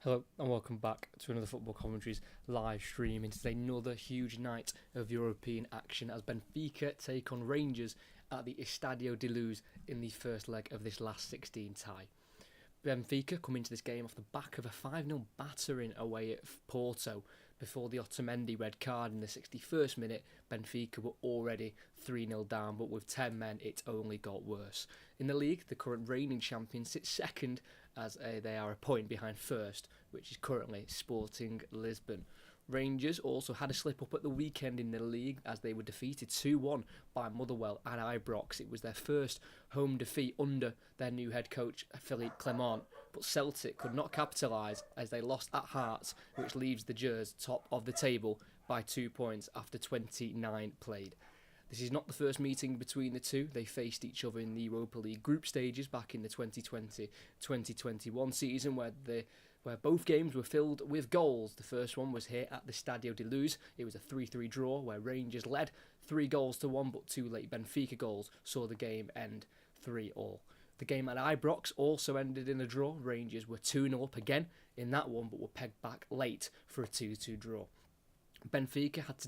Hello and welcome back to another Football Commentaries live stream into another huge night of European action as Benfica take on Rangers at the Estadio de Luz in the first leg of this last 16 tie. Benfica come into this game off the back of a 5-0 battering away at Porto. Before the Otamendi red card in the 61st minute, Benfica were already 3-0 down, but with 10 men it only got worse. In the league, the current reigning champions sit second as they are a point behind first, which is currently Sporting Lisbon. Rangers also had a slip up at the weekend in the league as they were defeated 2-1 by Motherwell at Ibrox. It was their first home defeat under their new head coach Philippe Clement, but Celtic could not capitalise as they lost at Hearts, which leaves the Gers top of the table by 2 points after 29 played. This is not the first meeting between the two. They faced each other in the Europa League group stages back in the 2020-2021 season where both games were filled with goals. The first one was here at the Stadio de Luz. It was a 3-3 draw where Rangers led 3-1, but two late Benfica goals saw the game end 3-3. The game at Ibrox also ended in a draw. Rangers were 2-0 up again in that one, but were pegged back late for a 2-2 draw. Benfica had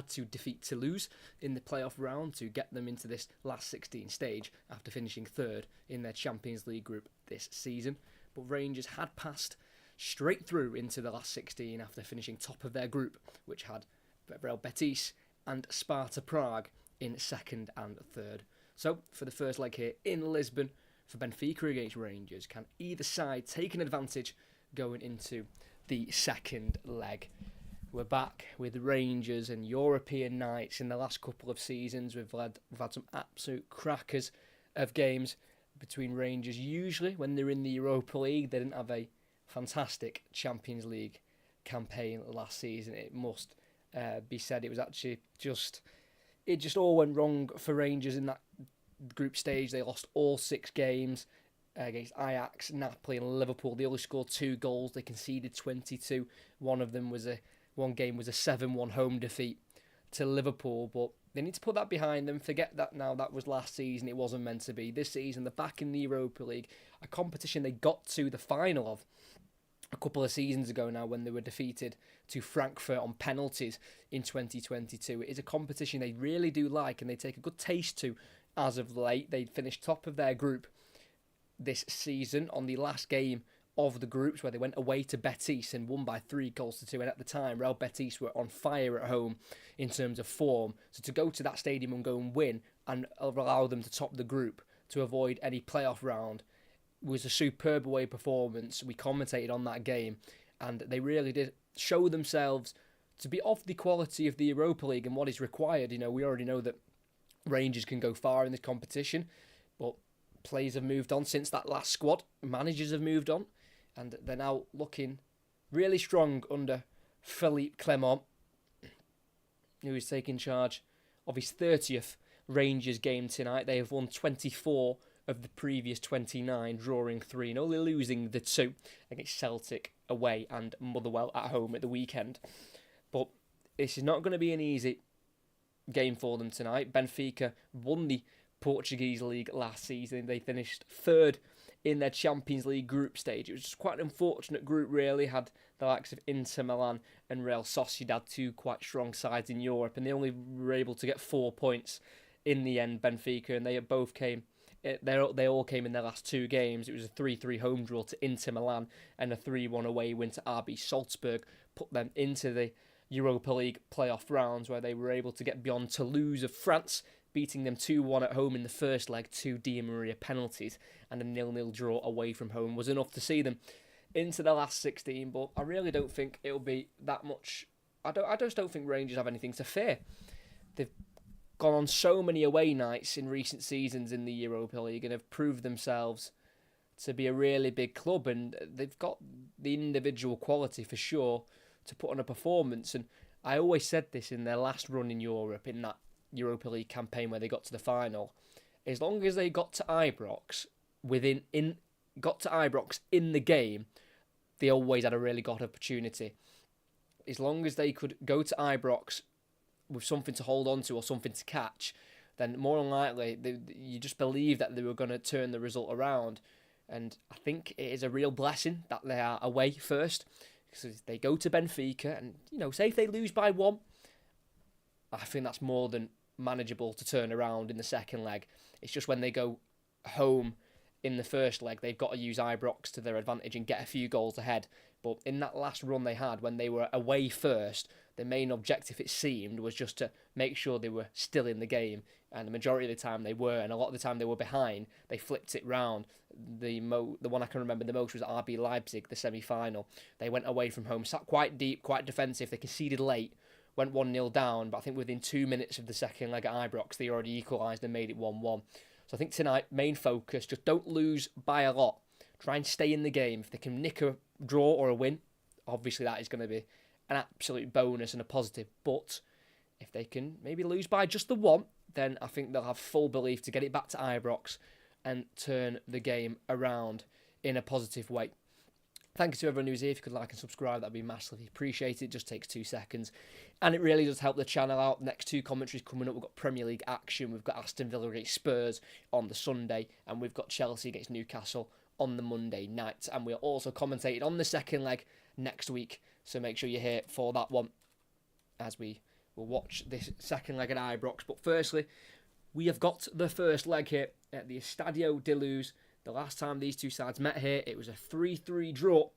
to defeat Toulouse in the playoff round to get them into this last 16 stage after finishing third in their Champions League group this season. But Rangers had passed straight through into the last 16 after finishing top of their group, which had Real Betis and Sparta Prague in second and third. So, for the first leg here in Lisbon, for Benfica against Rangers, can either side take an advantage going into the second leg? We're back with Rangers and European nights in the last couple of seasons. We've had some absolute crackers of games between Rangers. Usually, when they're in the Europa League, they didn't have a fantastic Champions League campaign last season. It must be said. It was actually it just all went wrong for Rangers in that group stage. They lost all 6 games against Ajax, Napoli and Liverpool. They only scored 2 goals. They conceded 22. One game was a 7-1 home defeat to Liverpool, but they need to put that behind them. Forget that now. That was last season. It wasn't meant to be. This season, they're back in the Europa League, a competition they got to the final of a couple of seasons ago now when they were defeated to Frankfurt on penalties in 2022. It is a competition they really do like and they take a good taste to as of late. They finished top of their group this season on the last game of the groups where they went away to Betis and won by 3-2. And at the time, Real Betis were on fire at home in terms of form. So to go to that stadium and go and win and allow them to top the group to avoid any playoff round was a superb away performance. We commentated on that game and they really did show themselves to be of the quality of the Europa League and what is required. You know, we already know that Rangers can go far in this competition, but players have moved on since that last squad. Managers have moved on. And they're now looking really strong under Philippe Clement, who is taking charge of his 30th Rangers game tonight. They have won 24 of the previous 29, drawing 3 and only losing the 2 against Celtic away and Motherwell at home at the weekend. But this is not going to be an easy game for them tonight. Benfica won the Portuguese league last season. They finished third in their Champions League group stage. It was just quite an unfortunate group, really. Had the likes of Inter Milan and Real Sociedad, 2 quite strong sides in Europe, and they only were able to get 4 points in the end, Benfica, and they all came in their last 2 games. It was a 3-3 home draw to Inter Milan and a 3-1 away win to RB Salzburg, put them into the Europa League playoff rounds where they were able to get beyond Toulouse of France, beating them 2-1 at home in the first leg, 2 Di Maria penalties, and a 0-0 draw away from home was enough to see them into the last 16, but I really don't think it'll be that much. I just don't think Rangers have anything to fear. They've gone on so many away nights in recent seasons in the Europa League and have proved themselves to be a really big club, and they've got the individual quality for sure to put on a performance. And I always said this in their last run in Europe, in that Europa League campaign where they got to the final, as long as they got to Ibrox in the game, they always had a really good opportunity. As long as they could go to Ibrox with something to hold on to or something to catch, then more than likely you just believe that they were going to turn the result around. And I think it is a real blessing that they are away first, because they go to Benfica and, say if they lose by 1, I think that's more than manageable to turn around in the second leg. It's just when they go home in the first leg, they've got to use Ibrox to their advantage and get a few goals ahead. But in that last run they had, when they were away first, the main objective, it seemed, was just to make sure they were still in the game. And the majority of the time they were, and a lot of the time they were behind, they flipped it round. The one I can remember the most was RB Leipzig, the semi-final. They went away from home, sat quite deep, quite defensive. They conceded late, went 1-0 down, but I think within 2 minutes of the second leg at Ibrox, they already equalised and made it 1-1. So I think tonight, main focus, just don't lose by a lot. Try and stay in the game. If they can nick a draw or a win, obviously that is going to be an absolute bonus and a positive. But if they can maybe lose by just the 1, then I think they'll have full belief to get it back to Ibrox and turn the game around in a positive way. Thank you to everyone who's here. If you could like and subscribe, that'd be massively appreciated. It just takes 2 seconds. And it really does help the channel out. Next 2 commentaries coming up. We've got Premier League action. We've got Aston Villa against Spurs on the Sunday. And we've got Chelsea against Newcastle on the Monday night. And we're also commentated on the second leg next week. So make sure you're here for that one as we will watch this second leg at Ibrox. But firstly, we have got the first leg here at the Estadio de Luz. The last time these two sides met here, it was a 3-3 draw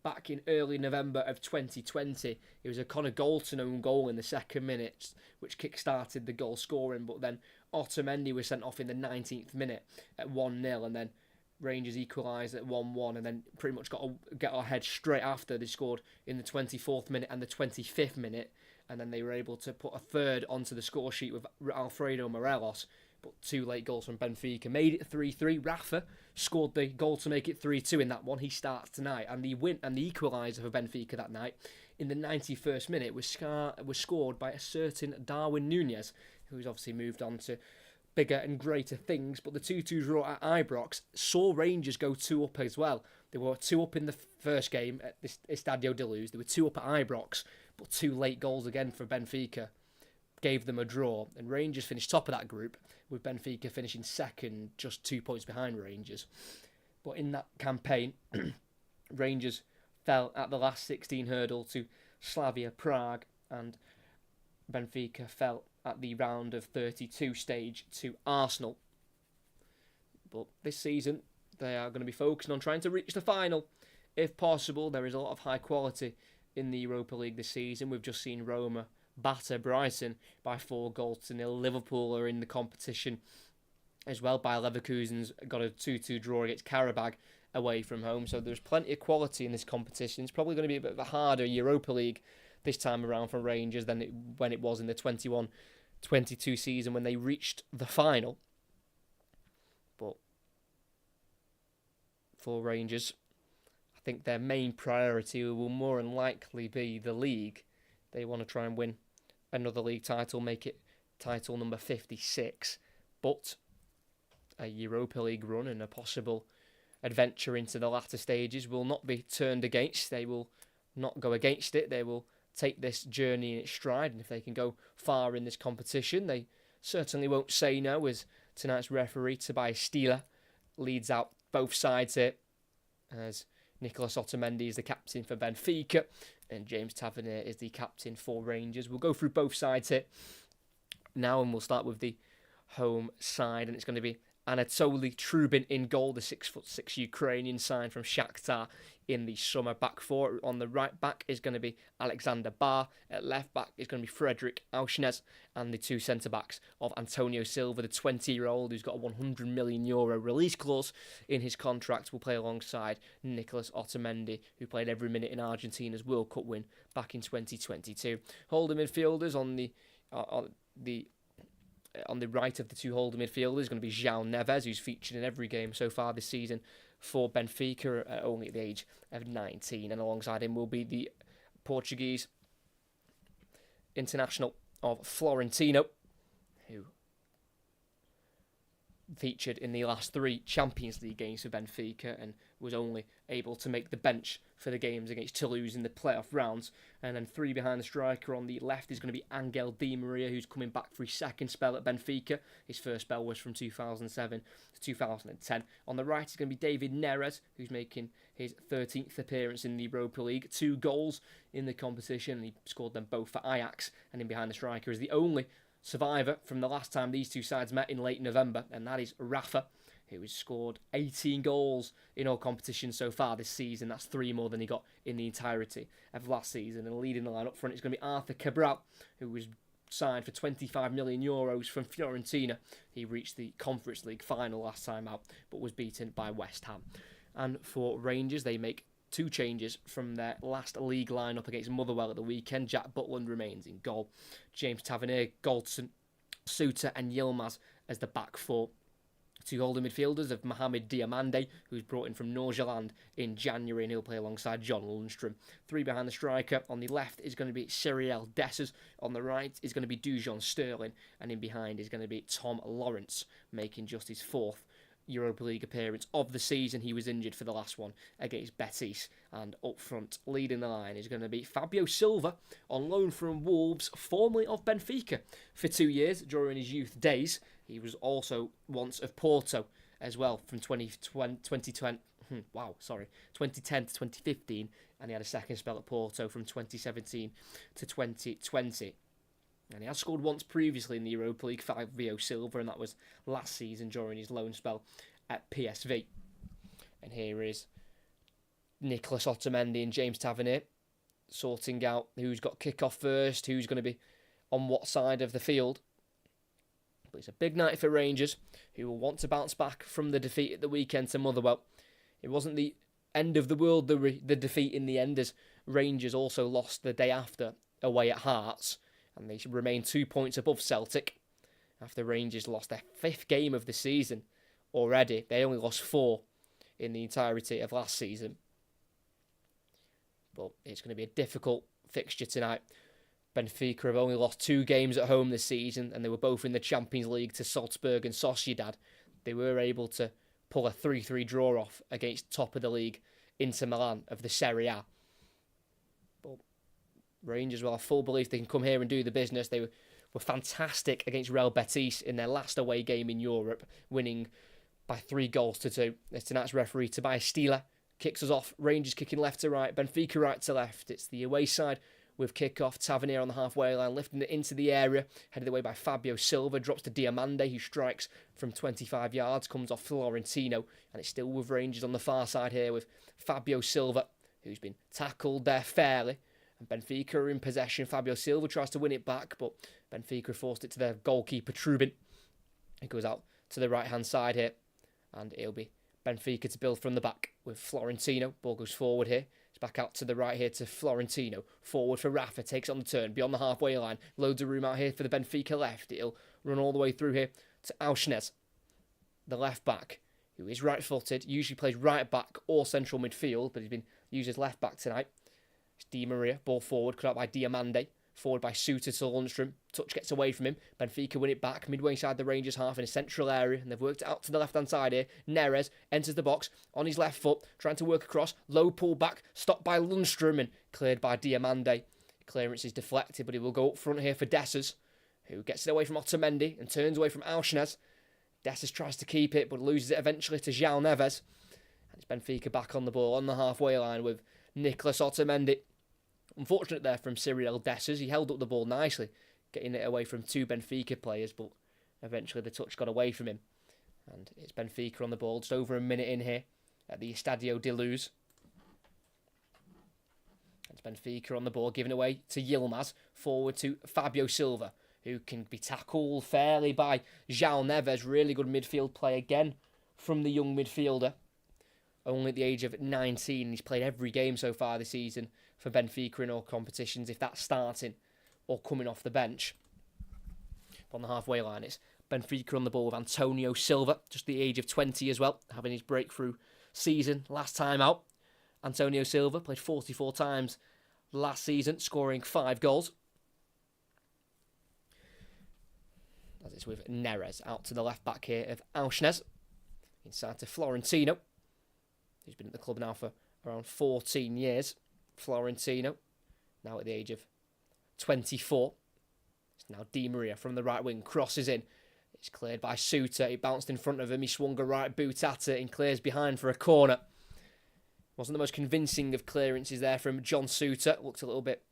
back in early November of 2020. It was a Connor Goldson own goal in the second minute, which kick-started the goal scoring, but then Otamendi was sent off in the 19th minute at 1-0, and then Rangers equalised at 1-1, and then pretty much got to get ahead straight after. They scored in the 24th minute and the 25th minute, and then they were able to put a third onto the score sheet with Alfredo Morelos. But 2 late goals from Benfica made it 3-3. Rafa scored the goal to make it 3-2 in that one. He starts tonight, and the win and the equaliser for Benfica that night in the 91st minute was scored by a certain Darwin Núñez, who's obviously moved on to bigger and greater things. But the 2-2 draw at Ibrox saw Rangers go 2 up as well. They were 2 up in the first game at this Estadio de Luz. They were 2 up at Ibrox, but 2 late goals again for Benfica gave them a draw, and Rangers finished top of that group, with Benfica finishing second, just 2 points behind Rangers. But in that campaign, Rangers fell at the last 16 hurdle to Slavia Prague, and Benfica fell at the round of 32 stage to Arsenal. But this season, they are going to be focusing on trying to reach the final. If possible, there is a lot of high quality in the Europa League this season. We've just seen Roma batter Brighton by 4-0. Liverpool are in the competition as well. Bayer Leverkusen's got a 2-2 draw against Karabag away from home. So there's plenty of quality in this competition. It's probably going to be a bit of a harder Europa League this time around for Rangers than when it was in the 21-22 season when they reached the final. But for Rangers, I think their main priority will more than likely be the league. They want to try and win another league title, make it title number 56. But a Europa League run and a possible adventure into the latter stages will not be turned against. They will not go against it. They will take this journey in its stride. And if they can go far in this competition, they certainly won't say no, as tonight's referee, Tobias Stieler, leads out both sides here, as Nicolas Otamendi is the captain for Benfica and James Tavernier is the captain for Rangers. We'll go through both sides here now, and we'll start with the home side, and it's going to be Anatoly Trubin in goal, the 6'6" Ukrainian signed from Shakhtar in the summer. Back four on the right back is going to be Alexander Bar. At left back is going to be Frederick Auchnez, and the 2 centre-backs of Antonio Silva, the 20-year-old who's got a €100 million release clause in his contract, will play alongside Nicolas Otamendi, who played every minute in Argentina's World Cup win back in 2022. Holding midfielders on the right of the 2 holding midfielders is going to be João Neves, who's featured in every game so far this season for Benfica, only at the age of 19. And alongside him will be the Portuguese international of Florentino, who featured in the last 3 Champions League games for Benfica and was only able to make the bench for the games against Toulouse in the playoff rounds. And then 3 behind the striker on the left is going to be Angel Di Maria, who's coming back for his second spell at Benfica. His first spell was from 2007 to 2010. On the right is going to be David Neres, who's making his 13th appearance in the Europa League. 2 goals in the competition, and he scored them both for Ajax. And in behind the striker is the only survivor from the last time these two sides met in late November, and that is Rafa, who has scored 18 goals in all competitions so far this season. That's 3 more than he got in the entirety of last season. And leading the line up front is going to be Arthur Cabral, who was signed for €25 million from Fiorentina. He reached the Conference League final last time out, but was beaten by West Ham. And for Rangers, they make 2 changes from their last league lineup against Motherwell at the weekend. Jack Butland remains in goal. James Tavernier, Goldson, Suter and Yilmaz as the back 4. 2 holding midfielders of Mohamed Diamande, who's brought in from Nordsjælland in January, and he'll play alongside John Lundstrom. 3 behind the striker. On the left is going to be Cyriel Dessers. On the right is going to be Dujon Sterling. And in behind is going to be Tom Lawrence, making just his 4th Europa League appearance of the season. He was injured for the last one against Betis. And up front, leading the line, is going to be Fabio Silva, on loan from Wolves, formerly of Benfica, for 2 years during his youth days. He was also once of Porto as well from 2010 to 2015, and he had a second spell at Porto from 2017 to 2020. And he has scored once previously in the Europa League, Fabio Silva, and that was last season during his loan spell at PSV. And here is Nicolas Otamendi and James Tavernier sorting out who's got kickoff first, who's going to be on what side of the field. But it's a big night for Rangers, who will want to bounce back from the defeat at the weekend to Motherwell. It wasn't the end of the world, the defeat in the end, as Rangers also lost the day after away at Hearts, and they remain 2 points above Celtic after Rangers lost their 5th game of the season already. They only lost 4 in the entirety of last season. But it's going to be a difficult fixture tonight. Benfica have only lost 2 games at home this season, and they were both in the Champions League to Salzburg and Sociedad. They were able to pull a 3-3 draw off against top of the league Inter Milan of the Serie A. But Rangers will have full belief they can come here and do the business. They were fantastic against Real Betis in their last away game in Europe, winning by 3-2. As tonight's referee, Tobias Stieler, kicks us off. Rangers kicking left to right, Benfica right to left. It's the away side with kickoff. Tavernier on the halfway line, lifting it into the area, headed away by Fabio Silva, drops to Diamande, who strikes from 25 yards, comes off Florentino, and it's still with Rangers on the far side here with Fabio Silva, who's been tackled there fairly, and Benfica are in possession. Fabio Silva tries to win it back, but Benfica forced it to their goalkeeper Trubin. It goes out to the right-hand side here, and it'll be Benfica to build from the back with Florentino. Ball goes forward here. It's back out to the right here to Florentino. Forward for Rafa. Takes on the turn. Beyond the halfway line. Loads of room out here for the Benfica left. It'll run all the way through here to Auschnes, the left back, who is right-footed. Usually plays right back or central midfield, but he's been used as left back tonight. It's Di Maria. Ball forward. Cut out by Diamande. Forward by Suter to Lundstrom. Touch gets away from him. Benfica win it back. Midway side the Rangers half in a central area. And they've worked it out to the left-hand side here. Neres enters the box on his left foot. Trying to work across. Low pull back. Stopped by Lundstrom and cleared by Diamande. Clearance is deflected, but he will go up front here for Dessers, who gets it away from Otamendi and turns away from Auschnes. Dessers tries to keep it, but loses it eventually to João Neves. And it's Benfica back on the ball on the halfway line with Nicolas Otamendi. Unfortunate there from Cyriel Dessers. He held up the ball nicely, getting it away from 2 Benfica players, but eventually the touch got away from him. And it's Benfica on the ball, just over a minute in here at the Estadio de Luz. It's Benfica on the ball, giving away to Yilmaz, forward to Fabio Silva, who can be tackled fairly by João Neves. Really good midfield play again from the young midfielder. Only at the age of 19, he's played every game so far this season for Benfica in all competitions, if that's starting or coming off the bench. On the halfway line, it's Benfica on the ball with Antonio Silva, just the age of 20 as well, having his breakthrough season last time out. Antonio Silva played 44 times last season, scoring 5 goals. as it's with Neres out to the left back here of Auschnes. Inside to Florentino, who's been at the club now for around 14 years. Florentino, now at the age of 24. It's now Di Maria from the right wing, crosses in. It's cleared by Suter. He bounced in front of him. He swung a right boot at it and clears behind for a corner. Wasn't the most convincing of clearances there from John Suter. Looked a little bit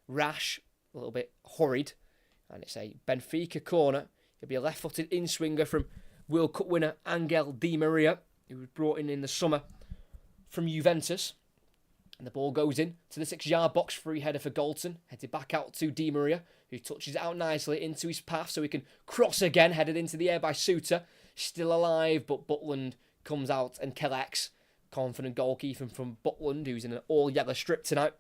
rash, a little bit hurried. And it's a Benfica corner. It'll be a left-footed in-swinger from World Cup winner Angel Di Maria, who was brought in the summer from Juventus. And the ball goes in to the 6-yard box. Free header for Galton. Headed back out to Di Maria, who touches it out nicely into his path so he can cross again. Headed into the air by Suter. Still alive, but Butland comes out and collects. Confident goalkeeper from Butland, who's in an all-yellow strip tonight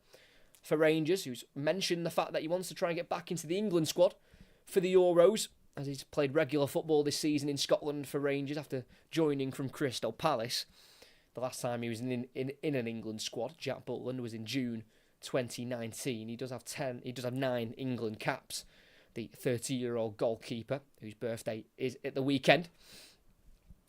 for Rangers, who's mentioned the fact that he wants to try and get back into the England squad for the Euros, as he's played regular football this season in Scotland for Rangers after joining from Crystal Palace. The last time he was in an England squad, Jack Butland, was in June 2019. He does have 9 England caps. The 30-year-old goalkeeper, whose birthday is at the weekend.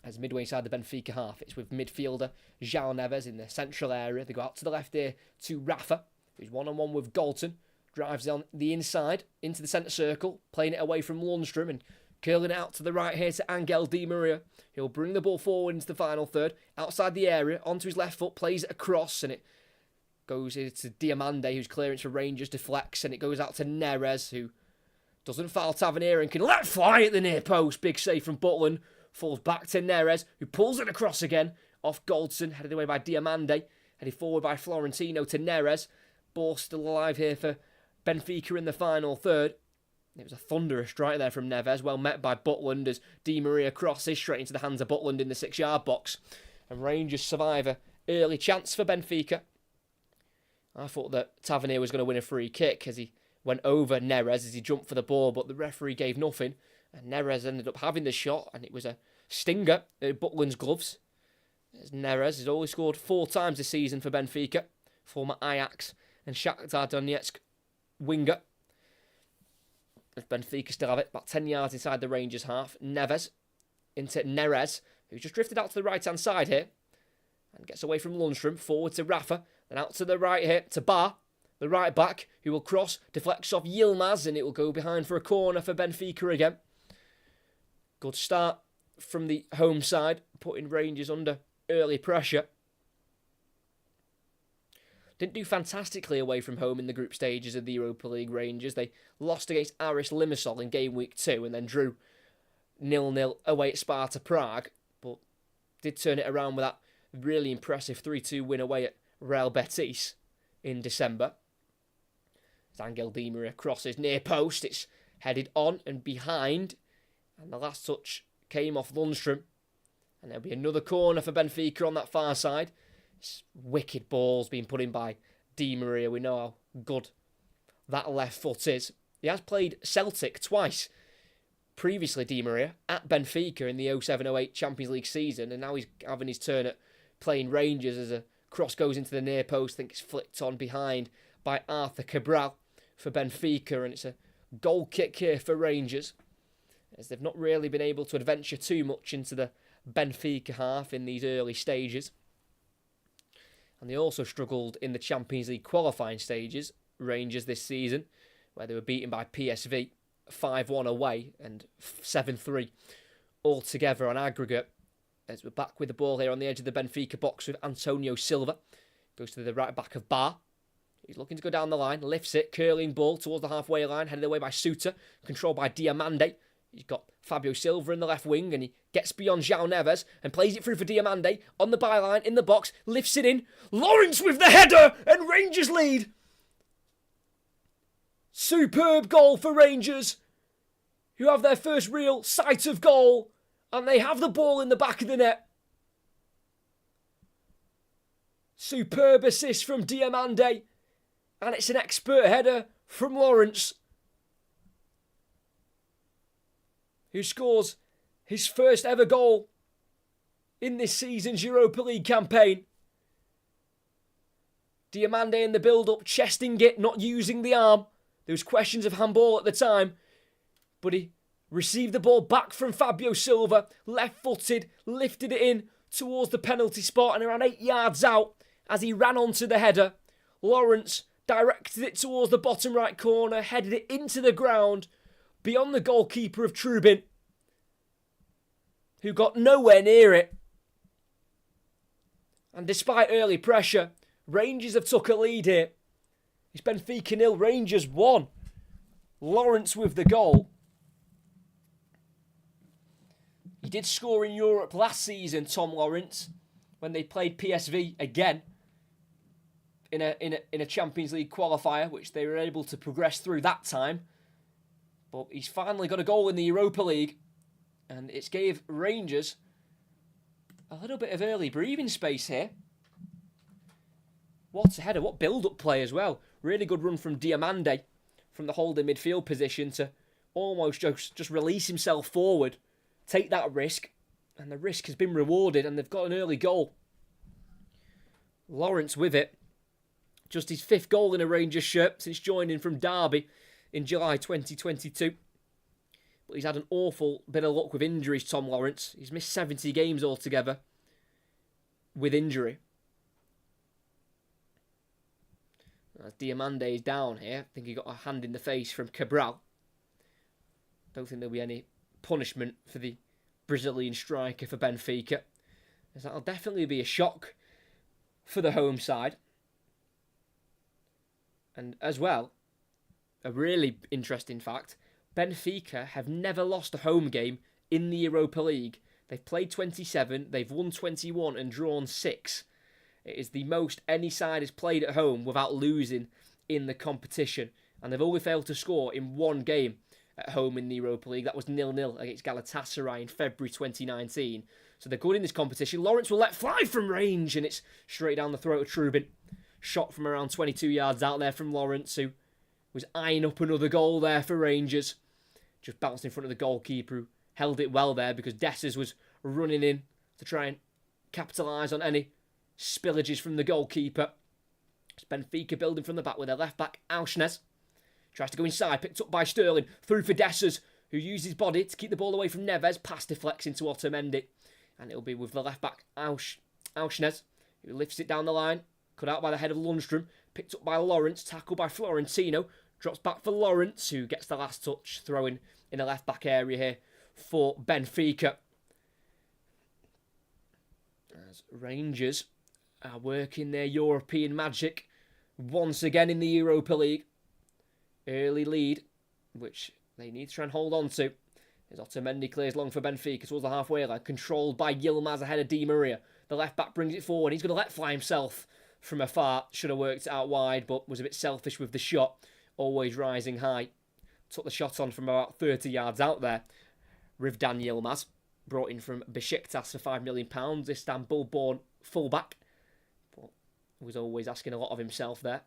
As midway inside the Benfica half, it's with midfielder João Neves in the central area. They go out to the left here to Rafa, who's one-on-one with Galton. Drives on the inside into the centre circle, playing it away from Lundstrom and curling it out to the right here to Angel Di Maria. He'll bring the ball forward into the final third, outside the area, onto his left foot, plays it across, and it goes into Diamande, whose clearance for Rangers deflects, and it goes out to Neres, who doesn't foul Tavernier and can let fly at the near post. Big save from Butland. Falls back to Neres, who pulls it across again, off Goldson, headed away by Diamande, headed forward by Florentino to Neres. Ball still alive here for Benfica in the final third. It was a thunderous strike there from Neves, well met by Butland as Di Maria crosses straight into the hands of Butland in the 6-yard box. And Rangers survive an early chance for Benfica. I thought that Tavernier was going to win a free kick as he went over Neres as he jumped for the ball, but the referee gave nothing. And Neres ended up having the shot, and it was a stinger at Butland's gloves. As Neres has only scored 4 times this season for Benfica, former Ajax and Shakhtar Donetsk winger. As Benfica still have it, about 10 yards inside the Rangers half. Neves into Neres, who's just drifted out to the right-hand side here, and gets away from Lundstrom, forward to Rafa, then out to the right here to Bar, the right back, who will cross, deflects off Yilmaz, and it will go behind for a corner for Benfica again. Good start from the home side, putting Rangers under early pressure. Didn't do fantastically away from home in the group stages of the Europa League. Rangers. They lost against Aris Limassol in game week 2 and then drew 0-0 away at Sparta Prague, but did turn it around with that really impressive 3-2 win away at Real Betis in December. As Angel Di Maria crosses near post, it's headed on and behind, and the last touch came off Lundstrom, and there'll be another corner for Benfica on that far side. It's wicked balls being put in by Di Maria. We know how good that left foot is. He has played Celtic twice previously, Di Maria, at Benfica in the 07-08 Champions League season, and now he's having his turn at playing Rangers as a cross goes into the near post. I think it's flicked on behind by Arthur Cabral for Benfica, and it's a goal kick here for Rangers, as they've not really been able to adventure too much into the Benfica half in these early stages. And they also struggled in the Champions League qualifying stages, Rangers this season, where they were beaten by PSV 5-1 away and 7-3 altogether on aggregate. As we're back with the ball here on the edge of the Benfica box with Antonio Silva. Goes to the right back of Bar. He's looking to go down the line, lifts it, curling ball towards the halfway line, headed away by Suter, controlled by Diamande. He's got Fabio Silva in the left wing, and he gets beyond João Neves and plays it through for Diamande on the byline, in the box, lifts it in. Lawrence with the header, and Rangers lead. Superb goal for Rangers, who have their first real sight of goal, and they have the ball in the back of the net. Superb assist from Diamande, and it's an expert header from Lawrence, who scores his first ever goal in this season's Europa League campaign. Diamande in the build-up, chesting it, not using the arm. There was questions of handball at the time, but he Received the ball back from Fabio Silva, left-footed, lifted it in towards the penalty spot and around 8 yards out as he ran onto the header. Lawrence directed it towards the bottom right corner, headed it into the ground beyond the goalkeeper of Trubin, who got nowhere near it. And despite early pressure, Rangers have took a lead here. It's Benfica 0, Rangers 1. Lawrence with the goal. He did score in Europe last season, Tom Lawrence, when they played PSV again in a Champions League qualifier, which they were able to progress through that time. But he's finally got a goal in the Europa League, and it's gave Rangers a little bit of early breathing space here. What a header, what build-up play as well. Really good run from Diamande from the holding midfield position to almost just release himself forward, take that risk, and the risk has been rewarded, and they've got an early goal. Lawrence with it. Just his 5th goal in a Rangers shirt since joining from Derby in July 2022. But he's had an awful bit of luck with injuries, Tom Lawrence. He's missed 70 games altogether with injury. As Diamande is down here, I think he got a hand in the face from Cabral. Don't think there'll be any punishment for the Brazilian striker for Benfica, as that'll definitely be a shock for the home side. And as well, a really interesting fact, Benfica have never lost a home game in the Europa League. They've played 27, they've won 21 and drawn 6. It is the most any side has played at home without losing in the competition. And they've only failed to score in 1 game at home in the Europa League. That was 0-0 against Galatasaray in February 2019. So they're good in this competition. Lawrence will let fly from range, and it's straight down the throat of Trubin. Shot from around 22 yards out there from Lawrence, who was eyeing up another goal there for Rangers. Just bounced in front of the goalkeeper, who held it well there because Dessers was running in to try and capitalise on any spillages from the goalkeeper. It's Benfica building from the back with their left back, Auschnes. Tries to go inside, picked up by Sterling. Through for Dessers, who used his body to keep the ball away from Neves. Pass deflects into Otamendi. And it'll be with the left back, Auschnes, who lifts it down the line. Cut out by the head of Lundstrom. Picked up by Lawrence. Tackled by Florentino. Drops back for Lawrence, who gets the last touch. Throwing in the left back area here for Benfica. As Rangers are working their European magic once again in the Europa League. Early lead, which they need to try and hold on to. As Otamendi clears long for Benfica towards the halfway line. Controlled by Yilmaz ahead of Di Maria. The left back brings it forward. He's going to let fly himself from afar. Should have worked it out wide, but was a bit selfish with the shot. Always rising high. Took the shot on from about 30 yards out there. Rivdan Yilmaz, brought in from Besiktas for £5 million. Istanbul-born fullback. But was always asking a lot of himself there.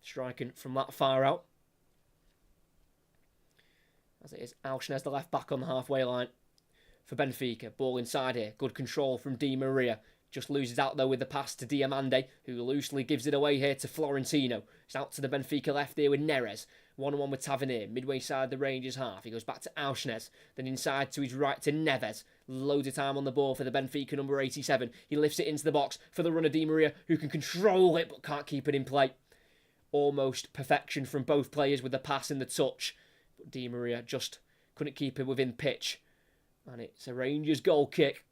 Striking from that far out. As it is Auschnes, the left back on the halfway line for Benfica. Ball inside here. Good control from Di Maria. Just loses out though with the pass to Diamande, who loosely gives it away here to Florentino. It's out to the Benfica left here with Neres. 1-1 with Tavernier. Midway side the Rangers half. He goes back to Auschnes. Then inside to his right to Neves. Loads of time on the ball for the Benfica number 87. He lifts it into the box for the runner Di Maria, who can control it but can't keep it in play. Almost perfection from both players with the pass and the touch. But Di Maria just couldn't keep it within pitch. And it's a Rangers goal kick.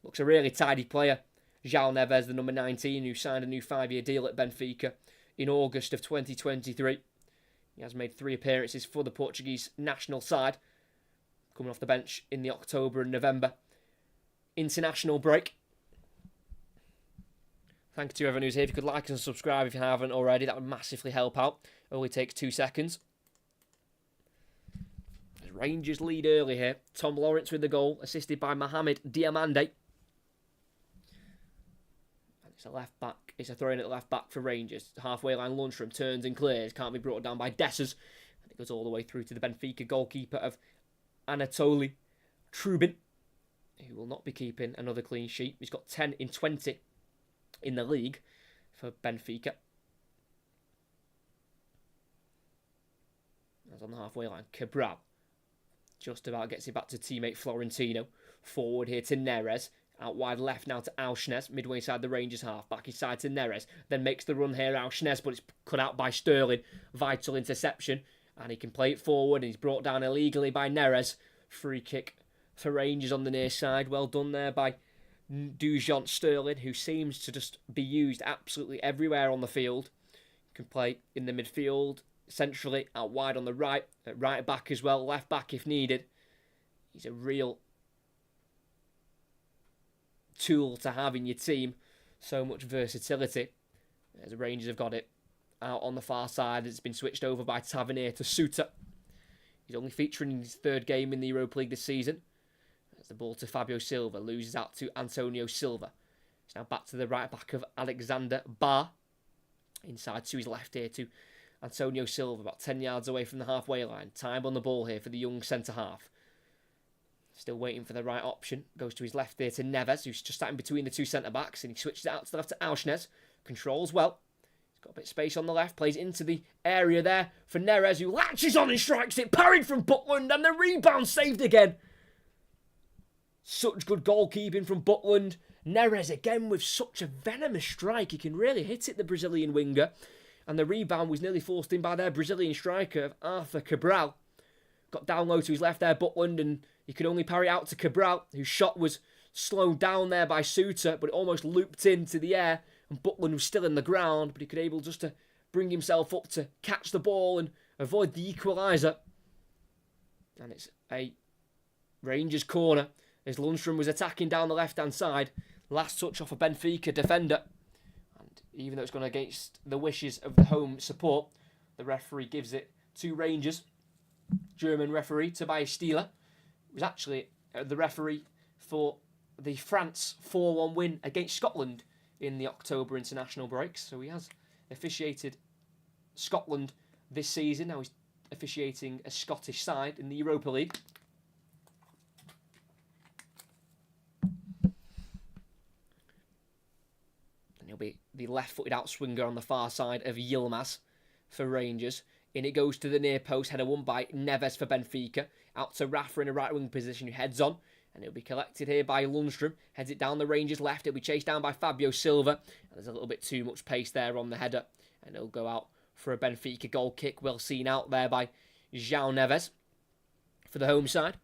Looks a really tidy player. João Neves, the number 19, who signed a new 5-year deal at Benfica in August of 2023. He has made 3 appearances for the Portuguese national side, coming off the bench in the October and November international break. Thank you to everyone who's here. If you could like and subscribe if you haven't already, that would massively help out. It only takes 2 seconds. Rangers lead early here. Tom Lawrence with the goal, assisted by Mohamed Diamande. It's a left back. It's a throw in at the left back for Rangers. Halfway line, Lundstrom turns and clears. Can't be brought down by Dessers. And it goes all the way through to the Benfica goalkeeper of Anatoly Trubin, who will not be keeping another clean sheet. He's got 10 in 20 in the league for Benfica. That's on the halfway line. Cabral Just about gets it back to teammate Florentino. Forward here to Neres. Out wide left now to Auschnes, midway side the Rangers half. Back inside to Neres. Then makes the run here, Auschnes, but it's cut out by Sterling. Vital interception. And he can play it forward, and he's brought down illegally by Neres. Free kick for Rangers on the near side. Well done there by Dujon Sterling, who seems to just be used absolutely everywhere on the field. Can play in the midfield, centrally, out wide on the right. At right back as well, left back if needed. He's a real tool to have in your team. So much versatility. As the Rangers have got it out on the far side. It's been switched over by Tavernier to Suter. He's only featuring in his third game in the Europa League this season. As the ball to Fabio Silva. Loses out to Antonio Silva. It's now back to the right back of Alexander Barr. Inside to his left here to Antonio Silva. About 10 yards away from the halfway line. Time on the ball here for the young centre-half. Still waiting for the right option. Goes to his left there to Neves, who's just sat in between the two centre-backs. And he switches it out to the left to Auschnes. Controls well. He's got a bit of space on the left. Plays into the area there for Neres, who latches on and strikes it. Parried from Butland. And the rebound saved again. Such good goalkeeping from Butland. Neres again with such a venomous strike. He can really hit it, the Brazilian winger. And the rebound was nearly forced in by their Brazilian striker, Arthur Cabral. Got down low to his left there, Butland, and he could only parry out to Cabral, whose shot was slowed down there by Suter, but it almost looped into the air, and Butland was still in the ground, but he could able just to bring himself up to catch the ball and avoid the equalizer. And it's a Rangers corner, as Lundstrom was attacking down the left-hand side. Last touch off a Benfica defender. And even though it's gone against the wishes of the home support, the referee gives it to Rangers. German referee, Tobias Stieler, was actually the referee for the France 4-1 win against Scotland in the October international breaks. So he has officiated Scotland this season. Now he's officiating a Scottish side in the Europa League. And he'll be the left-footed outswinger on the far side of Yilmaz for Rangers. In it goes to the near post, header won by Neves for Benfica. Out to Rafa in a right wing position who heads on. And it'll be collected here by Lundstrom. Heads it down the Rangers left. It'll be chased down by Fabio Silva. And there's a little bit too much pace there on the header. And it'll go out for a Benfica goal kick. Well seen out there by João Neves for the home side.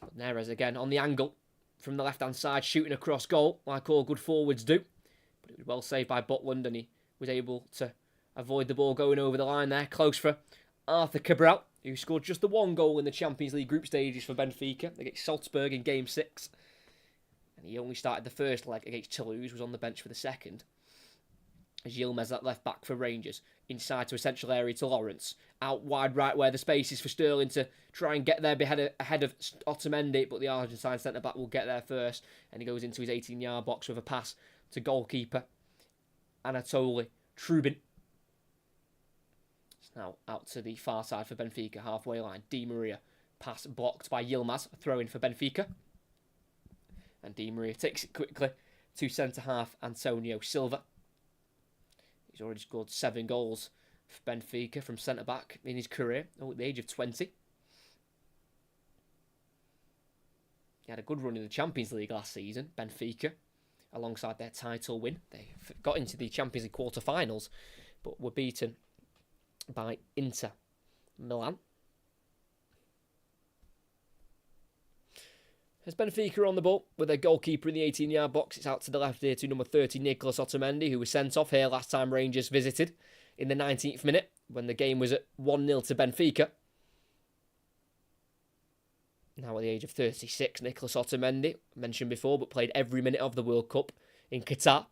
But Neres again on the angle from the left-hand side, shooting across goal like all good forwards do. But it was well saved by Butland, and he was able to avoid the ball going over the line there. Close for Arthur Cabral, who scored just the one goal in the Champions League group stages for Benfica against Salzburg in Game 6. And he only started the first leg against Toulouse, was on the bench for the second. As Yilmaz at left back for Rangers. Inside to a central area to Lawrence. Out wide right where the space is for Sterling to try and get there ahead of Otamendi, but the Argentine centre-back will get there first. And he goes into his 18-yard box with a pass to goalkeeper Anatoly Trubin. Now out to the far side for Benfica, halfway line. Di Maria, pass blocked by Yilmaz, throw in for Benfica. And Di Maria takes it quickly to centre-half Antonio Silva. He's already scored 7 goals for Benfica from centre-back in his career, at the age of 20. He had a good run in the Champions League last season, Benfica, alongside their title win. They got into the Champions League quarter-finals, but were beaten by Inter Milan. As Benfica on the ball with their goalkeeper in the 18-yard box, it's out to the left here to number 30, Nicolas Otamendi, who was sent off here last time Rangers visited in the 19th minute when the game was at 1-0 to Benfica. Now at the age of 36, Nicolas Otamendi, mentioned before, but played every minute of the World Cup in Qatar.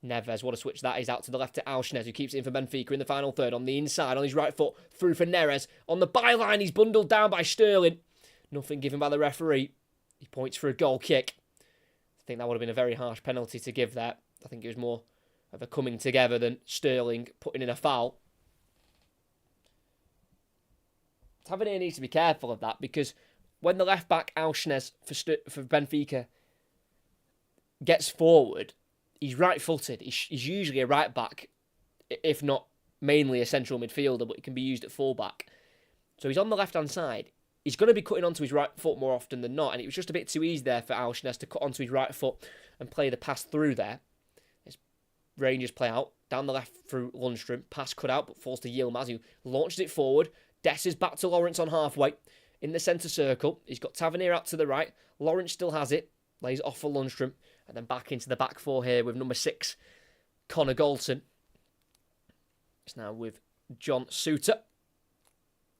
Neves, what a switch that is, out to the left to Auschnes, who keeps it in for Benfica in the final third. On the inside, on his right foot, through for Neres. On the byline, he's bundled down by Sterling. Nothing given by the referee. He points for a goal kick. I think that would have been a very harsh penalty to give there. I think it was more of a coming together than Sterling putting in a foul. Tavernier needs to be careful of that, because when the left-back Auschnes for Benfica gets forward, he's right-footed. He's usually a right-back, if not mainly a central midfielder, but he can be used at full-back. So he's on the left-hand side. he's going to be cutting onto his right foot more often than not, and it was just a bit too easy there for Auchness to cut onto his right foot and play the pass through there. As Rangers play out, down the left through Lundstrom, pass cut out, but falls to Yilmaz, who launches it forward. Dessers back to Lawrence on halfway, in the centre circle. He's got Tavernier out to the right. Lawrence still has it, lays it off for Lundstrom, and then back into the back four here with number 6, Connor Galton. It's now with John Suter,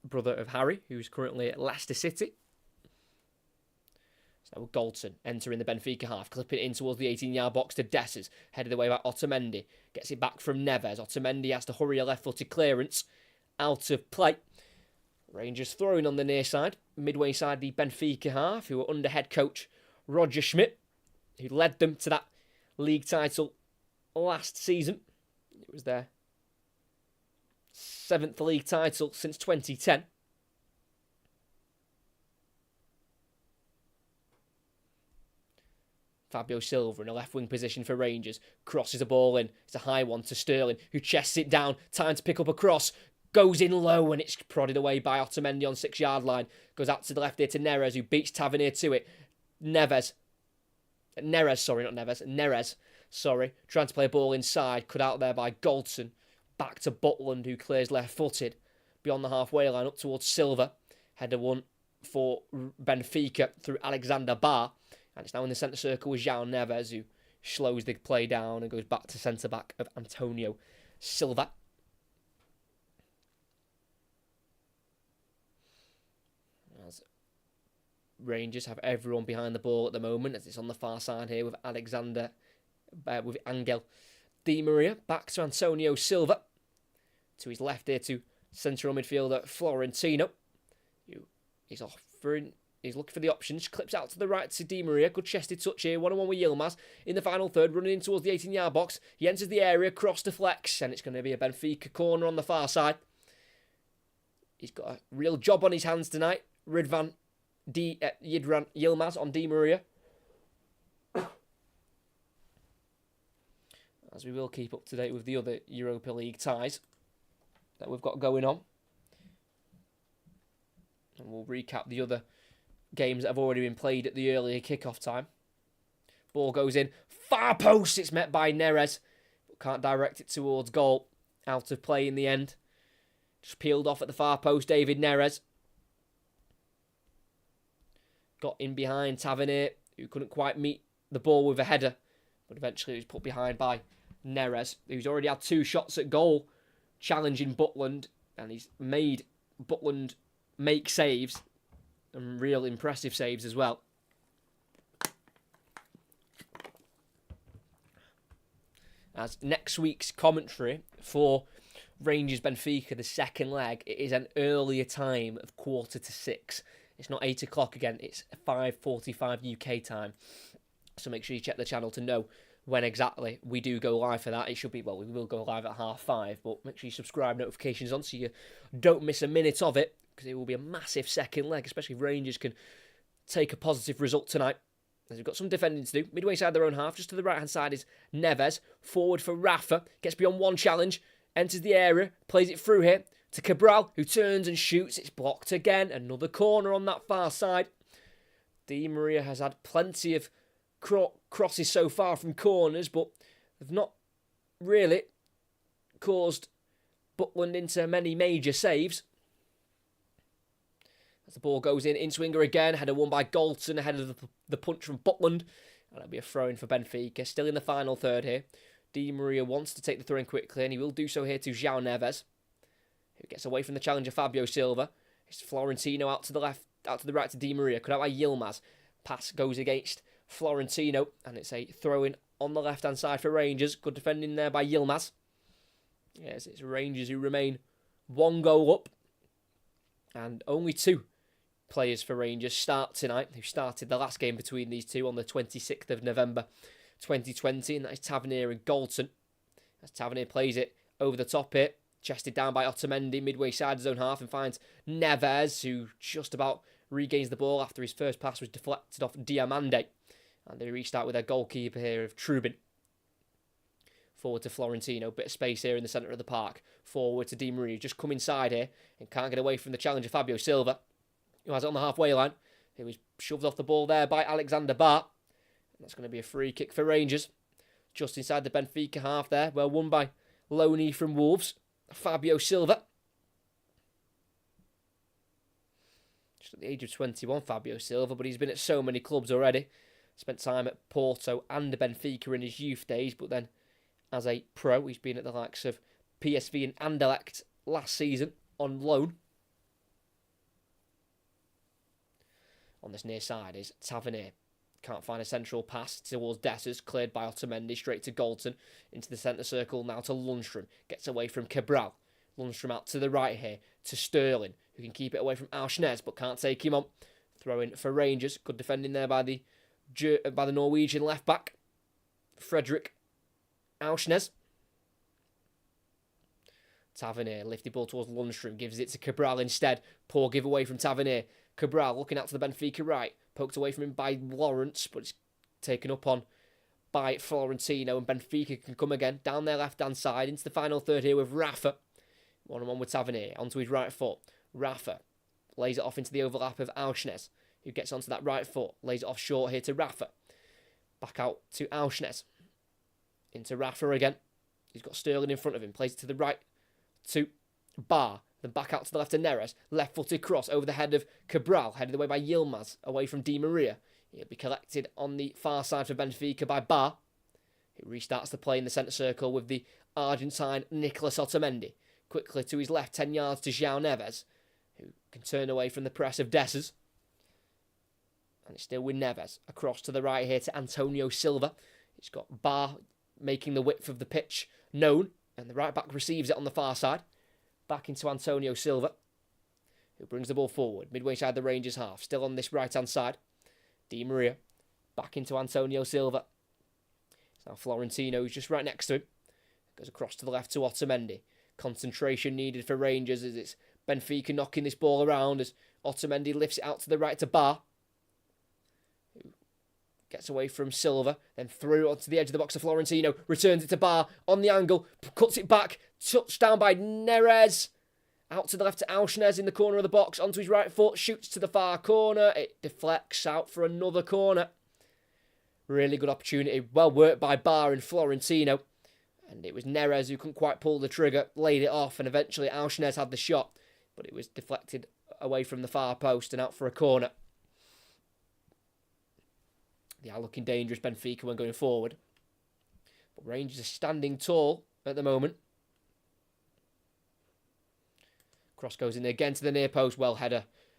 brother of Harry, who's currently at Leicester City. So with Galton entering the Benfica half, clipping it in towards the 18-yard box to Dessers, headed away by Otamendi. Gets it back from Neves. Otamendi has to hurry a left-footed clearance out of play. Rangers throwing on the near side, midway side the Benfica half, who were under head coach Roger Schmidt, who led them to that league title last season. It was their 7th league title since 2010. Fabio Silva in a left wing position for Rangers. Crosses a ball in. It's a high one to Sterling, who chests it down. Time to pick up a cross. Goes in low and it's prodded away by Otamendi on 6-yard line. Goes out to the left here to Neres, who beats Tavernier to it. Neres, trying to play a ball inside. Cut out there by Galton. Back to Butland, who clears left-footed. Beyond the halfway line, up towards Silva. Header one for Benfica through Alexander Barr. And it's now in the centre circle with João Neves, who slows the play down and goes back to centre-back of Antonio Silva. As Rangers have everyone behind the ball at the moment, as it's on the far side here with Angel Di Maria. Back to Antonio Silva. To his left here to central midfielder Florentino. Who is offering... He's looking for the options. Clips out to the right to Di Maria. Good chested touch here. 1-on-1 with Yilmaz. In the final third, running in towards the 18-yard box. He enters the area, cross to Flex. And it's going to be a Benfica corner on the far side. He's got a real job on his hands tonight. Yidran Yilmaz on Di Maria. As we will keep up to date with the other Europa League ties that we've got going on. And we'll recap the other games that have already been played at the earlier kickoff time. Ball goes in. Far post. It's met by Neres. But can't direct it towards goal. Out of play in the end. Just peeled off at the far post. David Neres. Got in behind Tavernier, who couldn't quite meet the ball with a header. But eventually he was put behind by Neres, who's already had 2 shots at goal, challenging Butland. And he's made Butland make saves. And real impressive saves as well. As next week's commentary for Rangers Benfica, the second leg, it is an earlier time of 5:45. It's not 8 o'clock again, it's 5:45 UK time. So make sure you check the channel to know when exactly we do go live for that. It should be, well, we will go live at 5:30, but make sure you subscribe, notifications on so you don't miss a minute of it. Because it will be a massive second leg, especially if Rangers can take a positive result tonight. As we've got some defending to do. Midway side their own half, just to the right-hand side is Neves. Forward for Rafa, gets beyond one challenge, enters the area, plays it through here to Cabral, who turns and shoots. It's blocked again. Another corner on that far side. Di Maria has had plenty of crosses so far from corners, but they've not really caused Butland into many major saves. As the ball goes in swinger again, header won by Galton ahead of the punch from Butland. And it'll be a throw-in for Benfica. Still in the final third here. Di Maria wants to take the throw-in quickly, and he will do so here to João Neves, who gets away from the challenger Fabio Silva. It's Florentino out to the left, out to the right to Di Maria. Cut out by Yilmaz. Pass goes against Florentino, and it's a throw-in on the left-hand side for Rangers. Good defending there by Yilmaz. Yes, it's Rangers who remain 1 goal up, and only 2 players for Rangers start tonight, who started the last game between these two on the 26th of November 2020, and that is Tavernier and Galton. As Tavernier plays it over the top here, chested down by Otamendi, midway side of his own half, and finds Neves, who just about regains the ball after his first pass was deflected off Diamande. And they restart with their goalkeeper here of Trubin. Forward to Florentino, bit of space here in the centre of the park. Forward to Di Maria, just come inside here and can't get away from the challenger Fabio Silva, who has it on the halfway line. He was shoved off the ball there by Alexander Bart. And that's going to be a free kick for Rangers. Just inside the Benfica half there. Well won by Loney from Wolves. Fabio Silva. Just at the age of 21, Fabio Silva, but he's been at so many clubs already. Spent time at Porto and Benfica in his youth days, but then as a pro, he's been at the likes of PSV and Anderlecht last season on loan. On this near side is Tavernier. Can't find a central pass towards Dessers, cleared by Otamendi, straight to Galton, into the centre circle, now to Lundstrom, gets away from Cabral. Lundstrom out to the right here, to Sterling, who can keep it away from Auchnez, but can't take him on. Throw in for Rangers, good defending there by the Norwegian left-back, Frederick Auchnez. Tavernier, lifted ball towards Lundstrom, gives it to Cabral instead. Poor giveaway from Tavernier. Cabral looking out to the Benfica right, poked away from him by Lawrence, but it's taken up on by Florentino, and Benfica can come again down their left-hand side into the final third here with Rafa. 1-on-1 with Tavernier, onto his right foot. Rafa lays it off into the overlap of Auchnez, who gets onto that right foot, lays it off short here to Rafa. Back out to Auchnez. Into Rafa again. He's got Sterling in front of him, plays it to the right to Bar. Then back out to the left to Neres. Left-footed cross over the head of Cabral, headed away by Yilmaz, away from Di Maria. He'll be collected on the far side for Benfica by Bar. He restarts the play in the centre circle with the Argentine Nicolas Otamendi. Quickly to his left, 10 yards to João Neves, who can turn away from the press of Dessers. And it's still with Neves. Across to the right here to Antonio Silva. It's got Bar making the width of the pitch known, and the right back receives it on the far side. Back into Antonio Silva, who brings the ball forward, midway side the Rangers half, still on this right-hand side. Di Maria, back into Antonio Silva. It's now Florentino, who's just right next to him. Goes across to the left to Otamendi. Concentration needed for Rangers as it's Benfica knocking this ball around as Otamendi lifts it out to the right to Bar. Who gets away from Silva, then through onto the edge of the box to Florentino, returns it to Bar, on the angle, cuts it back, touched down by Neres, out to the left to Auchnez in the corner of the box, onto his right foot, shoots to the far corner, it deflects out for another corner. Really good opportunity, well worked by Bar and Florentino, and it was Neres who couldn't quite pull the trigger, laid it off, and eventually Auchnez had the shot, but it was deflected away from the far post and out for a corner. They are looking dangerous, Benfica, when going forward. But Rangers are standing tall at the moment. Cross goes in again to the near post. Well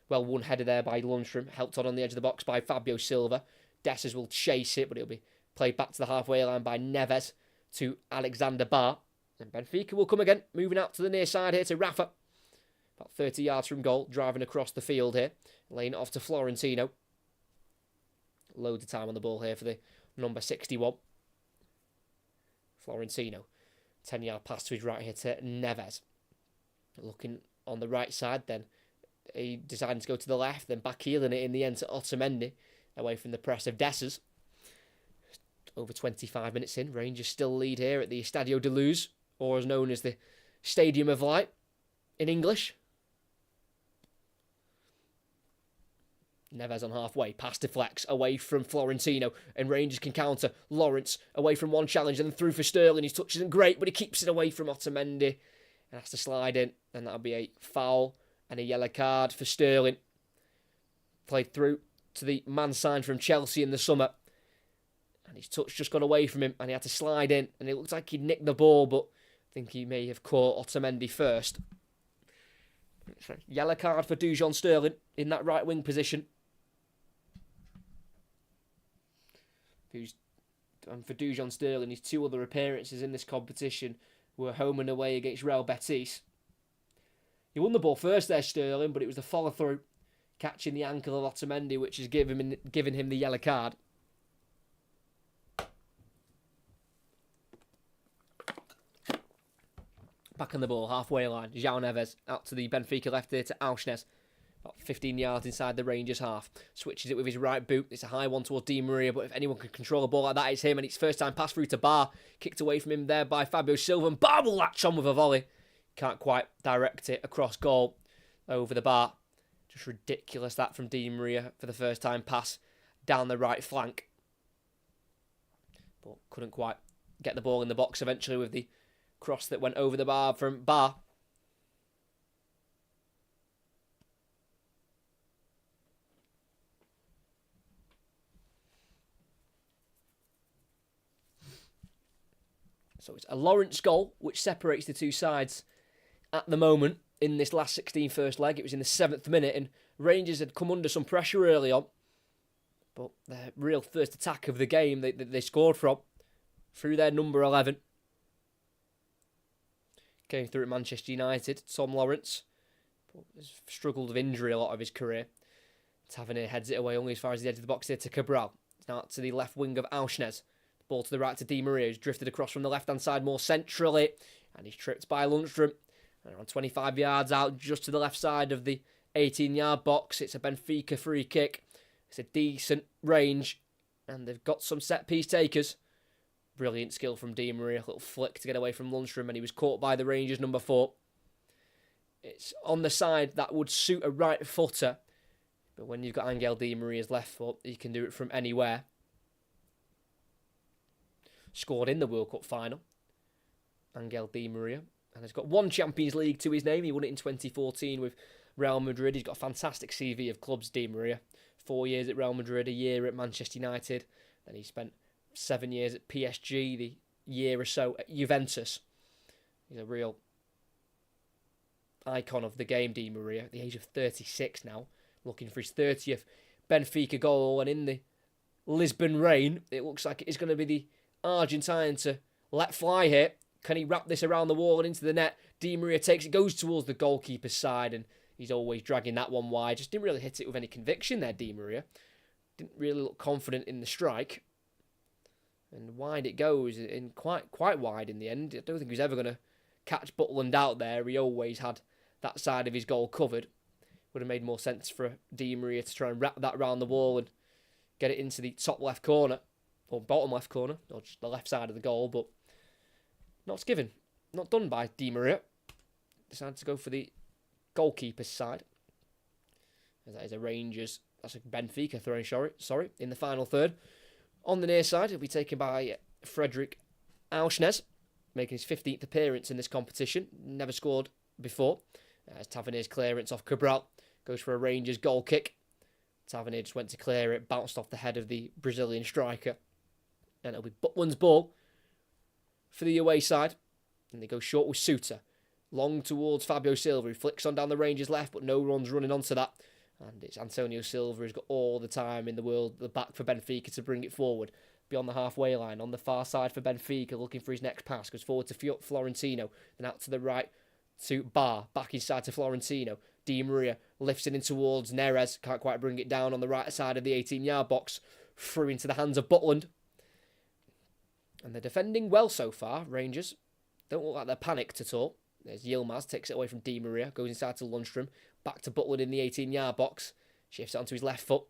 won header there by Lundstrom. Helped on the edge of the box by Fabio Silva. Dessers will chase it, but it'll be played back to the halfway line by Neves to Alexander Bar. And Benfica will come again, moving out to the near side here to Rafa. About 30 yards from goal, driving across the field here. Laying it off to Florentino. Loads of time on the ball here for the number 61. Florentino. 10-yard pass to his right here to Neves. Looking on the right side, then he decided to go to the left, then back heeling it in the end to Otamendi, away from the press of Dessers. Over 25 minutes in, Rangers still lead here at the Estadio de Luz, or as known as the Stadium of Light in English. Neves on halfway, pass deflects away from Florentino, and Rangers can counter. Lawrence away from one challenge and then through for Sterling. His touch isn't great, but he keeps it away from Otamendi and has to slide in, and that'll be a foul and a yellow card for Sterling. Played through to the man signed from Chelsea in the summer, and his touch just got away from him, and he had to slide in, and it looked like he'd nicked the ball, but I think he may have caught Otamendi first. Yellow card for Dujon Sterling in that right wing position. For Dujon Sterling, his two other appearances in this competition were home and away against Real Betis. He won the ball first there, Sterling, but it was the follow-through, catching the ankle of Otamendi, which has given him the yellow card. Back on the ball, halfway line, João Neves out to the Benfica left there to Auchnez. About 15 yards inside the Rangers half. Switches it with his right boot. It's a high one towards Di Maria, but if anyone can control a ball like that, it's him. And it's first time pass through to Bar. Kicked away from him there by Fabio Silva. And Bar will latch on with a volley. Can't quite direct it across goal over the bar. Just ridiculous that from Di Maria for the first time pass down the right flank. But couldn't quite get the ball in the box eventually with the cross that went over the bar from Bar. So it's a Lawrence goal, which separates the two sides at the moment in this last 16 first leg. It was in the 7th minute, and Rangers had come under some pressure early on. But the real first attack of the game they scored from, through their number 11. Came through at Manchester United, Tom Lawrence. But has struggled with injury a lot of his career. Tavernier heads it away only as far as the edge of the box here to Cabral. Now to the left wing of Auchnez. Ball to the right to Di Maria, who's drifted across from the left-hand side more centrally. And he's tripped by Lundstrom. Around 25 yards out, just to the left side of the 18-yard box. It's a Benfica free kick. It's a decent range. And they've got some set-piece takers. Brilliant skill from Di Maria. A little flick to get away from Lundstrom. And he was caught by the Rangers number 4. It's on the side that would suit a right footer. But when you've got Angel Di Maria's left foot, he can do it from anywhere. Scored in the World Cup final, Angel Di Maria, and has got 1 Champions League to his name. He won it in 2014 with Real Madrid. He's got a fantastic CV of clubs, Di Maria. 4 years at Real Madrid, a year at Manchester United, and he spent 7 years at PSG, the year or so at Juventus. He's a real icon of the game, Di Maria, at the age of 36 now, looking for his 30th Benfica goal, and in the Lisbon rain, it looks like it's going to be the Argentine to let fly here. Can he wrap this around the wall and into the net? Di Maria takes it, goes towards the goalkeeper's side, and he's always dragging that one wide. Just didn't really hit it with any conviction there, Di Maria. Didn't really look confident in the strike. And wide it goes, in quite wide in the end. I don't think he was ever going to catch Butland out there. He always had that side of his goal covered. Would have made more sense for Di Maria to try and wrap that around the wall and get it into the top left corner. Or bottom left corner, or just the left side of the goal, but not given. Not done by Di Maria. Decided to go for the goalkeeper's side. As that is a Rangers, that's a Benfica throwing, sorry, in the final third. On the near side, it'll be taken by Frederick Auchnez, making his 15th appearance in this competition. Never scored before. As Tavernier's clearance off Cabral goes for a Rangers goal kick. Tavernier just went to clear it, bounced off the head of the Brazilian striker. And it'll be Butland's ball for the away side. And they go short with Suter. Long towards Fabio Silva, who flicks on down the Rangers left, but no one's running onto that. And it's Antonio Silva who's got all the time in the world at the back for Benfica to bring it forward. Beyond the halfway line, on the far side for Benfica, looking for his next pass. Goes forward to Florentino, then out to the right to Bar. Back inside to Florentino. Di Maria lifts it in towards Neres. Can't quite bring it down on the right side of the 18-yard box. Through into the hands of Butland. And they're defending well so far, Rangers. Don't look like they're panicked at all. There's Yilmaz, takes it away from Di Maria, goes inside to Lundstrom, back to Butland in the 18-yard box, shifts it onto his left foot,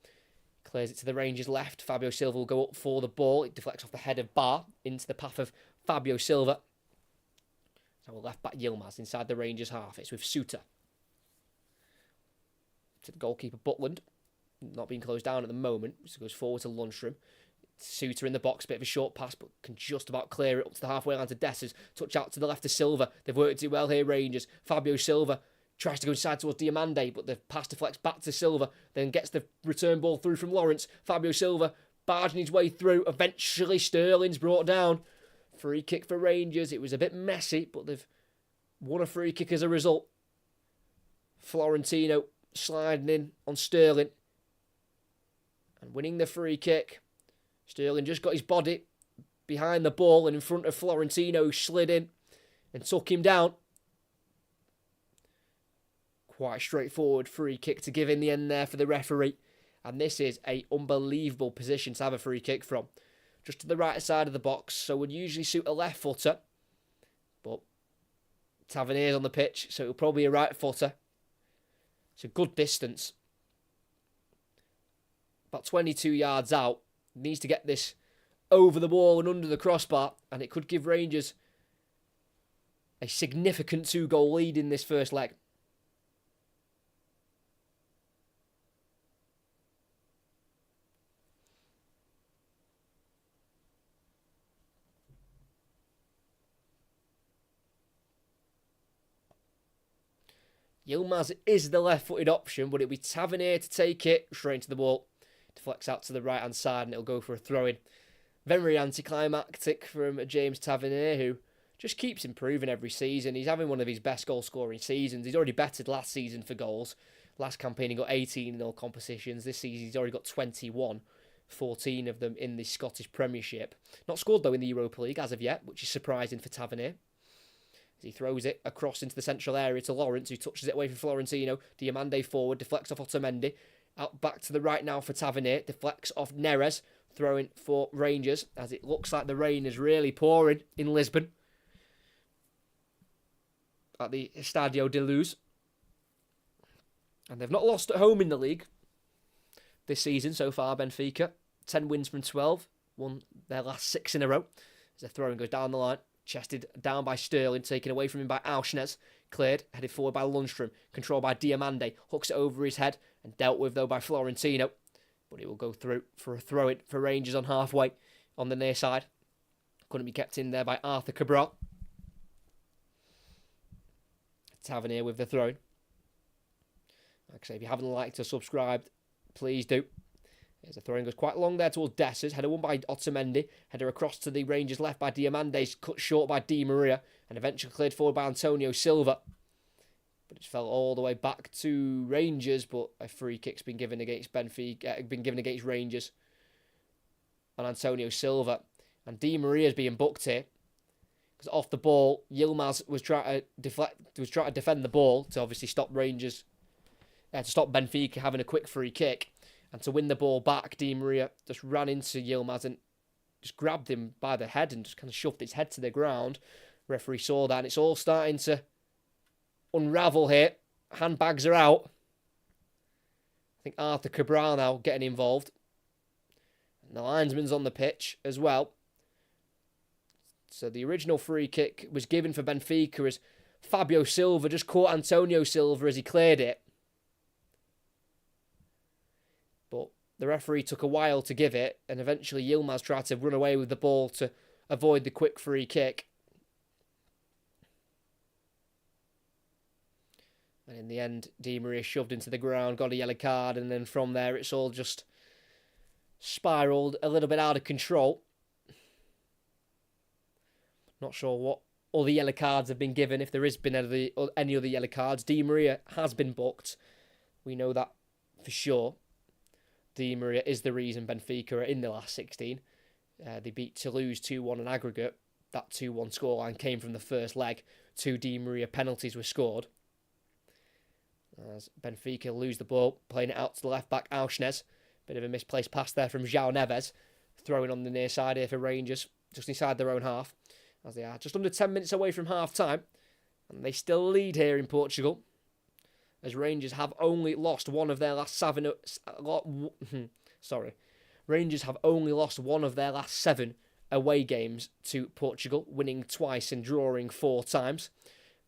clears it to the Rangers left. Fabio Silva will go up for the ball. It deflects off the head of Bar into the path of Fabio Silva. So we're left back Yilmaz inside the Rangers half. It's with Suter. To the goalkeeper Butland, not being closed down at the moment, so goes forward to Lundstrom. Suter in the box, bit of a short pass, but can just about clear it up to the halfway line to Dessers. Touch out to the left to Silva. They've worked it well here, Rangers. Fabio Silva tries to go inside towards Diamande, but the pass deflects back to Silva, then gets the return ball through from Lawrence. Fabio Silva barging his way through. Eventually, Sterling's brought down. Free kick for Rangers. It was a bit messy, but they've won a free kick as a result. Florentino sliding in on Sterling and winning the free kick. Sterling just got his body behind the ball and in front of Florentino, who slid in and took him down. Quite straightforward free kick to give in the end there for the referee. And this is an unbelievable position to have a free kick from. Just to the right side of the box, so would usually suit a left footer. But Tavernier's on the pitch, so it'll probably be a right footer. It's a good distance. About 22 yards out. Needs to get this over the wall and under the crossbar, and it could give Rangers a significant 2-goal lead in this first leg. Yilmaz is the left-footed option, but it'll be Tavernier to take it straight into the ball. Deflects out to the right-hand side, and it'll go for a throw-in. Very anticlimactic from James Tavernier, who just keeps improving every season. He's having one of his best goal-scoring seasons. He's already bettered last season for goals. Last campaign he got 18 in all competitions. This season he's already got 21, 14 of them in the Scottish Premiership. Not scored, though, in the Europa League as of yet, which is surprising for Tavernier. As he throws it across into the central area to Lawrence, who touches it away from Florentino. Diamande forward, deflects off Otamendi. Out back to the right now for Tavernier. Deflects off Neres, throwing for Rangers, as it looks like the rain is really pouring in Lisbon at the Estadio de Luz. And they've not lost at home in the league this season so far, Benfica. 10 wins from 12, won their last 6 in a row. As the throwing goes down the line, chested down by Sterling, taken away from him by Auschnes. Cleared, headed forward by Lundstrom, controlled by Diamande, hooks it over his head, and dealt with, though, by Florentino. But it will go through for a throw-in for Rangers on halfway on the near side. Couldn't be kept in there by Arthur Cabral. Tavernier with the throw-in. Like I say, if you haven't liked or subscribed, please do. As the throwing goes quite long there towards Dessers. Header won by Otamendi. Header across to the Rangers left by Diamande. Cut short by Di Maria. And eventually cleared forward by Antonio Silva. But it fell all the way back to Rangers. But a free kick's been given against Benfica. Been given against Rangers. On Antonio Silva. And Di Maria's being booked here. Because off the ball, Yilmaz was trying to defend the ball to obviously stop Rangers. To stop Benfica having a quick free kick. And to win the ball back, Di Maria just ran into Yilmaz and just grabbed him by the head and just kind of shoved his head to the ground. Referee saw that, and it's all starting to unravel here. Handbags are out. I think Arthur Cabral now getting involved. And the linesman's on the pitch as well. So the original free kick was given for Benfica as Fabio Silva just caught Antonio Silva as he cleared it. But the referee took a while to give it, and eventually Yilmaz tried to run away with the ball to avoid the quick free kick. And in the end, Di Maria shoved into the ground, got a yellow card, and then from there it's all just spiralled a little bit out of control. Not sure what other yellow cards have been given, if there has been any other yellow cards. Di Maria has been booked. We know that for sure. Di Maria is the reason Benfica are in the last 16. They beat Toulouse 2-1 on aggregate. That 2-1 scoreline came from the first leg. 2 Di Maria penalties were scored. As Benfica lose the ball, playing it out to the left-back Auschnes. Bit of a misplaced pass there from João Neves. Throwing on the near side here for Rangers, just inside their own half. As they are just under 10 minutes away from half-time. And they still lead here in Portugal. As Rangers have only lost one of their last 7... Rangers have only lost one of their last 7 away games to Portugal, winning twice and drawing 4 times.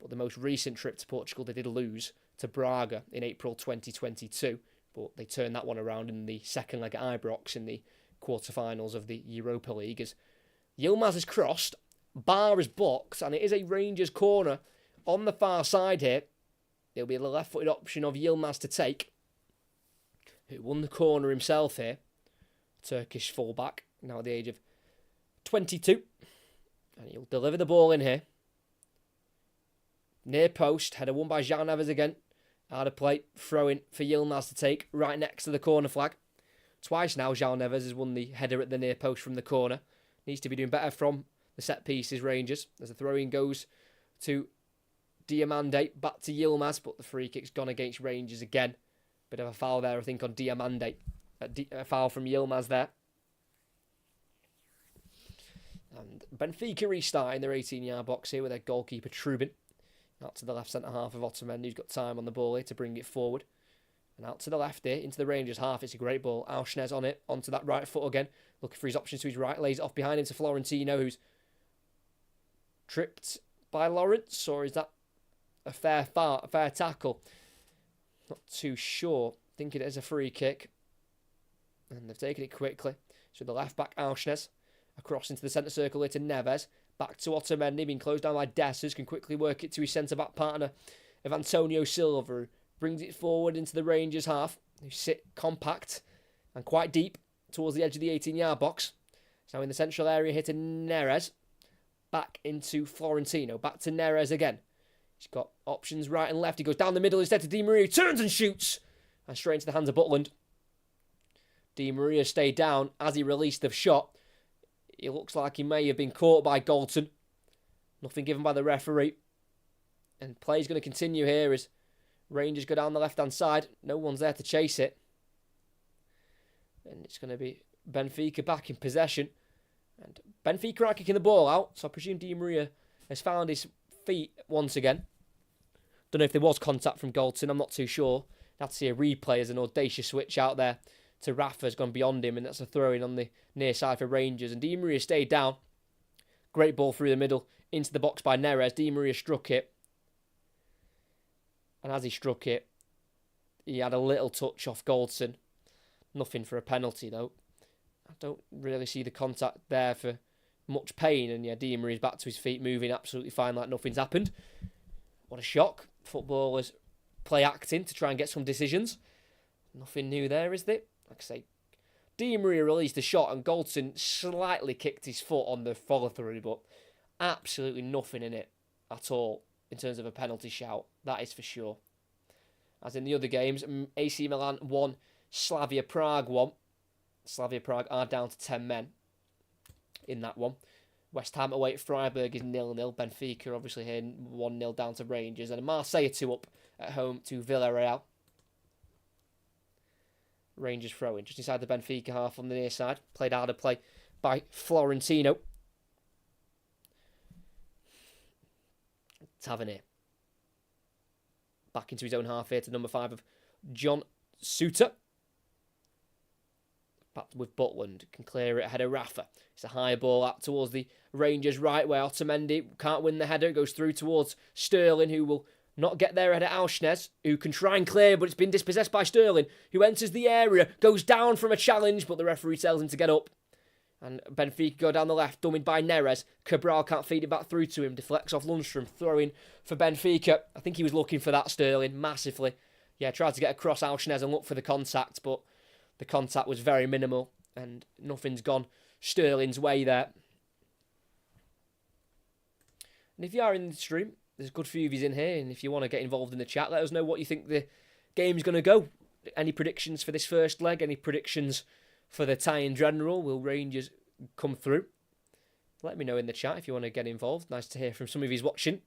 But the most recent trip to Portugal, they did lose to Braga in April 2022. But they turned that one around in the second leg at Ibrox in the quarterfinals of the Europa League. As Yilmaz is crossed, bar is blocked, and it is a Rangers corner on the far side here. It'll be the left-footed option of Yilmaz to take, who won the corner himself here. Turkish fullback, now at the age of 22. And he'll deliver the ball in here. Near post, header won by João Neves again. Out of play, throw-in for Yilmaz to take, right next to the corner flag. Twice now, João Neves has won the header at the near post from the corner. Needs to be doing better from the set pieces, Rangers. As the throw-in goes to Diamande, back to Yilmaz, but the free kick's gone against Rangers again. Bit of a foul there, I think, on Diamande. A foul from Yilmaz there. And Benfica restarting their 18-yard box here with their goalkeeper Trubin. Out to the left centre half of Otamendi, who's got time on the ball here to bring it forward. And out to the left here, into the Rangers half. It's a great ball. Auschnes on it, onto that right foot again. Looking for his options to his right, lays it off behind him to Florentino, who's tripped by Lawrence, or is that a fair tackle? Not too sure. I think it is a free kick. And they've taken it quickly. So the left back Auschnes across into the centre circle here to Neves. Back to Otamendi, being closed down by Dessers, can quickly work it to his centre back partner of Antonio Silva, who brings it forward into the Rangers half, who sit compact and quite deep towards the edge of the 18-yard box. So now in the central area here to Neres. Back into Florentino. Back to Neres again. He's got options right and left. He goes down the middle instead to Di Maria. Turns and shoots. And straight into the hands of Butland. Di Maria stayed down as he released the shot. It looks like he may have been caught by Galton. Nothing given by the referee. And play's going to continue here as Rangers go down the left-hand side. No one's there to chase it. And it's going to be Benfica back in possession. And Benfica are kicking the ball out. So I presume Di Maria has found his feet once again. Don't know if there was contact from Galton. I'm not too sure. Had to see a replay as an audacious switch out there to Rafa has gone beyond him. And that's a throw-in on the near side for Rangers. And Di Maria stayed down. Great ball through the middle into the box by Neres. Di Maria struck it. And as he struck it, he had a little touch off Goldson. Nothing for a penalty, though. I don't really see the contact there for much pain. And yeah, Di Maria's back to his feet, moving absolutely fine like nothing's happened. What a shock. Footballers play acting to try and get some decisions. Nothing new there, is there? Like I say, Di Maria released the shot and Goldson slightly kicked his foot on the follow-through, but absolutely nothing in it at all in terms of a penalty shout. That is for sure. As in the other games, AC Milan 1, Slavia Prague 1. Slavia Prague are down to 10 men in that one. West Ham away at Freiburg is 0-0. Benfica obviously here 1-0 down to Rangers. And Marseille 2 up at home to Villarreal. Rangers throw-in just inside the Benfica half on the near side. Played harder play by Florentino. Tavernier. Back into his own half here to number 5 of John Suter. Back with Butland. Can clear it ahead of Rafa. It's a high ball out towards the Rangers right where Otamendi can't win the header. Goes through towards Sterling, who will not get there ahead of Auschnes, who can try and clear, but it's been dispossessed by Sterling, who enters the area, goes down from a challenge, but the referee tells him to get up. And Benfica go down the left, dummied by Neres. Cabral can't feed it back through to him. Deflects off Lundstrom, throwing for Benfica. I think he was looking for that, Sterling, massively. Yeah, tried to get across Auschnes and look for the contact, but the contact was very minimal, and nothing's gone Sterling's way there. And if you are in the stream, there's a good few of you in here, and if you want to get involved in the chat, let us know what you think the game's going to go. Any predictions for this first leg? Any predictions for the tie in general? Will Rangers come through? Let me know in the chat if you want to get involved. Nice to hear from some of you watching.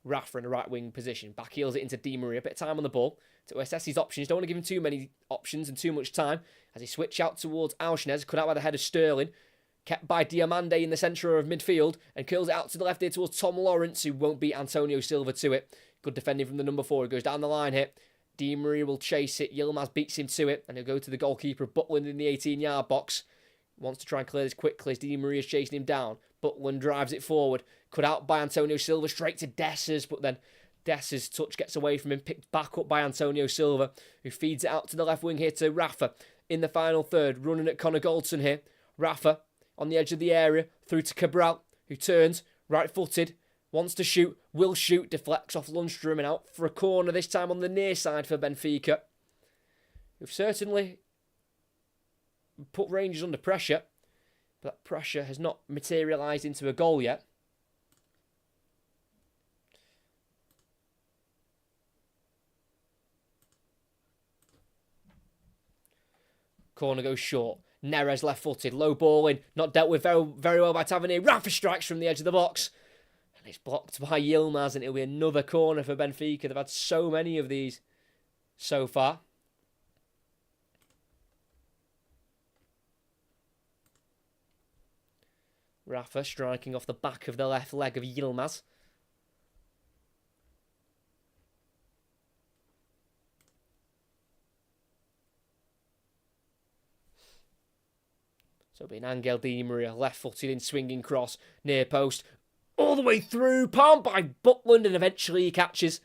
Rafa in a right wing position. Back heels it into Di Maria. A bit of time on the ball to assess his options. Don't want to give him too many options and too much time. As he switch out towards Auschnes. Cut out by the head of Sterling. Kept by Diamande in the centre of midfield. And curls it out to the left here towards Tom Lawrence, who won't beat Antonio Silva to it. Good defending from the number 4. He goes down the line here. Di Maria will chase it. Yilmaz beats him to it. And he'll go to the goalkeeper, Butland, in the 18-yard box. Wants to try and clear this quickly as Di Maria's chasing him down. Butland drives it forward. Cut out by Antonio Silva straight to Dessers. But then Dessers' touch gets away from him. Picked back up by Antonio Silva, who feeds it out to the left wing here to Rafa. In the final third, running at Connor Goldson here. Rafa on the edge of the area. Through to Cabral, who turns right-footed. Wants to shoot, will shoot, deflects off Lundstrom and out for a corner, this time on the near side for Benfica. Who've certainly put Rangers under pressure, but that pressure has not materialised into a goal yet. Corner goes short. Neres left-footed, low ball in, not dealt with very well by Tavernier. Rafa strikes from the edge of the box. And it's blocked by Yilmaz, and it'll be another corner for Benfica. They've had so many of these so far. Rafa striking off the back of the left leg of Yilmaz. So it'll be an Angel Di Maria, left-footed in swinging cross, near post. All the way through, palmed by Butland, and eventually he catches.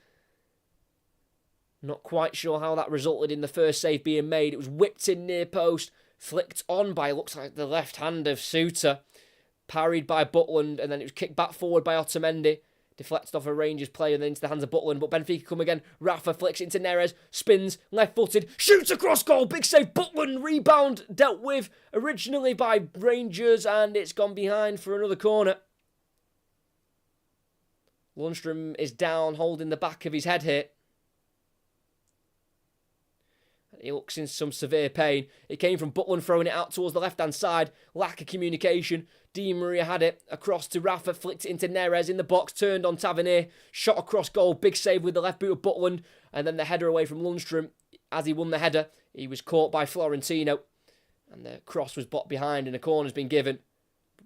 Not quite sure how that resulted in the first save being made. It was whipped in near post, flicked on by, looks like the left hand of Suter. Parried by Butland, and then it was kicked back forward by Otamendi. Deflected off a Rangers player and then into the hands of Butland. But Benfica come again. Rafa flicks it into Neres. Spins. Left-footed. Shoots across goal. Big save. Butland. Rebound. Dealt with originally by Rangers. And it's gone behind for another corner. Lundstrom is down, holding the back of his head here. He looks in some severe pain. It came from Butland throwing it out towards the left-hand side. Lack of communication. Di Maria had it across to Rafa, flicked it into Neres in the box, turned on Tavernier, shot across goal, big save with the left boot of Butland, and then the header away from Lundstrom. As he won the header, he was caught by Florentino, and the cross was blocked behind and a corner's been given.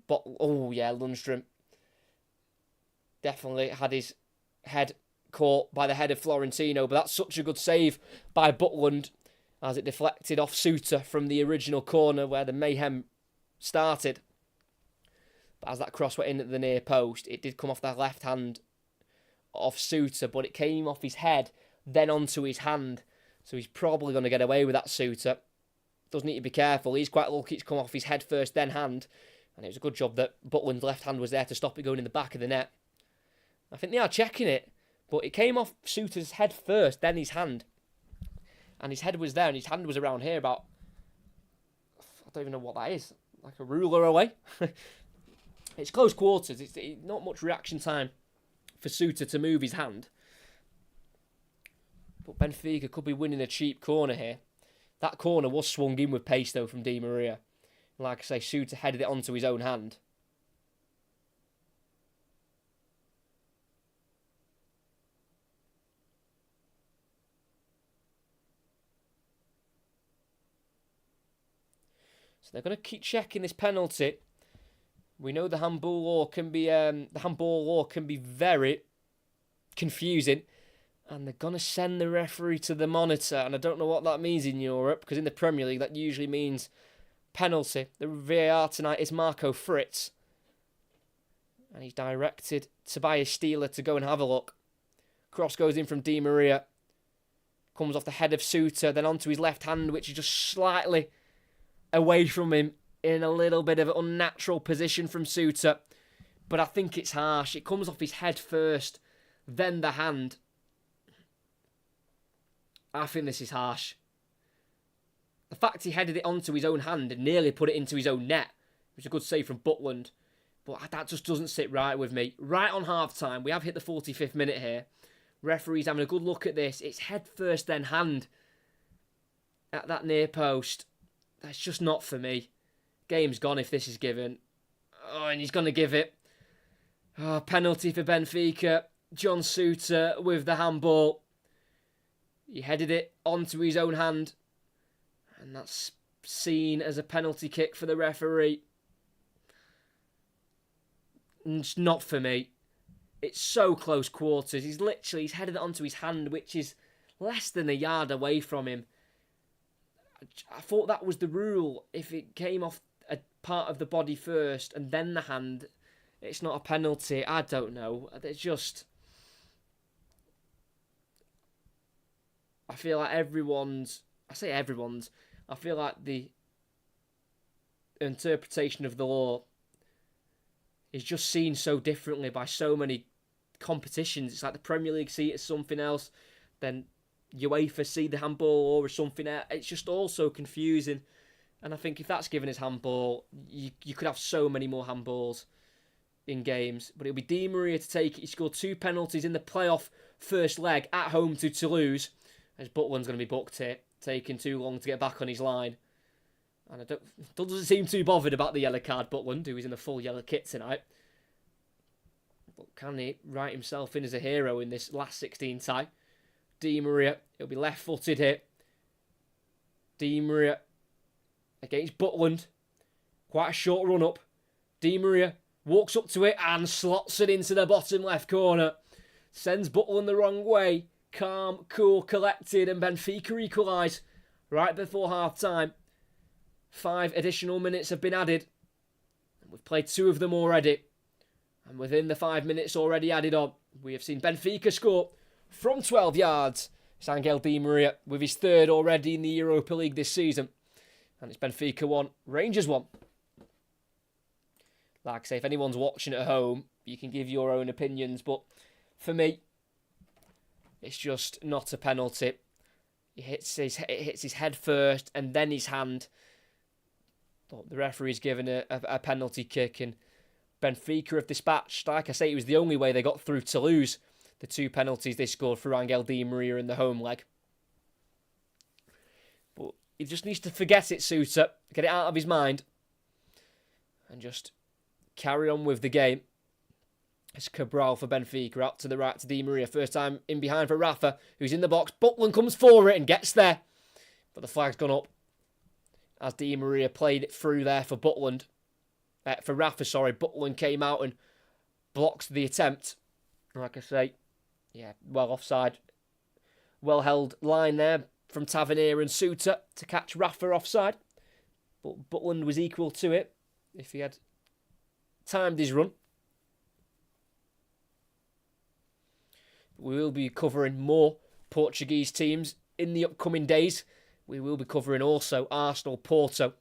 But, oh yeah, Lundstrom definitely had his head caught by the head of Florentino, but that's such a good save by Butland as it deflected off Suter from the original corner where the mayhem started. But as that cross went in at the near post, it did come off the left hand of Suter, but it came off his head, then onto his hand. So he's probably going to get away with that, Suter. Does need to be careful. He's quite lucky it's come off his head first, then hand. And it was a good job that Butland's left hand was there to stop it going in the back of the net. I think they are checking it, but it came off Suter's head first, then his hand. And his head was there, and his hand was around here about, I don't even know what that is, like a ruler away. It's close quarters. It's not much reaction time for Suter to move his hand. But Benfica could be winning a cheap corner here. That corner was swung in with pace, though, from Di Maria. Like I say, Suter headed it onto his own hand. So they're going to keep checking this penalty. We know the handball law can be very confusing, and they're going to send the referee to the monitor. And I don't know what that means in Europe, because in the Premier League that usually means penalty. The VAR tonight is Marco Fritz, and he's directed Tobias Stieler to go and have a look. Cross goes in from Di Maria, comes off the head of Suter, then onto his left hand, which is just slightly away from him in a little bit of an unnatural position from Suter. But I think it's harsh. It comes off his head first, then the hand. I think this is harsh. The fact he headed it onto his own hand and nearly put it into his own net, which is a good save from Butland. But that just doesn't sit right with me. Right on half-time, we have hit the 45th minute here. Referee's having a good look at this. It's head first, then hand at that near post. That's just not for me. Game's gone if this is given. Oh, and he's going to give it. Oh, penalty for Benfica. John Suter with the handball. He headed it onto his own hand. And that's seen as a penalty kick for the referee. It's not for me. It's so close quarters. He's headed it onto his hand, which is less than a yard away from him. I thought that was the rule. If it came off a part of the body first and then the hand, it's not a penalty. I don't know. It's just, I feel like I feel like the interpretation of the law is just seen so differently by so many competitions. It's like the Premier League see it as something else, then UEFA see the handball or something else. It's just all so confusing. And I think if that's given as handball, you could have so many more handballs in games. But it'll be Di Maria to take it. He scored 2 penalties in the playoff first leg at home to Toulouse. As Butland's going to be booked here, taking too long to get back on his line. And doesn't seem too bothered about the yellow card, Butland, who is in the full yellow kit tonight. But can he write himself in as a hero in this last 16 tie? Di Maria, it'll be left-footed here. Di Maria against Butland. Quite a short run-up. Di Maria walks up to it and slots it into the bottom left corner. Sends Butland the wrong way. Calm, cool, collected, and Benfica equalise right before half-time. 5 additional minutes have been added. We've played 2 of them already. And within the 5 minutes already added on, we have seen Benfica score from 12 yards. It's Angel Di Maria with his 3rd already in the Europa League this season. And it's Benfica 1, Rangers 1. Like I say, if anyone's watching at home You can give your own opinions, but for me, it's just not a penalty. It hits his head first and then his hand. But the referee's given a penalty kick, and Benfica have dispatched. Like I say, it was the only way they got through to lose the 2 penalties they scored for Angel Di Maria in the home leg. But he just needs to forget it, Suter, get it out of his mind, and just carry on with the game. It's Cabral for Benfica, out to the right to Di Maria. First time in behind for Rafa, who's in the box. Butland comes for it and gets there. But the flag's gone up as Di Maria played it through there for Butland. For Rafa, sorry. Butland came out and blocked the attempt. Like I say, yeah, well offside. Well held line there from Tavernier and Suter to catch Rafa offside. But Butland was equal to it if he had timed his run. We will be covering more Portuguese teams in the upcoming days. We will be covering also Arsenal, Porto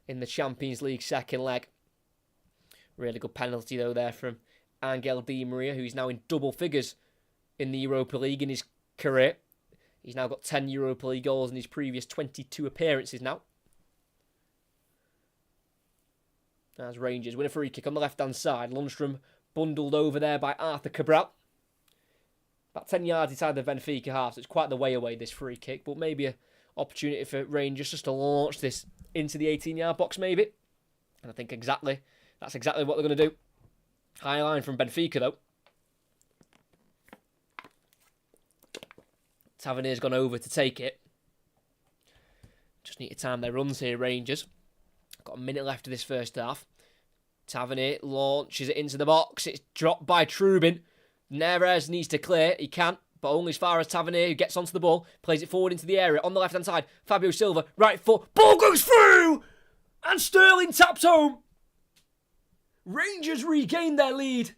in the Champions League second leg. Really good penalty though there from Angel Di Maria, who's now in double figures in the Europa League in his career. He's now got 10 Europa League goals in his previous 22 appearances now. As Rangers win a free kick on the left-hand side. Lundstrom bundled over there by Arthur Cabral. About 10 yards inside the Benfica half, so it's quite the way away, this free kick. But maybe an opportunity for Rangers just to launch this into the 18-yard box, maybe. And I think that's exactly what they're going to do. High line from Benfica, though. Tavernier's gone over to take it. Just need to time their runs here, Rangers. Got a minute left of this first half. Tavernier launches it into the box. It's dropped by Trubin. Neres needs to clear. He can, but only as far as Tavernier, who gets onto the ball, plays it forward into the area on the left-hand side. Fabio Silva, right foot. Ball goes through! And Sterling taps home. Rangers regain their lead.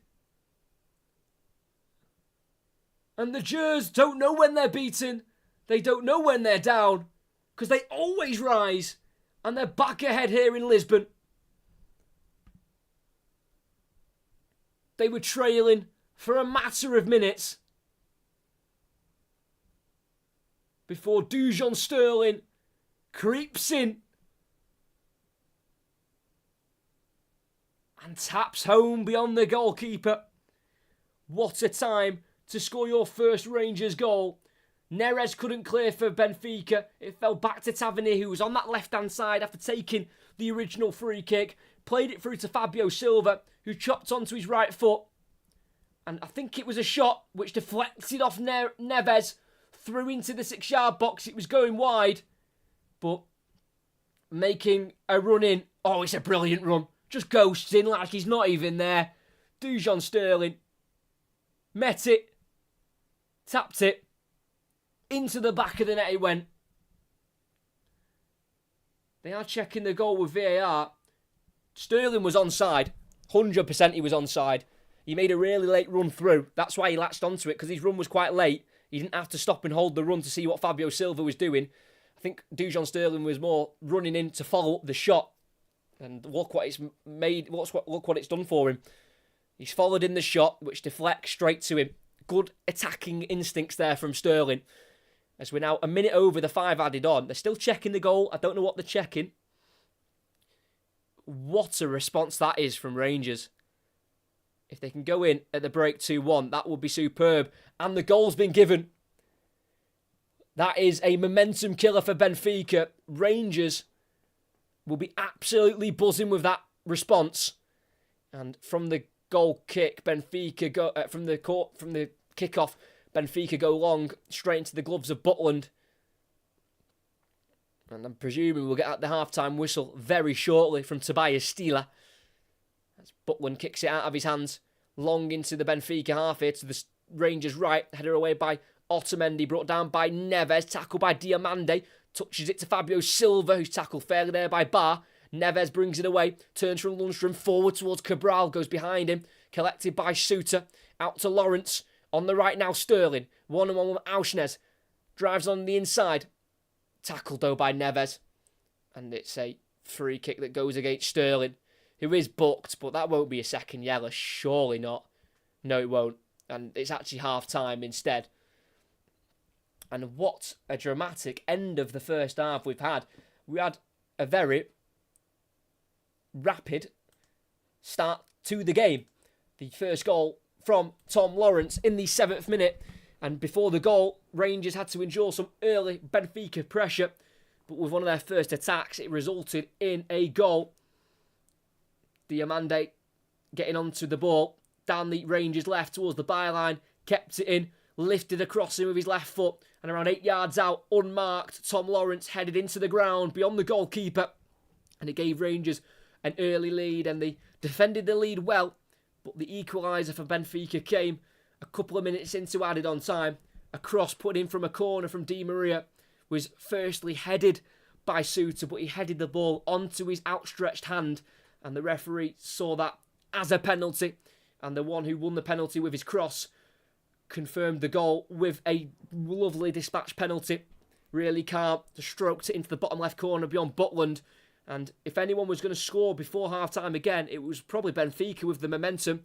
And the Gers don't know when they're beaten. They don't know when they're down. Because they always rise. And they're back ahead here in Lisbon. They were trailing for a matter of minutes before Dujon Sterling creeps in and taps home beyond the goalkeeper. What a time to score your first Rangers goal. Neres couldn't clear for Benfica. It fell back to Tavernier, who was on that left-hand side after taking the original free kick. Played it through to Fabio Silva, who chopped onto his right foot. And I think it was a shot which deflected off Neves, through into the 6-yard box. It was going wide, but making a run in. Oh, it's a brilliant run. Just ghosts in like he's not even there. Dujon Sterling met it, tapped it, into the back of the net it went. They are checking the goal with VAR. Sterling was onside. 100% he was onside. He made a really late run through. That's why he latched onto it, because his run was quite late. He didn't have to stop and hold the run to see what Fabio Silva was doing. I think Dujon Sterling was more running in to follow up the shot. And look what it's made. Look what it's done for him. He's followed in the shot, which deflects straight to him. Good attacking instincts there from Sterling. As we're now a minute over the 5 added on. They're still checking the goal. I don't know what they're checking. What a response that is from Rangers. If they can go in at the break 2-1, that would be superb. And the goal's been given. That is a momentum killer for Benfica. Rangers will be absolutely buzzing with that response. And from the goal kick, Benfica go from the kickoff, Benfica go long straight into the gloves of Butland. And I'm presuming we'll get at the half-time whistle very shortly from Tobias Stieler. As Butland kicks it out of his hands, long into the Benfica half here to the Rangers' right, header away by Otamendi, brought down by Neves, tackled by Diamande, touches it to Fabio Silva, who's tackled fairly there by Barr. Neves brings it away, turns from Lundstrom forward towards Cabral, goes behind him, collected by Suter, out to Lawrence, on the right now Sterling, 1-on-1 with Auschnes, drives on the inside, tackled though by Neves, and it's a free kick that goes against Sterling, who is booked, but that won't be a second yellow, surely not. No, it won't. And it's actually half-time instead. And what a dramatic end of the first half we've had. We had a very rapid start to the game. The first goal from Tom Lawrence in the 7th minute. And before the goal, Rangers had to endure some early Benfica pressure. But with one of their first attacks, it resulted in a goal. Diamande getting onto the ball, down the Rangers left towards the byline, kept it in, lifted across him with his left foot, and around 8 yards out, unmarked, Tom Lawrence headed into the ground beyond the goalkeeper. And it gave Rangers an early lead, and they defended the lead well. But the equaliser for Benfica came a couple of minutes into added on time. A cross put in from a corner from Di Maria was firstly headed by Suter, but he headed the ball onto his outstretched hand, and the referee saw that as a penalty, and the one who won the penalty with his cross confirmed the goal with a lovely dispatch penalty. Really calm, just stroked it into the bottom left corner beyond Butland, and if anyone was going to score before half-time again, it was probably Benfica with the momentum,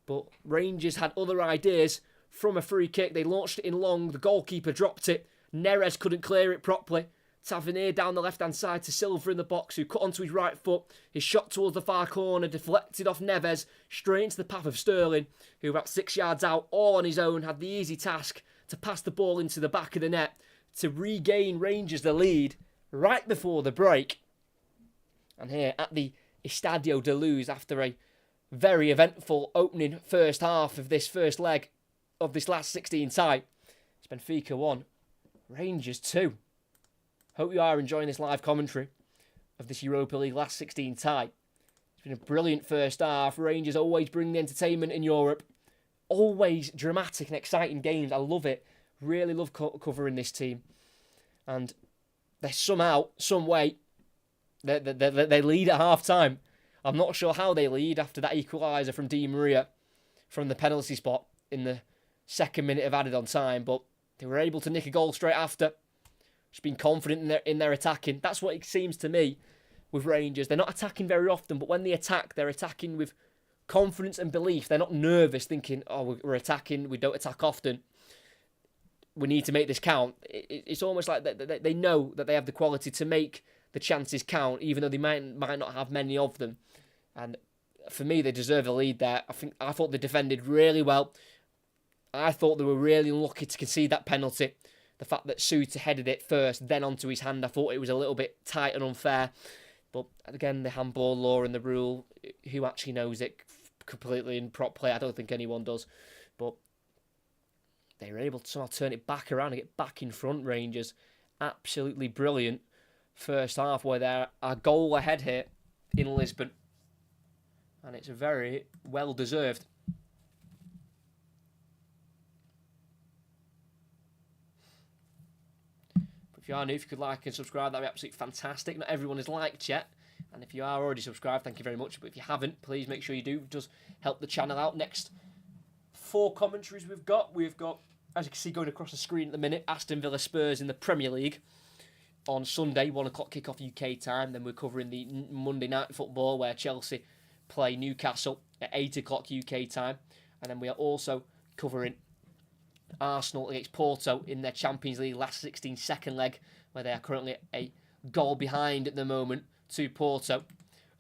but Rangers had other ideas. From a free kick, they launched it in long, the goalkeeper dropped it, Neres couldn't clear it properly, Tavernier down the left-hand side to Silva in the box, who cut onto his right foot. His shot towards the far corner, deflected off Neves, straight into the path of Sterling, who about 6 yards out, all on his own, had the easy task to pass the ball into the back of the net to regain Rangers the lead right before the break. And here at the Estadio de Luz, after a very eventful opening first half of this first leg of this last 16 tie, it's Benfica 1, Rangers 2. Hope you are enjoying this live commentary of this Europa League last 16 tie. It's been a brilliant first half. Rangers always bring the entertainment in Europe. Always dramatic and exciting games. I love it. Really love covering this team. And they somehow, some way, they lead at half-time. I'm not sure how they lead after that equaliser from Di Maria from the penalty spot in the 2nd minute of added on time, but they were able to nick a goal straight after. Just being confident in their attacking. That's what it seems to me with Rangers. They're not attacking very often, but when they attack, they're attacking with confidence and belief. They're not nervous, thinking, oh, we're attacking, we don't attack often, we need to make this count. It's almost like they know that they have the quality to make the chances count, even though they might not have many of them. And for me, they deserve a lead there. I thought they defended really well. I thought they were really unlucky to concede that penalty. The fact that Suter headed it first, then onto his hand, I thought it was a little bit tight and unfair. But again, the handball law and the rule, who actually knows it completely and properly? I don't think anyone does. But they were able to somehow turn it back around and get back in front, Rangers. Absolutely brilliant first half, where they're a goal ahead here in Lisbon. And it's very well deserved. If you are new, if you could like and subscribe, that'd be absolutely fantastic. Not everyone is liked yet, and if you are already subscribed, thank you very much. But if you haven't, please make sure you do. It does help the channel out. Next 4 commentaries we've got, as you can see going across the screen at the minute, Aston Villa Spurs in the Premier League on Sunday, 1 o'clock kickoff UK time. Then we're covering the Monday night football where Chelsea play Newcastle at 8 o'clock UK time, and then we are also covering Arsenal against Porto in their Champions League last 16 second leg, where they are currently a goal behind at the moment to Porto.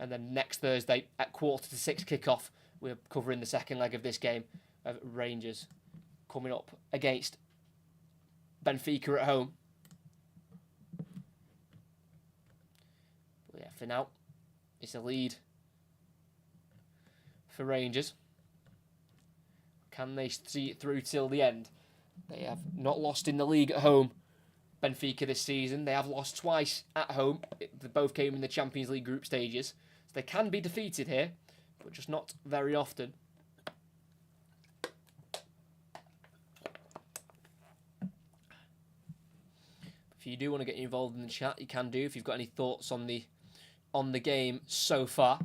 And then next Thursday at 5:45 kickoff, we're covering the second leg of this game of Rangers coming up against Benfica at home. But yeah, for now, it's a lead for Rangers. Can they see it through till the end? They have not lost in the league at home, Benfica, this season. They have lost twice at home. They both came in the Champions League group stages. So they can be defeated here, but just not very often. If you do want to get involved in the chat, you can do. If you've got any thoughts on the game so far.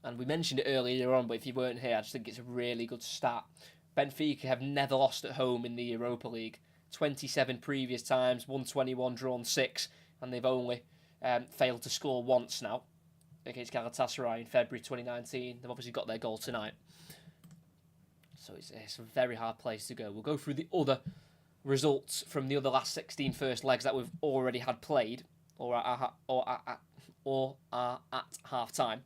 And we mentioned it earlier on, but if you weren't here, I just think it's a really good start. Benfica have never lost at home in the Europa League. 27 previous times, won 21, drawn 6, and they've only failed to score once now. against Galatasaray in February 2019. They've obviously got their goal tonight. So it's a very hard place to go. We'll go through the other results from the other last 16 first legs that we've already had played or are at half time.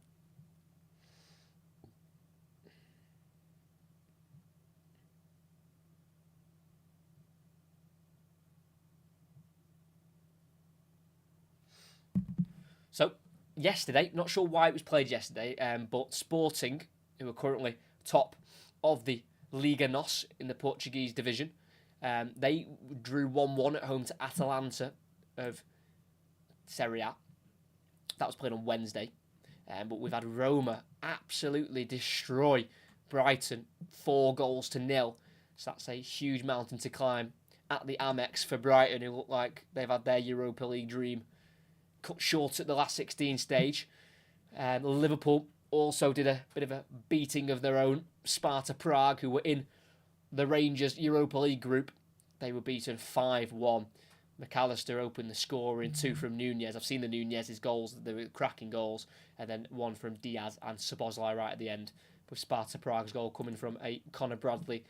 So, yesterday, not sure why it was played yesterday, but Sporting, who are currently top of the Liga NOS in the Portuguese division, they drew 1-1 at home to Atalanta of Serie A. That was played on Wednesday. But we've had Roma absolutely destroy Brighton 4-0. So that's a huge mountain to climb at the Amex for Brighton, who look like they've had their Europa League dream cut short at the last 16 stage. Liverpool also did a bit of a beating of their own. Sparta Prague, who were in the Rangers Europa League group, they were beaten 5-1. McAllister opened the score in 2 from Nunez. I've seen the Nunez's goals, they were cracking goals, and then 1 from Diaz and Szoboszlai right at the end, with Sparta Prague's goal coming from a Conor Bradley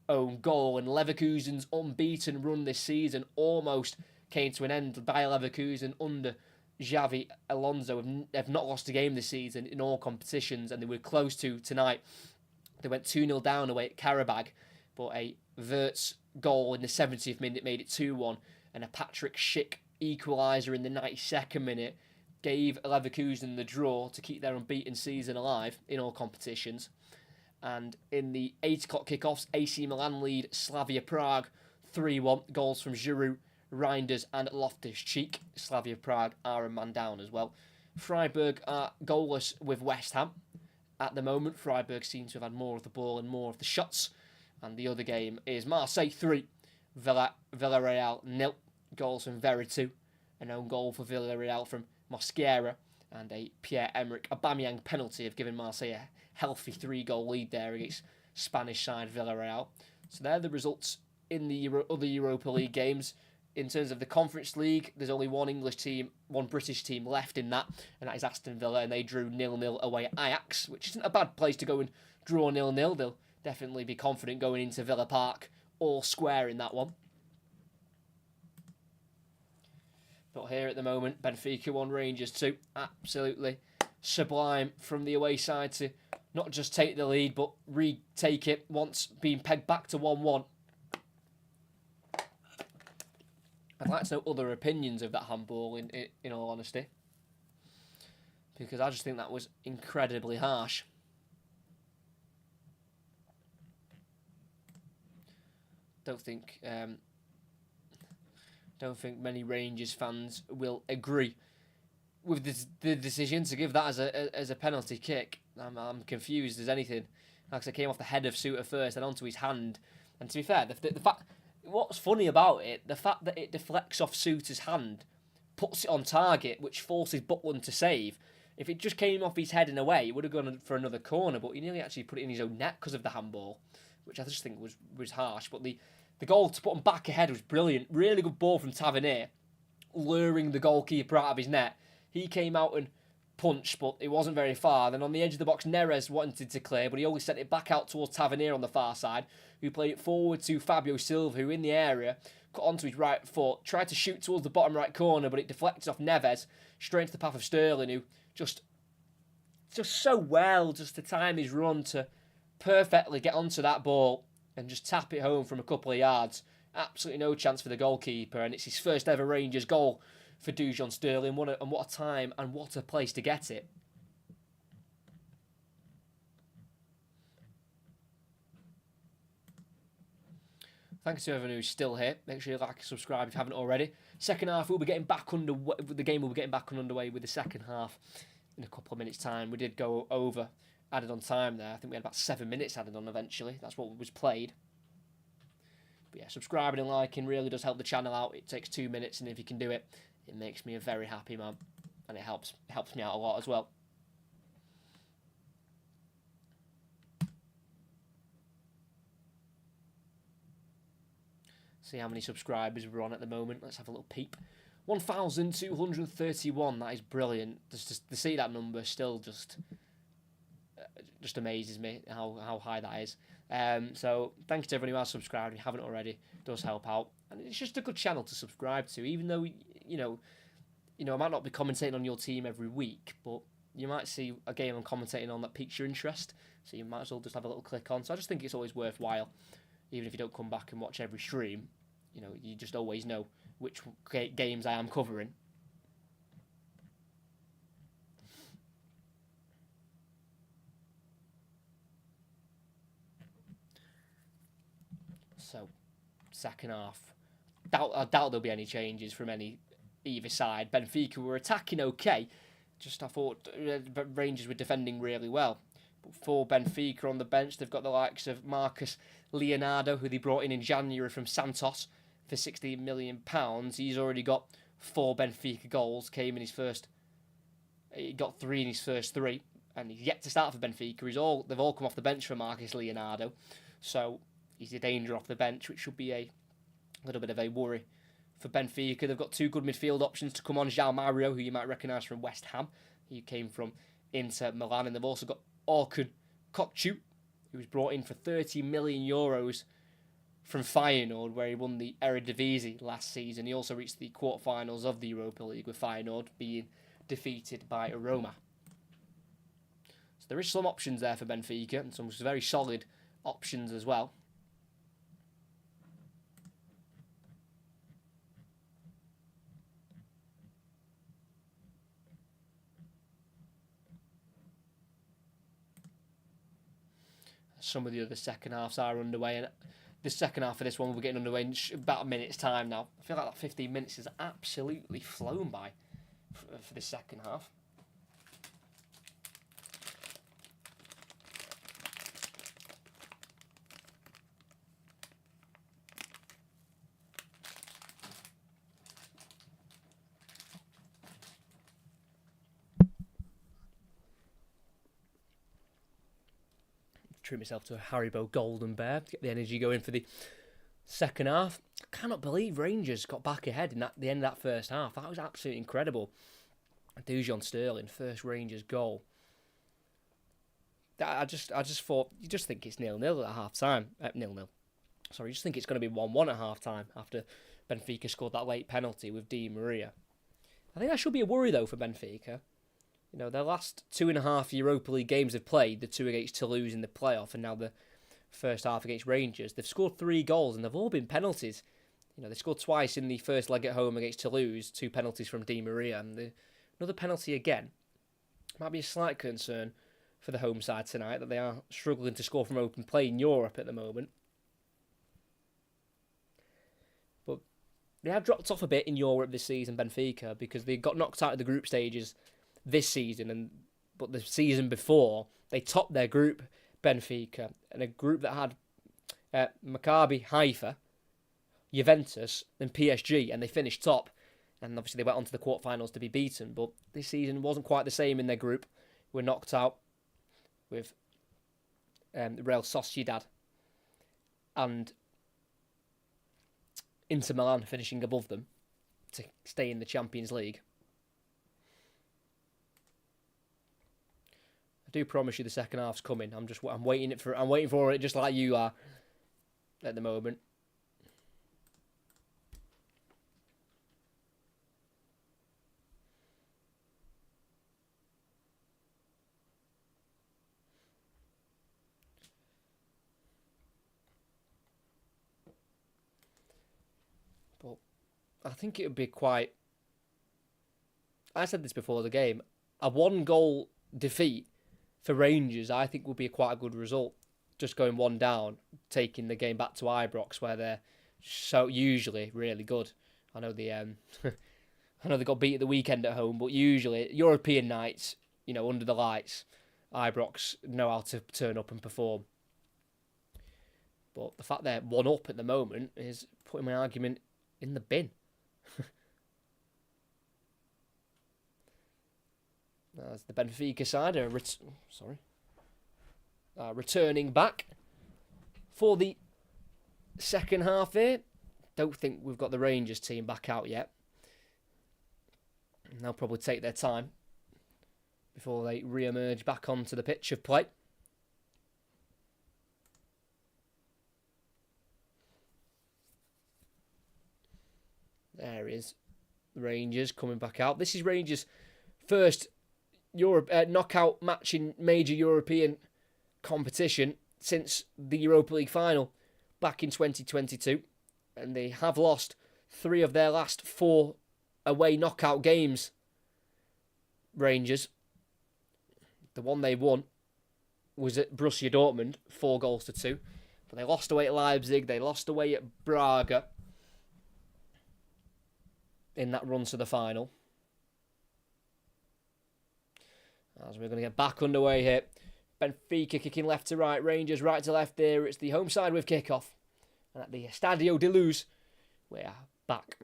own goal. And Leverkusen's unbeaten run this season almost came to an end. Bayer Leverkusen under Xavi Alonso have not lost a game this season in all competitions, and they were close to tonight. They went 2-0 down away at Karabag, but a Wirtz goal in the 70th minute made it 2-1, and a Patrick Schick equaliser in the 92nd minute gave Leverkusen the draw to keep their unbeaten season alive in all competitions. And in the 8 o'clock kickoffs, AC Milan lead Slavia Prague 3-1, goals from Giroud, Reinders and Loftus-Cheek. Slavia Prague are a man down as well. Freiburg are goalless with West Ham. At the moment, Freiburg seem to have had more of the ball and more of the shots. And the other game is Marseille 3, Villarreal 0. Goals from Veretout, an own goal for Villarreal from Mosquera, and a Pierre-Emerick Aubameyang penalty have given Marseille a healthy 3-goal lead there against Spanish side Villarreal. So they're the results in the other Europa League games. In terms of the Conference League, there's only one English team, one British team left in that, and that is Aston Villa, and they drew 0-0 away at Ajax, which isn't a bad place to go and draw 0-0. They'll definitely be confident going into Villa Park, all square in that one. But here at the moment, Benfica 1, Rangers 2. Absolutely sublime from the away side to not just take the lead, but retake it once being pegged back to 1-1. I'd like to know other opinions of that handball, in all honesty, because I just think that was incredibly harsh. Don't think many Rangers fans will agree with the decision to give that as a penalty kick. I'm confused as anything. Like I came off the head of Suter first and onto his hand. And to be fair, the fact, what's funny about it, the fact that it deflects off Suter's hand, puts it on target, which forces Butland to save. If it just came off his head in a way, it would have gone for another corner, but he nearly actually put it in his own net because of the handball, which I just think was harsh. But the goal to put him back ahead was brilliant. Really good ball from Tavernier, luring the goalkeeper out of his net. He came out and punched, but it wasn't very far. Then on the edge of the box, Neres wanted to clear, but he only sent it back out towards Tavernier on the far side, who played it forward to Fabio Silva, who in the area got onto his right foot, tried to shoot towards the bottom right corner, but it deflected off Neves, straight into the path of Sterling, who just so well just to time his run to perfectly get onto that ball and just tap it home from a couple of yards. Absolutely no chance for the goalkeeper, and it's his first ever Rangers goal for Dujon Sterling. What a time and what a place to get it. Thanks to everyone who's still here. Make sure you like and subscribe if you haven't already. Second half, we'll be getting back underway. The game will be getting back underway with the second half in a couple of minutes' time. We did go over added on time there. I think we had about 7 minutes added on eventually. That's what was played. But yeah, subscribing and liking really does help the channel out. It takes 2 minutes, and if you can do it, it makes me a very happy man, and it helps me out a lot as well. See how many subscribers we're on at the moment. Let's have a little peep. 1,231. That is brilliant. Just to see that number still just amazes me how high that is. So thank you to everyone who has subscribed. If you haven't already, it does help out, and it's just a good channel to subscribe to. Even though I might not be commentating on your team every week, but you might see a game I'm commentating on that piques your interest. So you might as well just have a little click on. So I just think it's always worthwhile, even if you don't come back and watch every stream. You just always know which games I am covering. So, second half. I doubt there'll be any changes from either side. Benfica were attacking okay. I thought Rangers were defending really well. But for Benfica on the bench, they've got the likes of Marcus Leonardo, who they brought in January from Santos for £16 million. He's already got 4 Benfica goals. He got 3 in his first 3, and he's yet to start for Benfica. They've all come off the bench for Marcus Leonardo, so he's a danger off the bench, which should be a little bit of a worry for Benfica. They've got 2 good midfield options to come on. João Mario, who you might recognise from West Ham, he came from Inter Milan, and they've also got Orkun Kokcu, who was brought in for €30 million from Feyenoord, where he won the Eredivisie last season. He also reached the quarterfinals of the Europa League with Feyenoord, being defeated by Roma. So there is some options there for Benfica, and some very solid options as well. Some of the other second halves are underway, and the second half of this one we're getting underway in about a minute's time now. I feel like that 15 minutes has absolutely flown by for this second half. Treat myself to a Haribo Golden Bear to get the energy going for the second half. I cannot believe Rangers got back ahead in the end of that first half. That was absolutely incredible. Dujon Sterling, first Rangers goal. I just thought, you just think it's 0-0 at half time. 0-0. Sorry, you just think it's going to be 1-1 at half time after Benfica scored that late penalty with Di Maria. I think that should be a worry though for Benfica. Their last 2.5 Europa League games they've played, the 2 against Toulouse in the playoff, and now the first half against Rangers, they've scored 3 goals, and they've all been penalties. They scored twice in the first leg at home against Toulouse, 2 penalties from Di Maria, and another penalty again. Might be a slight concern for the home side tonight, that they are struggling to score from open play in Europe at the moment. But they have dropped off a bit in Europe this season, Benfica, because they got knocked out of the group stages this season, but the season before they topped their group, Benfica, and a group that had Maccabi Haifa, Juventus, and PSG, and they finished top. And obviously they went on to the quarterfinals to be beaten, but this season wasn't quite the same in their group. We're knocked out with Real Sociedad and Inter Milan finishing above them to stay in the Champions League. I do promise you the second half's coming. I'm waiting for it just like you are at the moment. But I think it would be quite... I said this before the game. A 1-goal defeat for Rangers, I think, will be quite a good result. Just going 1 down, taking the game back to Ibrox, where they're so usually really good. I know they got beat at the weekend at home, but usually European nights, under the lights, Ibrox know how to turn up and perform. But the fact they're 1 up at the moment is putting my argument in the bin. As the Benfica side are returning back for the second half here. Don't think we've got the Rangers team back out yet. And they'll probably take their time before they re-emerge back onto the pitch of play. There is Rangers coming back out. This is Rangers' first knockout match in major European competition since the Europa League final back in 2022. And they have lost 3 of their last 4 away knockout games. Rangers. The one they won was at Borussia Dortmund, 4-2. But they lost away at Leipzig. They lost away at Braga in that run to the final. As we're going to get back underway here. Benfica kicking left to right. Rangers right to left there. It's the home side with kickoff. And at the Estadio de Luz, we are back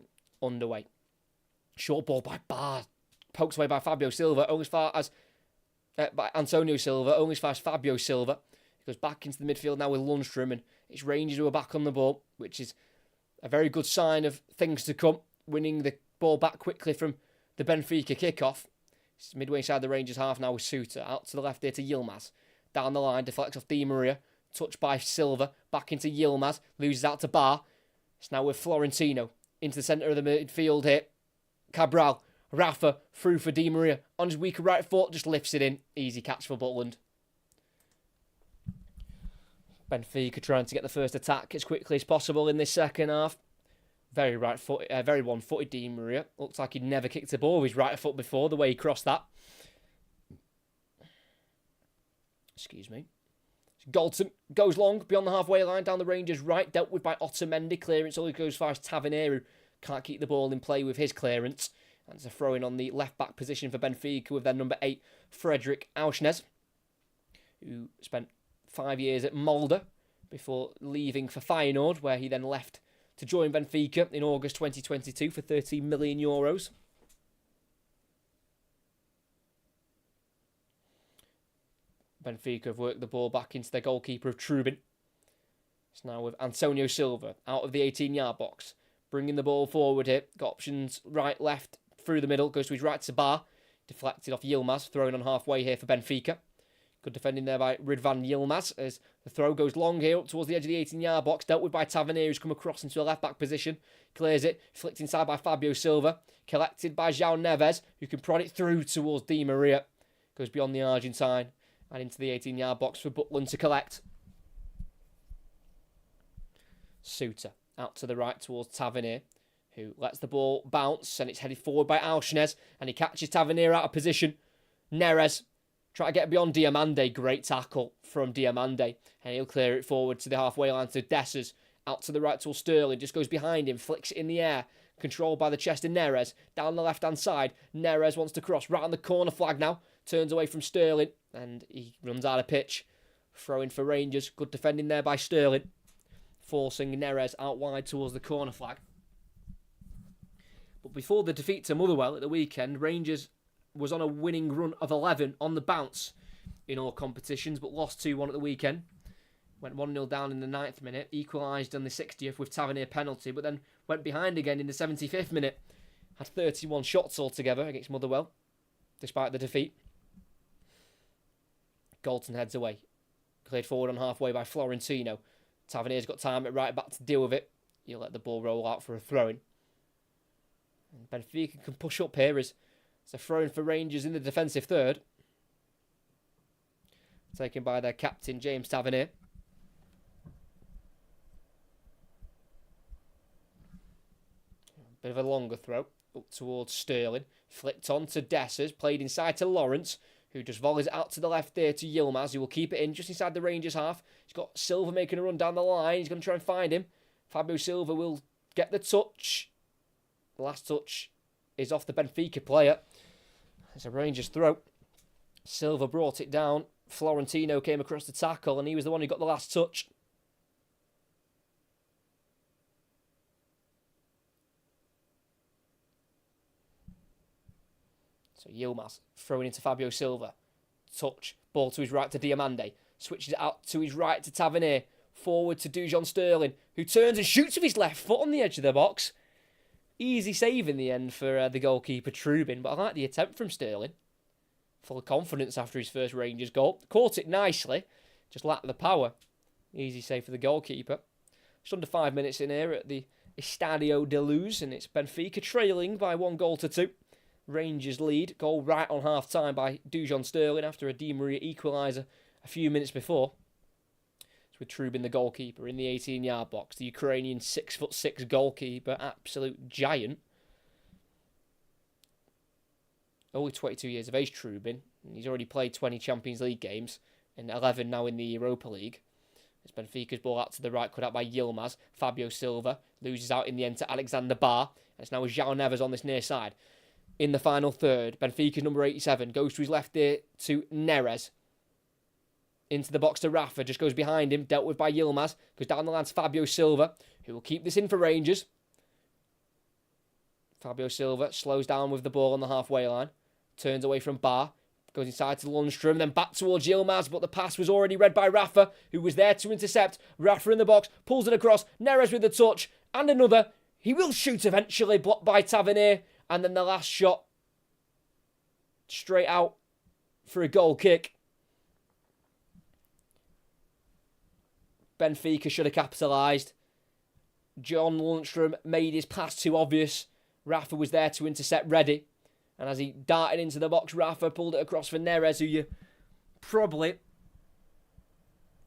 underway. Short ball by Barr. Poked away by Fabio Silva. Only as far as... by Antonio Silva. Only as far as Fabio Silva. He goes back into the midfield now with Lundstrom. And it's Rangers who are back on the ball, which is a very good sign of things to come. Winning the ball back quickly from the Benfica kickoff. It's midway inside the Rangers half now with Suter. Out to the left there to Yilmaz. Down the line, deflects off Di Maria. Touched by Silva. Back into Yilmaz. Loses out to Barr. It's now with Florentino. Into the centre of the midfield here. Cabral. Rafa. Through for Di Maria. On his weaker right foot. Just lifts it in. Easy catch for Butland. Benfica trying to get the first attack as quickly as possible in this second half. Very one-footed Di Maria. Looks like he'd never kicked a ball with his right foot before, the way he crossed that. Excuse me. Galton goes long, beyond the halfway line, down the Rangers' right, dealt with by Otamendi. Clearance only goes as far as Tavernier, who can't keep the ball in play with his clearance. And it's a throw-in on the left-back position for Benfica with their number 8, Frederick Auschnes, who spent 5 years at Molde before leaving for Feyenoord, where he then left to join Benfica in August 2022 for €13 million. Benfica have worked the ball back into their goalkeeper of Trubin. It's now with Antonio Silva out of the 18-yard box. Bringing the ball forward here. Got options right, left, through the middle. Goes to his right to Barr. Deflected off Yilmaz. Thrown on halfway here for Benfica. Good defending there by Ridvan Yilmaz as the throw goes long here up towards the edge of the 18-yard box. Dealt with by Tavernier, who's come across into a left-back position. Clears it. Flicked inside by Fabio Silva. Collected by João Neves, who can prod it through towards Di Maria. Goes beyond the Argentine and into the 18-yard box for Butland to collect. Suter out to the right towards Tavernier, who lets the ball bounce, and it's headed forward by Auschnes, and he catches Tavernier out of position. Neres try to get beyond Diamande. Great tackle from Diamande. And he'll clear it forward to the halfway line to Dessers. Out to the right to Sterling. Just goes behind him. Flicks it in the air. Controlled by the chest of Neres. Down the left-hand side. Neres wants to cross. Right on the corner flag now. Turns away from Sterling. And he runs out of pitch. Throw in for Rangers. Good defending there by Sterling. Forcing Neres out wide towards the corner flag. But before the defeat to Motherwell at the weekend, Rangers was on a winning run of 11 on the bounce in all competitions, but lost 2-1 at the weekend. Went 1-0 down in the 9th minute, equalised on the 60th with Tavernier penalty, but then went behind again in the 75th minute. Had 31 shots altogether against Motherwell, despite the defeat. Galton heads away. Cleared forward on halfway by Florentino. Tavernier's got time at right back to deal with it. He'll let the ball roll out for a throw-in. And Benfica can push up here as it's a throw-in for Rangers in the defensive third. Taken by their captain, James Tavernier. Bit of a longer throw up towards Sterling. Flicked on to Dessers. Played inside to Lawrence, who just volleys it out to the left there to Yilmaz, who will keep it in just inside the Rangers half. He's got Silva making a run down the line. He's going to try and find him. Fabio Silva will get the touch. The last touch is off the Benfica player. It's a Rangers throw. Silva brought it down. Florentino came across the tackle, and he was the one who got the last touch. So Yilmaz throwing into Fabio Silva. Touch. Ball to his right to Diamande. Switches it out to his right to Tavernier. Forward to Dujon Sterling, who turns and shoots with his left foot on the edge of the box. Easy save in the end for the goalkeeper Trubin, but I like the attempt from Sterling. Full of confidence after his first Rangers goal. Caught it nicely, just lacked the power. Easy save for the goalkeeper. Just under 5 minutes in here at the Estadio de Luz, and it's Benfica trailing by 1-2. Rangers lead. Goal right on half-time by Dujon Sterling after a Di Maria equaliser a few minutes before. It's with Trubin, the goalkeeper, in the 18-yard box. The Ukrainian 6'6" goalkeeper, absolute giant. Only 22 years of age, Trubin. And he's already played 20 Champions League games and 11 now in the Europa League. It's Benfica's ball out to the right, cut out by Yilmaz. Fabio Silva loses out in the end to Alexander Barr. And it's now João Neves on this near side. In the final third, Benfica's number 87 goes to his left there to Neres. Into the box to Rafa, just goes behind him, dealt with by Yilmaz. Goes down the line to Fabio Silva, who will keep this in for Rangers. Fabio Silva slows down with the ball on the halfway line. Turns away from Barr. Goes inside to Lundstrom, then back towards Yilmaz, but the pass was already read by Rafa, who was there to intercept. Rafa in the box, pulls it across. Neres with the touch, and another. He will shoot eventually, blocked by Tavernier. And then the last shot, straight out for a goal kick. Benfica should have capitalised. John Lundstrom made his pass too obvious. Rafa was there to intercept ready. And as he darted into the box, Rafa pulled it across for Neres, who you probably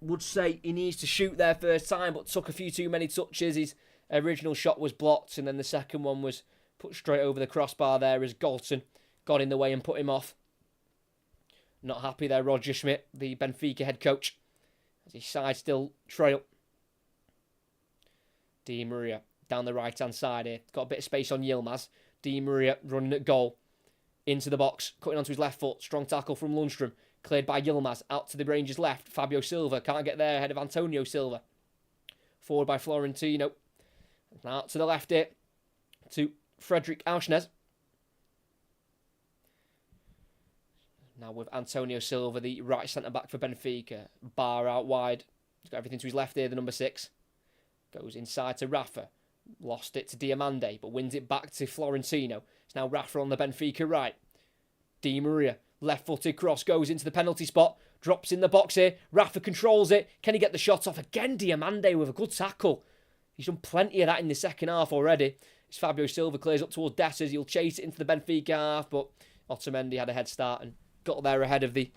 would say he needs to shoot there first time, but took a few too many touches. His original shot was blocked, and then the second one was put straight over the crossbar there as Galton got in the way and put him off. Not happy there, Roger Schmidt, the Benfica head coach, as his side still trail. Di Maria down the right-hand side here. Got a bit of space on Yilmaz. Di Maria running at goal. Into the box, cutting onto his left foot. Strong tackle from Lundstrom. Cleared by Yilmaz. Out to the Rangers' left. Fabio Silva can't get there ahead of Antonio Silva. Forward by Florentino. Out to the left here to Frederick Auschnes. Now with Antonio Silva, the right centre-back for Benfica. Barr out wide. He's got everything to his left here, the number 6. Goes inside to Rafa. Lost it to Diamande, but wins it back to Florentino. It's now Rafa on the Benfica right. Di Maria, left-footed cross, goes into the penalty spot. Drops in the box here. Rafa controls it. Can he get the shot off? Again, Diamande with a good tackle. He's done plenty of that in the second half already. It's Fabio Silva clears up towards Dessers. He'll chase it into the Benfica half, but Otamendi had a head start and got there ahead of the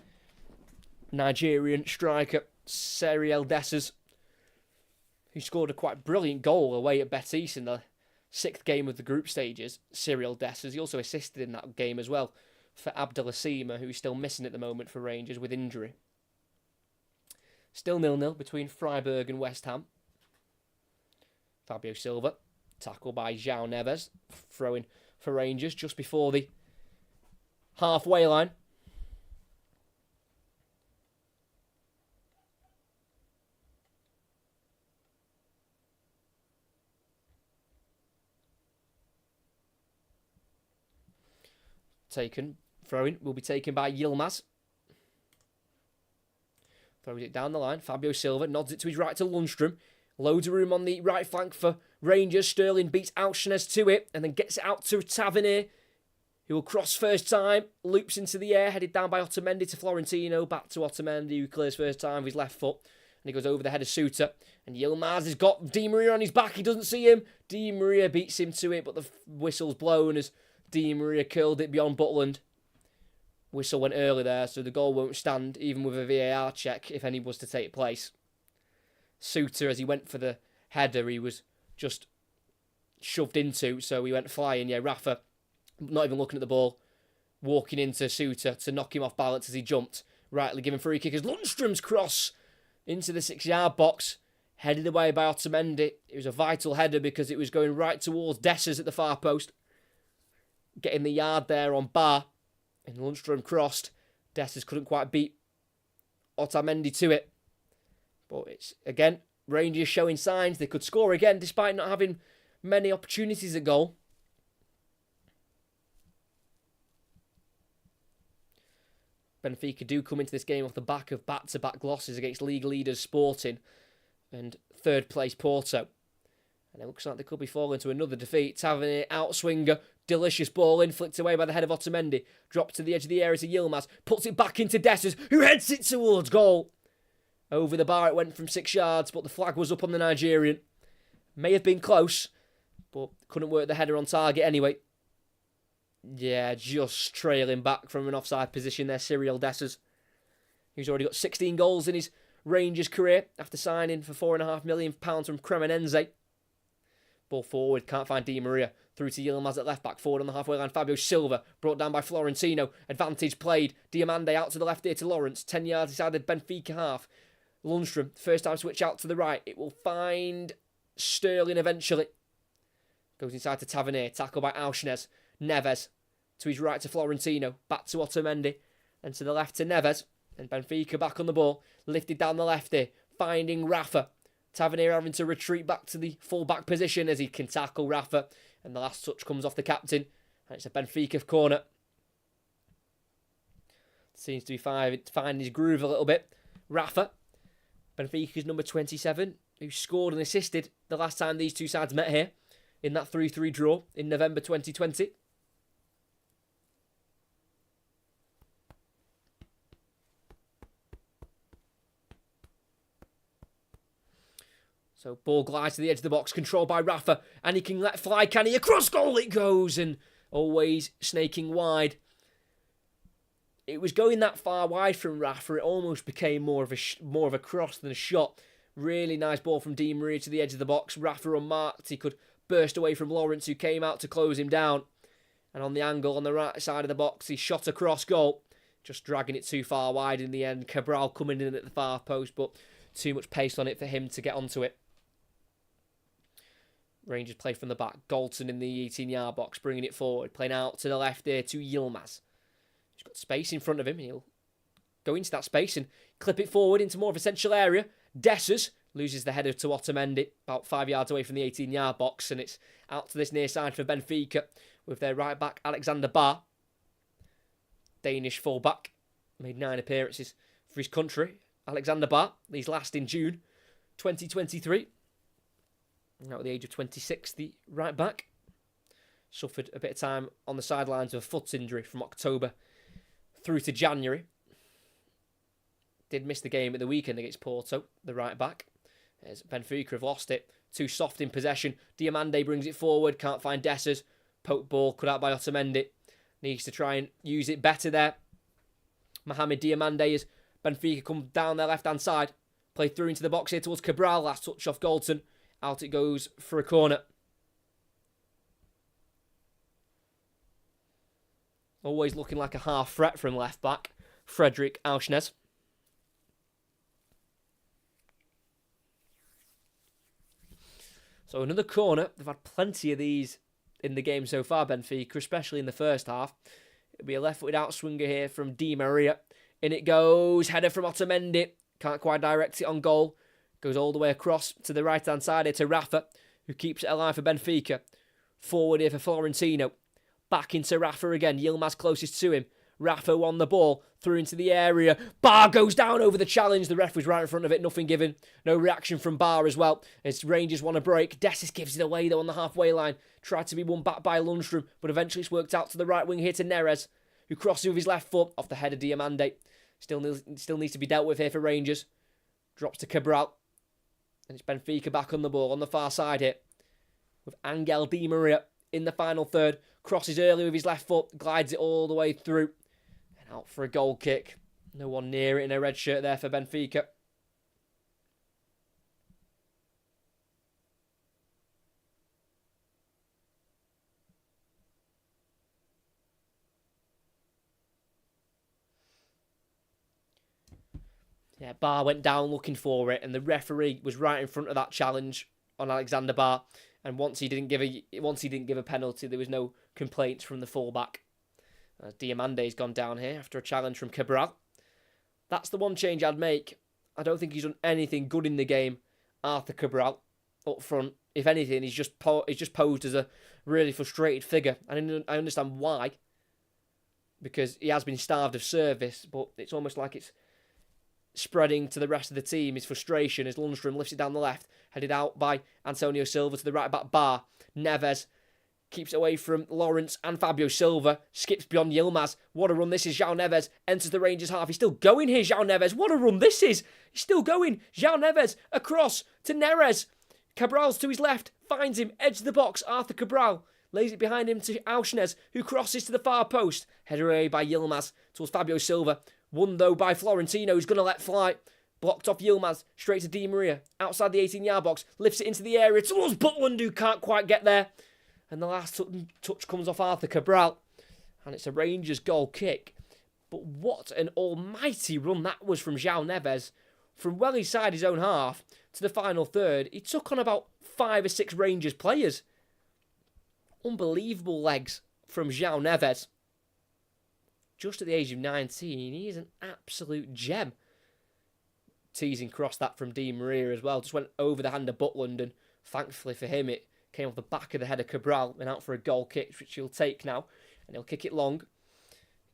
Nigerian striker, Seriel Dessers, who scored a quite brilliant goal away at Betis in the 6th game of the group stages. Seriel Dessers. He also assisted in that game as well for Abdelasima, who's still missing at the moment for Rangers with injury. Still 0-0 between Freiburg and West Ham. Fabio Silva, tackled by João Neves, throwing for Rangers just before the halfway line. Throw-in will be taken by Yilmaz. Throws it down the line. Fabio Silva nods it to his right to Lundstrom. Loads of room on the right flank for Rangers. Sterling beats Auschnes to it and then gets it out to Tavernier, who will cross first time. Loops into the air, headed down by Otamendi to Florentino. Back to Otamendi, who clears first time with his left foot. And he goes over the head of Suter. And Yilmaz has got Di Maria on his back. He doesn't see him. Di Maria beats him to it, but the whistle's blown as Di Maria curled it beyond Butland. Whistle went early there, so the goal won't stand, even with a VAR check, if any was to take place. Suter, as he went for the header, he was just shoved into, so he went flying. Yeah, Rafa, not even looking at the ball, walking into Suter to knock him off balance as he jumped. Rightly given free kick as Lundstrom's cross into the 6-yard box, headed away by Otamendi. It was a vital header because it was going right towards Dessers at the far post. Getting the yard there on Barr, and Lundstrom crossed. Dessers couldn't quite beat Otamendi to it. But it's, again, Rangers showing signs they could score again despite not having many opportunities at goal. Benfica do come into this game off the back of back-to-back losses against league leaders Sporting and third place Porto. And it looks like they could be falling to another defeat. Tavernier, outswinger, delicious ball in, flicked away by the head of Otamendi. Dropped to the edge of the area to Yilmaz. Puts it back into Dessers, who heads it towards goal. Over the bar it went from 6 yards, but the flag was up on the Nigerian. May have been close, but couldn't work the header on target anyway. Yeah, just trailing back from an offside position there, Cyril Dessers. He's already got 16 goals in his Rangers career after signing for £4.5 million from Cremonense. Ball forward, can't find Di Maria. Through to Yilmaz at left back, forward on the halfway line. Fabio Silva, brought down by Florentino. Advantage played. Diamande out to the left here to Lawrence. 10 yards inside the Benfica half. Lundstrom, first time switch out to the right. It will find Sterling eventually. Goes inside to Tavernier. Tackle by Auschnes. Neves to his right to Florentino. Back to Otamendi. And to the left to Neves. And Benfica back on the ball. Lifted down the left here. Finding Rafa. Tavernier having to retreat back to the full-back position as he can tackle Rafa. And the last touch comes off the captain. And it's a Benfica corner. Seems to be finding his groove a little bit. Rafa, Benfica's number 27, who scored and assisted the last time these two sides met here in that 3-3 draw in November 2020. So ball glides to the edge of the box, controlled by Rafa, and he can let fly, can he? Across goal it goes, and always snaking wide. It was going that far wide from Rafa, it almost became more of a cross than a shot. Really nice ball from Di Maria to the edge of the box. Rafa unmarked, he could burst away from Lawrence, who came out to close him down. And on the angle on the right side of the box, he shot across goal, just dragging it too far wide in the end. Cabral coming in at the far post, but too much pace on it for him to get onto it. Rangers play from the back. Galton in the 18-yard box, bringing it forward. Playing out to the left there to Yilmaz. He's got space in front of him. He'll go into that space and clip it forward into more of a central area. Dessers loses the header to Otamendi, about 5 yards away from the 18-yard box. And it's out to this near side for Benfica with their right back, Alexander Barr. Danish full-back. Made 9 appearances for his country. Alexander Barr, he's last in June 2023. Now at the age of 26, the right back suffered a bit of time on the sidelines of a foot injury from October through to January. Did miss the game at the weekend against Porto, the right back, as Benfica have lost it. Too soft in possession. Diamande brings it forward, can't find Dessers. Poke ball cut out by Otamendi. Needs to try and use it better there. Mohamed Diamande as Benfica come down their left-hand side. Play through into the box here towards Cabral. Last touch off Galton. Out it goes for a corner. Always looking like a half threat from left back, Frederick Auschnes. So another corner. They've had plenty of these in the game so far, Benfica, especially in the first half. It'll be a left-footed outswinger here from Di Maria. In it goes. Header from Otamendi. Can't quite direct it on goal. Goes all the way across to the right-hand side here to Rafa, who keeps it alive for Benfica. Forward here for Florentino. Back into Rafa again. Yilmaz closest to him. Rafa won the ball. Through into the area. Barr goes down over the challenge. The ref was right in front of it. Nothing given. No reaction from Barr as well. As Rangers want a break. Dessers gives it away though on the halfway line. Tried to be won back by Lundstrom. But eventually it's worked out to the right wing here to Neres, who crosses with his left foot off the head of Diamande. Still needs to be dealt with here for Rangers. Drops to Cabral. And it's Benfica back on the ball on the far side here. With Angel Di Maria in the final third. Crosses early with his left foot. Glides it all the way through. And out for a goal kick. No one near it in a red shirt there for Benfica. Yeah, Barr went down looking for it, and the referee was right in front of that challenge on Alexander Barr. And once he didn't give a penalty, there was no complaints from the fullback. Diamande's gone down here after a challenge from Cabral. That's the one change I'd make. I don't think he's done anything good in the game, Arthur Cabral, up front. If anything, he's just posed as a really frustrated figure. And I understand why, because he has been starved of service, but it's almost like it's spreading to the rest of the team his frustration as Lundstrom lifts it down the left, headed out by Antonio Silva to the right back bar. Neves keeps it away from Lawrence and Fabio Silva. Skips beyond Yilmaz. What a run this is. João Neves enters the Rangers half. He's still going here, João Neves. What a run this is. He's still going. João Neves across to Neres. Cabral's to his left. Finds him. Edge of the box. Arthur Cabral lays it behind him to Auschnes, who crosses to the far post. Headed away by Yilmaz towards Fabio Silva. Won though by Florentino, who's going to let fly. Blocked off Yilmaz. Straight to Di Maria. Outside the 18-yard box. Lifts it into the area towards Butland, who can't quite get there. And the last touch comes off Arthur Cabral. And it's a Rangers goal kick. But what an almighty run that was from João Neves. From well inside his own half to the final third, he took on about 5 or 6 Rangers players. Unbelievable legs from João Neves. Just at the age of 19, he is an absolute gem. Teasing cross that from Di Maria as well. Just went over the hand of Butland, and thankfully for him, it came off the back of the head of Cabral and out for a goal kick, which he'll take now. And he'll kick it long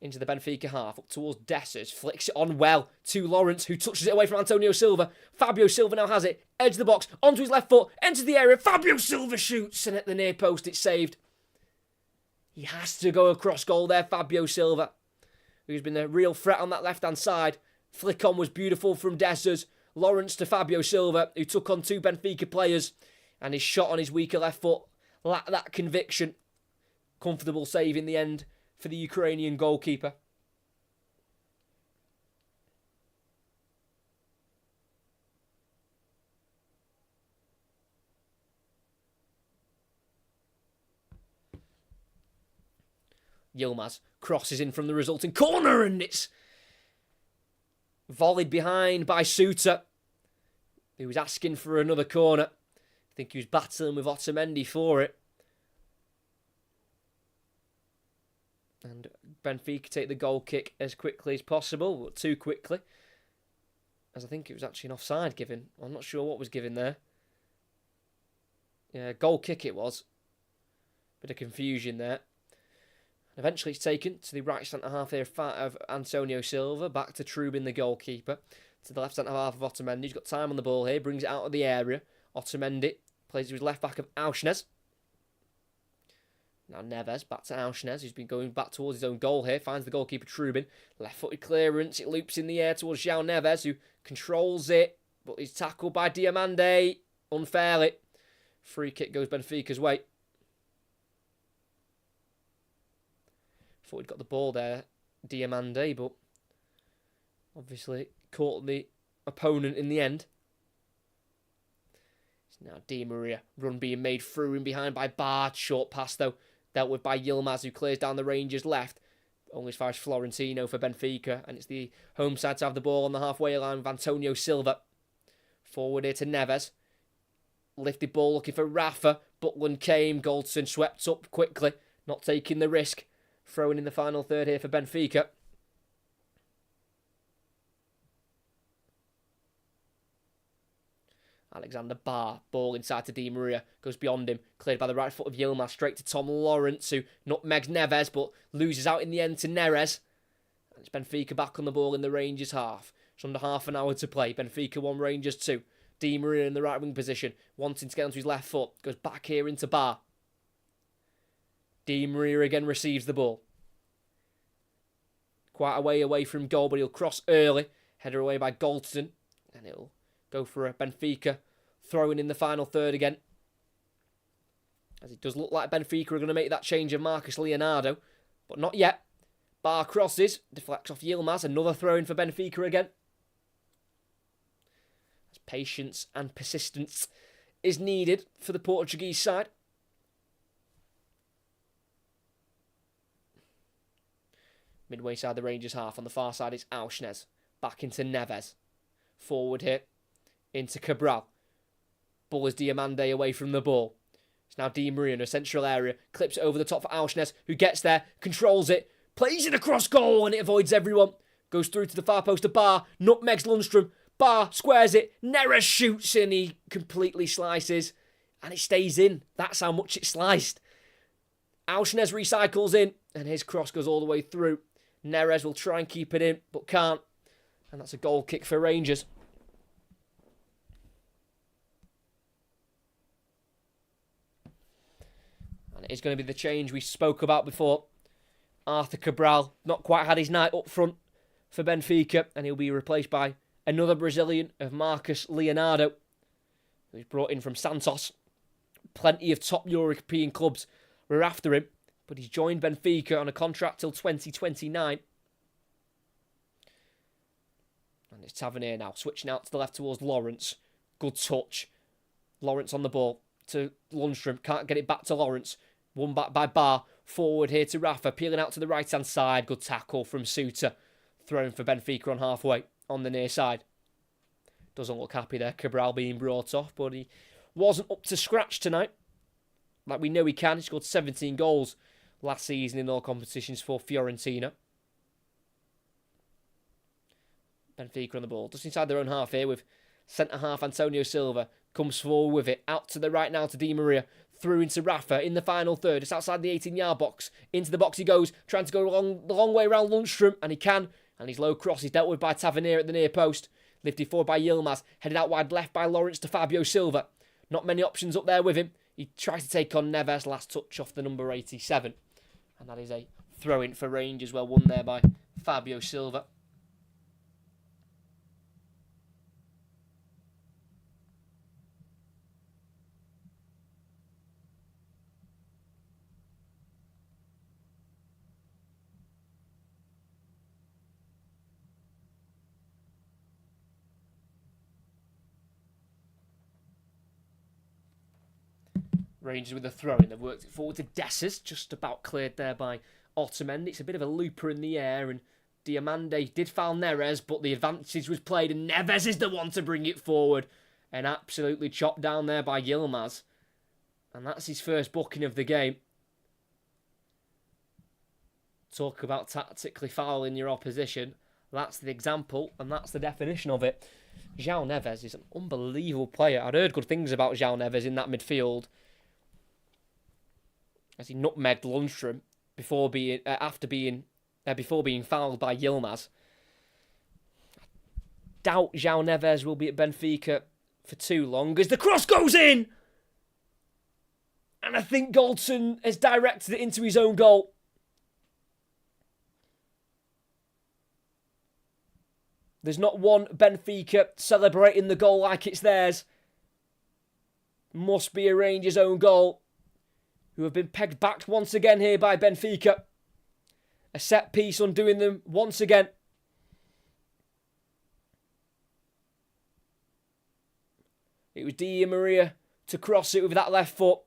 into the Benfica half, up towards Dessers. Flicks it on well to Lawrence, who touches it away from Antonio Silva. Fabio Silva now has it. Edge of the box, onto his left foot, enters the area. Fabio Silva shoots, and at the near post, it's saved. He has to go across goal there, Fabio Silva, who's been a real threat on that left-hand side. Flick on was beautiful from Dessers. Lawrence to Fabio Silva, who took on 2 Benfica players. And his shot on his weaker left foot lacked that conviction. Comfortable save in the end for the Ukrainian goalkeeper. Yilmaz crosses in from the resulting corner, and it's volleyed behind by Suter, who was asking for another corner. I think he was battling with Otamendi for it. And Benfica take the goal kick as quickly as possible, but too quickly, as I think it was actually an offside given. I'm not sure what was given there. Yeah, goal kick it was. Bit of confusion there. And eventually it's taken to the right centre half there of Antonio Silva, back to Trubin, the goalkeeper, to the left centre half of Otamendi. He's got time on the ball here, brings it out of the area. Otamendi plays with left back of Auschnes. Now Neves back to Auschnes, who's been going back towards his own goal here. Finds the goalkeeper Trubin. Left-footed clearance. It loops in the air towards João Neves, who controls it. But he's tackled by Diamande unfairly. Free kick goes Benfica's way. Thought he'd got the ball there, Diamande, but obviously caught the opponent in the end. Now Di Maria, run being made through in behind by Bard. Short pass though, dealt with by Yilmaz, who clears down the Rangers left. Only as far as Florentino for Benfica, and it's the home side to have the ball on the halfway line with Antonio Silva. Forward here to Neves. Lifted ball looking for Rafa. Butland came, Goldson swept up quickly, not taking the risk. Throwing in the final third here for Benfica. Alexander Barr, ball inside to Di Maria, goes beyond him, cleared by the right foot of Yilmaz, straight to Tom Lawrence, who nutmegs Neves, but loses out in the end to Neres. And it's Benfica back on the ball in the Rangers half. It's under half an hour to play. Benfica 1, Rangers 2. Di Maria in the right wing position, wanting to get onto his left foot, goes back here into Barr. Di Maria again receives the ball. Quite a way away from goal, but he'll cross early. Header away by Goldson, and it'll go for a Benfica throwing in the final third again. As it does look like Benfica are going to make that change of Marcus Leonardo, but not yet. Barr crosses, deflects off Yilmaz, another throw in for Benfica again. As patience and persistence is needed for the Portuguese side. Midway side the Rangers half. On the far side it's Auschnes. Back into Neves. Forward here into Cabral. Bullies Diamande away from the ball. It's now Di Maria in a central area. Clips it over the top for Auschnes, who gets there, controls it, plays it across goal, and it avoids everyone. Goes through to the far post of Barr. Nutmegs Lundstrom. Barr squares it. Neres shoots and he completely slices. And it stays in. That's how much it sliced. Auschnes recycles in, and his cross goes all the way through. Neres will try and keep it in, but can't. And that's a goal kick for Rangers. And it is going to be the change we spoke about before. Arthur Cabral not quite had his night up front for Benfica, and he'll be replaced by another Brazilian of Marcus Leonardo, who's brought in from Santos. Plenty of top European clubs were after him, but he's joined Benfica on a contract till 2029. And it's Tavernier now, switching out to the left towards Lawrence. Good touch. Lawrence on the ball to Lundstrom. Can't get it back to Lawrence. Won back by Barr. Forward here to Rafa. Peeling out to the right-hand side. Good tackle from Suter. Thrown for Benfica on halfway on the near side. Doesn't look happy there. Cabral being brought off, but he wasn't up to scratch tonight. Like we know he can. He scored 17 goals last season in all competitions for Fiorentina. Benfica on the ball. Just inside their own half here with centre-half Antonio Silva. Comes forward with it. Out to the right now to Di Maria. Through into Rafa in the final third. It's outside the 18-yard box. Into the box he goes. Trying to go the long way around Lundstrom. And he can. And his low cross is dealt with by Tavernier at the near post. Lifted forward by Yilmaz. Headed out wide left by Lawrence to Fabio Silva. Not many options up there with him. He tries to take on Neves. Last touch off the number 87. And that is a throw-in for Rangers. Well won there by Fabio Silva. Rangers with a throw-in. They've worked it forward to Dessers, just about cleared there by Otamendi. It's a bit of a looper in the air, and Diamande did foul Neres, but the advantage was played, and Neves is the one to bring it forward. And absolutely chopped down there by Yilmaz. And that's his first booking of the game. Talk about tactically fouling your opposition. That's the example, and that's the definition of it. João Neves is an unbelievable player. I'd heard good things about João Neves in that midfield, as he nutmegged Lundstrom before being fouled by Yilmaz. I doubt João Neves will be at Benfica for too long, as the cross goes in, and I think Goldson has directed it into his own goal. There's not one Benfica celebrating the goal like it's theirs. Must be a Rangers' own goal, who have been pegged back once again here by Benfica. A set piece undoing them once again. It was Di Maria to cross it with that left foot.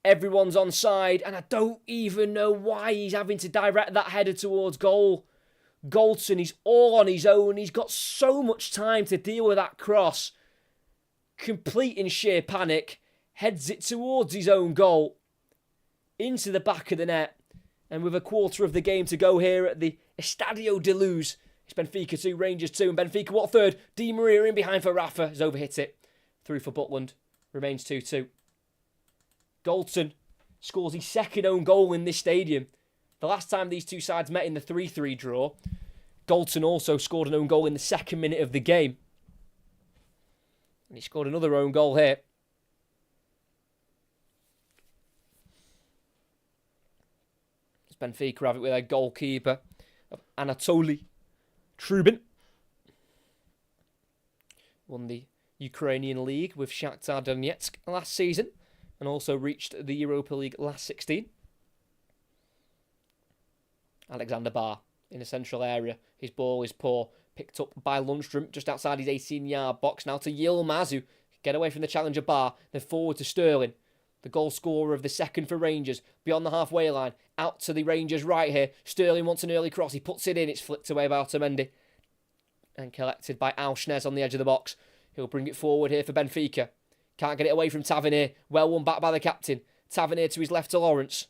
Everyone's onside, and I don't even know why he's having to direct that header towards goal. Goldson, he's all on his own. He's got so much time to deal with that cross. Complete in sheer panic. Heads it towards his own goal. Into the back of the net. And with a quarter of the game to go here at the Estadio de Luz, it's Benfica 2, Rangers 2. And Benfica, what third? Di Maria in behind for Rafa. Has overhit it. Through for Butland. Remains 2-2. Goldson scores his second own goal in this stadium. The last time these two sides met in the 3-3 draw, Goldson also scored an own goal in the second minute of the game. And he scored another own goal here. It's Benfica have it with their goalkeeper, Anatoly Trubin. Won the Ukrainian League with Shakhtar Donetsk last season, and also reached the Europa League last 16. Alexander Barr in the central area. His ball is poor. Picked up by Lundstrom just outside his 18-yard box. Now to Yilmaz, who get away from the challenger Barr. Then forward to Sterling, the goal scorer of the second for Rangers. Beyond the halfway line. Out to the Rangers right here. Sterling wants an early cross. He puts it in. It's flicked away by Otamendi. And collected by Auschnes on the edge of the box. He'll bring it forward here for Benfica. Can't get it away from Tavernier. Well won back by the captain. Tavernier to his left to Lawrence.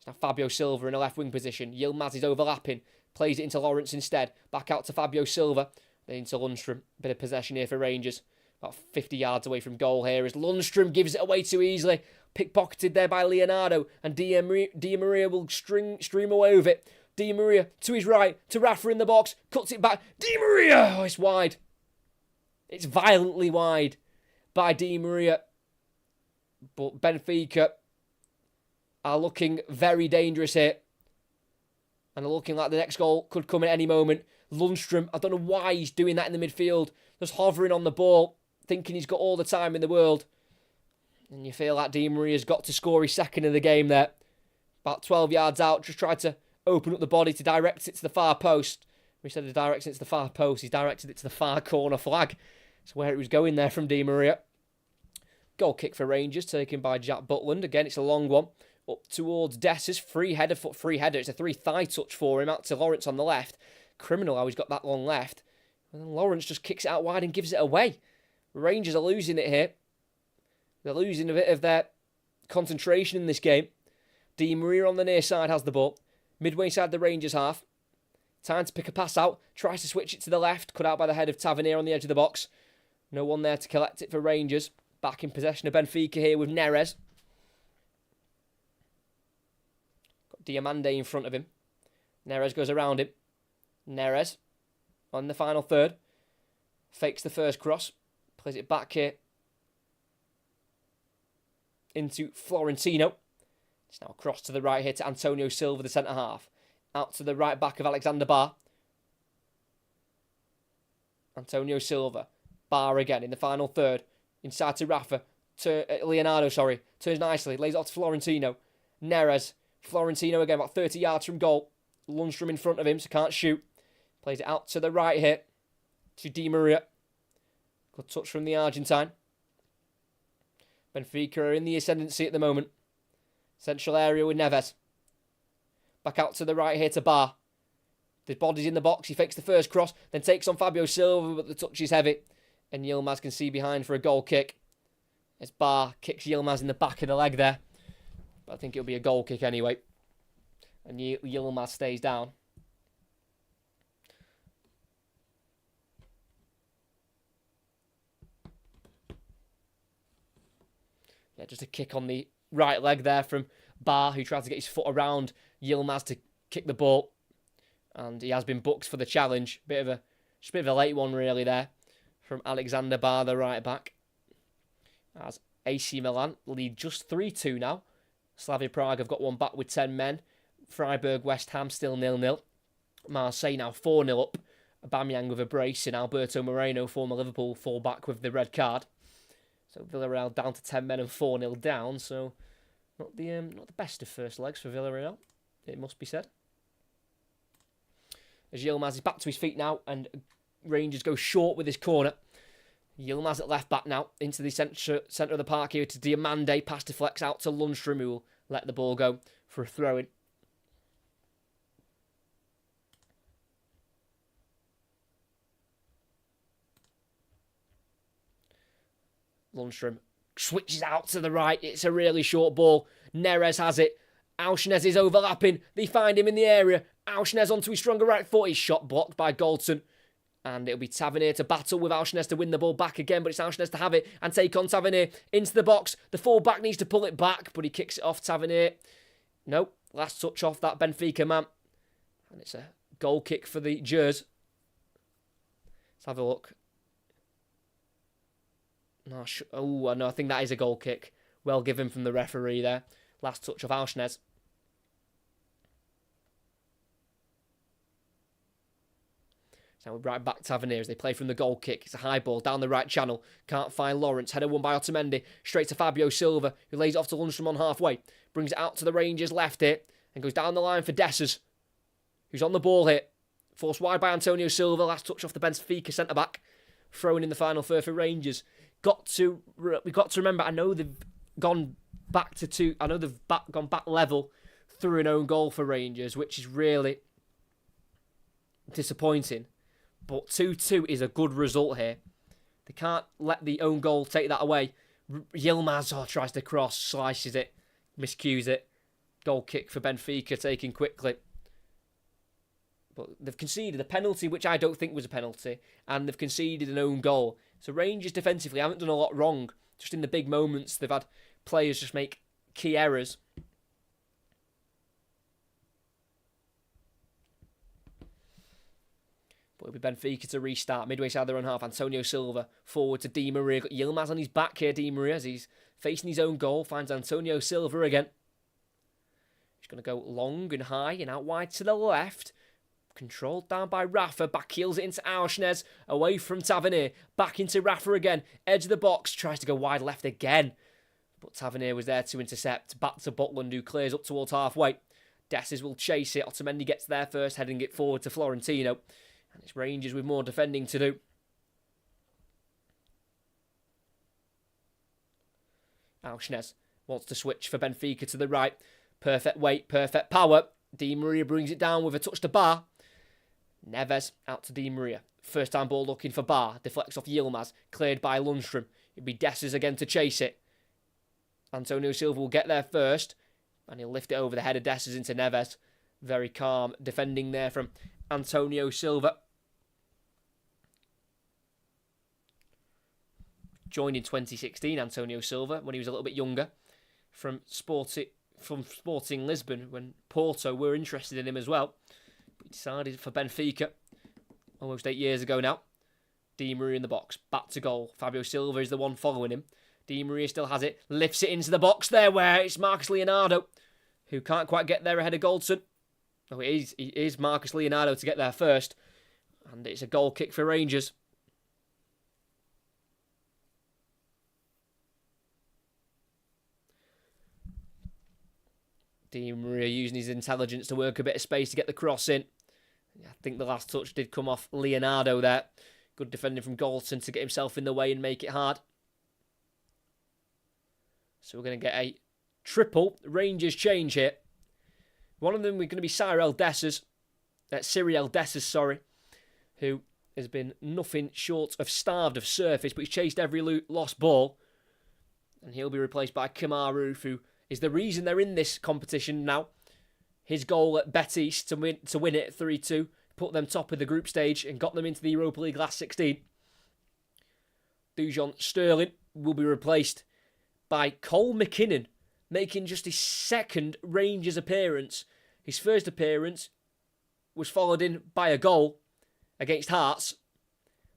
Now Fabio Silva in a left wing position. Yilmaz is overlapping. Plays it into Lawrence instead. Back out to Fabio Silva. Then into Lundstrom. Bit of possession here for Rangers. About 50 yards away from goal here as Lundstrom gives it away too easily. Pickpocketed there by Leonardo. And Di Maria will stream away with it. Di Maria to his right, to Rafa in the box, cuts it back. Di Maria! Oh, it's wide. It's violently wide by Di Maria. But Benfica are looking very dangerous here. And are looking like the next goal could come at any moment. Lundstrom, I don't know why he's doing that in the midfield. Just hovering on the ball, thinking he's got all the time in the world. And you feel like Di Maria's got to score his second of the game there. About 12 yards out, just tried to open up the body to direct it to the far post. Instead of directing it to the far post, he's directed it to the far corner flag. That's where it was going there from Di Maria. Goal kick for Rangers, taken by Jack Butland. Again, it's a long one. Up towards Dessers. Free header. It's a free thigh touch for him. Out to Lawrence on the left. Criminal how he's got that long left. And then Lawrence just kicks it out wide and gives it away. Rangers are losing it here. They're losing a bit of their concentration in this game. Di Maria on the near side has the ball. Midway side the Rangers half. Time to pick a pass out. Tries to switch it to the left. Cut out by the head of Tavernier on the edge of the box. No one there to collect it for Rangers. Back in possession of Benfica here with Neres. Got Diamande in front of him. Neres goes around him. Neres on the final third. Fakes the first cross. Plays it back here into Florentino. It's now across to the right here to Antonio Silva, the centre half. Out to the right back of Alexander Bar. Antonio Silva. Bar again in the final third. Inside to Rafa. Leonardo. Turns nicely. Lays it off to Florentino. Neres. Florentino again, about 30 yards from goal. Lundstrom in front of him, so can't shoot. Plays it out to the right here. To Di Maria. Good touch from the Argentine. Benfica are in the ascendancy at the moment. Central area with Neves. Back out to the right here to Bar. The body's in the box. He fakes the first cross. Then takes on Fabio Silva, but the touch is heavy. And Yilmaz can see behind for a goal kick. As Bar kicks Yilmaz in the back of the leg there. But I think it'll be a goal kick anyway. And Yilmaz stays down. Yeah, just a kick on the right leg there from Bar, who tried to get his foot around Yilmaz to kick the ball. And he has been booked for the challenge. Just a bit of a late one really there from Alexander Bar, the right back. As AC Milan lead just 3-2 now. Slavia Prague have got one back with 10 men. Freiburg, West Ham still 0-0. Marseille now 4-0 up. Aubameyang with a brace and Alberto Moreno, former Liverpool full-back, with the red card. So Villarreal down to 10 men and 4-0 down. So not the best of first legs for Villarreal, it must be said. As Yilmaz is back to his feet now and Rangers go short with his corner. Yilmaz at left back now into the centre of the park here to Diamande. Pass deflects out to Lundstrom, who will let the ball go for a throw-in. Lundstrom switches out to the right. It's a really short ball. Neres has it. Auchnez is overlapping. They find him in the area. Auchnez onto his stronger right foot. He's shot blocked by Goldson. And it'll be Tavernier to battle with Auchnez to win the ball back again. But it's Auchnez to have it and take on Tavernier into the box. The full-back needs to pull it back, but he kicks it off Tavernier. Nope. Last touch off that Benfica man. And it's a goal kick for the Gers. Let's have a look. No, I think that is a goal kick. Well given from the referee there. Last touch of Auchnez. Now we're right back Tavernier as they play from the goal kick. It's a high ball down the right channel. Can't find Lawrence. Header won by Otamendi. Straight to Fabio Silva, who lays it off to Lundstrom on halfway. Brings it out to the Rangers left here. And goes down the line for Dessers, who's on the ball here. Forced wide by Antonio Silva. Last touch off the Benfica centre-back. Throwing in the final third for Rangers. We've got to remember, I know they've gone back to two. I know they've gone back level through an own goal for Rangers, which is really disappointing. But 2-2 is a good result here. They can't let the own goal take that away. Yilmaz tries to cross, slices it, miscues it. Goal kick for Benfica, taken quickly. But they've conceded a penalty, which I don't think was a penalty, and they've conceded an own goal. So Rangers defensively haven't done a lot wrong. Just in the big moments, they've had players just make key errors. But it'll be Benfica to restart. Midway side of their own half. Antonio Silva forward to Di Maria. Got Yilmaz on his back here, Di Maria, as he's facing his own goal. Finds Antonio Silva again. He's going to go long and high and out wide to the left. Controlled down by Rafa. Back heels it into Auschnes. Away from Tavernier. Back into Rafa again. Edge of the box. Tries to go wide left again. But Tavernier was there to intercept. Back to Butland, who clears up towards halfway. Desses will chase it. Otamendi gets there first, heading it forward to Florentino. And it's Rangers with more defending to do. Auschnes wants to switch for Benfica to the right. Perfect weight, perfect power. Di Maria brings it down with a touch to Bar. Neves out to Di Maria. First time ball looking for Bar. Deflects off Yilmaz. Cleared by Lundstrom. It'll be Desses again to chase it. Antonio Silva will get there first. And he'll lift it over the head of Desses into Neves. Very calm defending there from Antonio Silva. Joined in 2016, Antonio Silva, when he was a little bit younger. From Sporting Lisbon, when Porto were interested in him as well. But he decided for Benfica almost 8 years ago now. Di Maria in the box, back to goal. Fabio Silva is the one following him. Di Maria still has it, lifts it into the box there where it's Marcus Leonardo, who can't quite get there ahead of Goldson. Oh, it is Marcus Leonardo to get there first. And it's a goal kick for Rangers. Di Maria using his intelligence to work a bit of space to get the cross in. I think the last touch did come off Leonardo there. Good defending from Goldson to get himself in the way and make it hard. So we're going to get a triple Rangers change here. One of them we're going to be Cyril Desses, who has been nothing short of starved of surface, but he's chased every lost ball. And he'll be replaced by Kamaru, who is the reason they're in this competition now. His goal at Betis to win it 3-2, put them top of the group stage and got them into the Europa League last 16. Dujon Sterling will be replaced by Cole McKinnon, making just his second Rangers appearance. His first appearance was followed in by a goal against Hearts.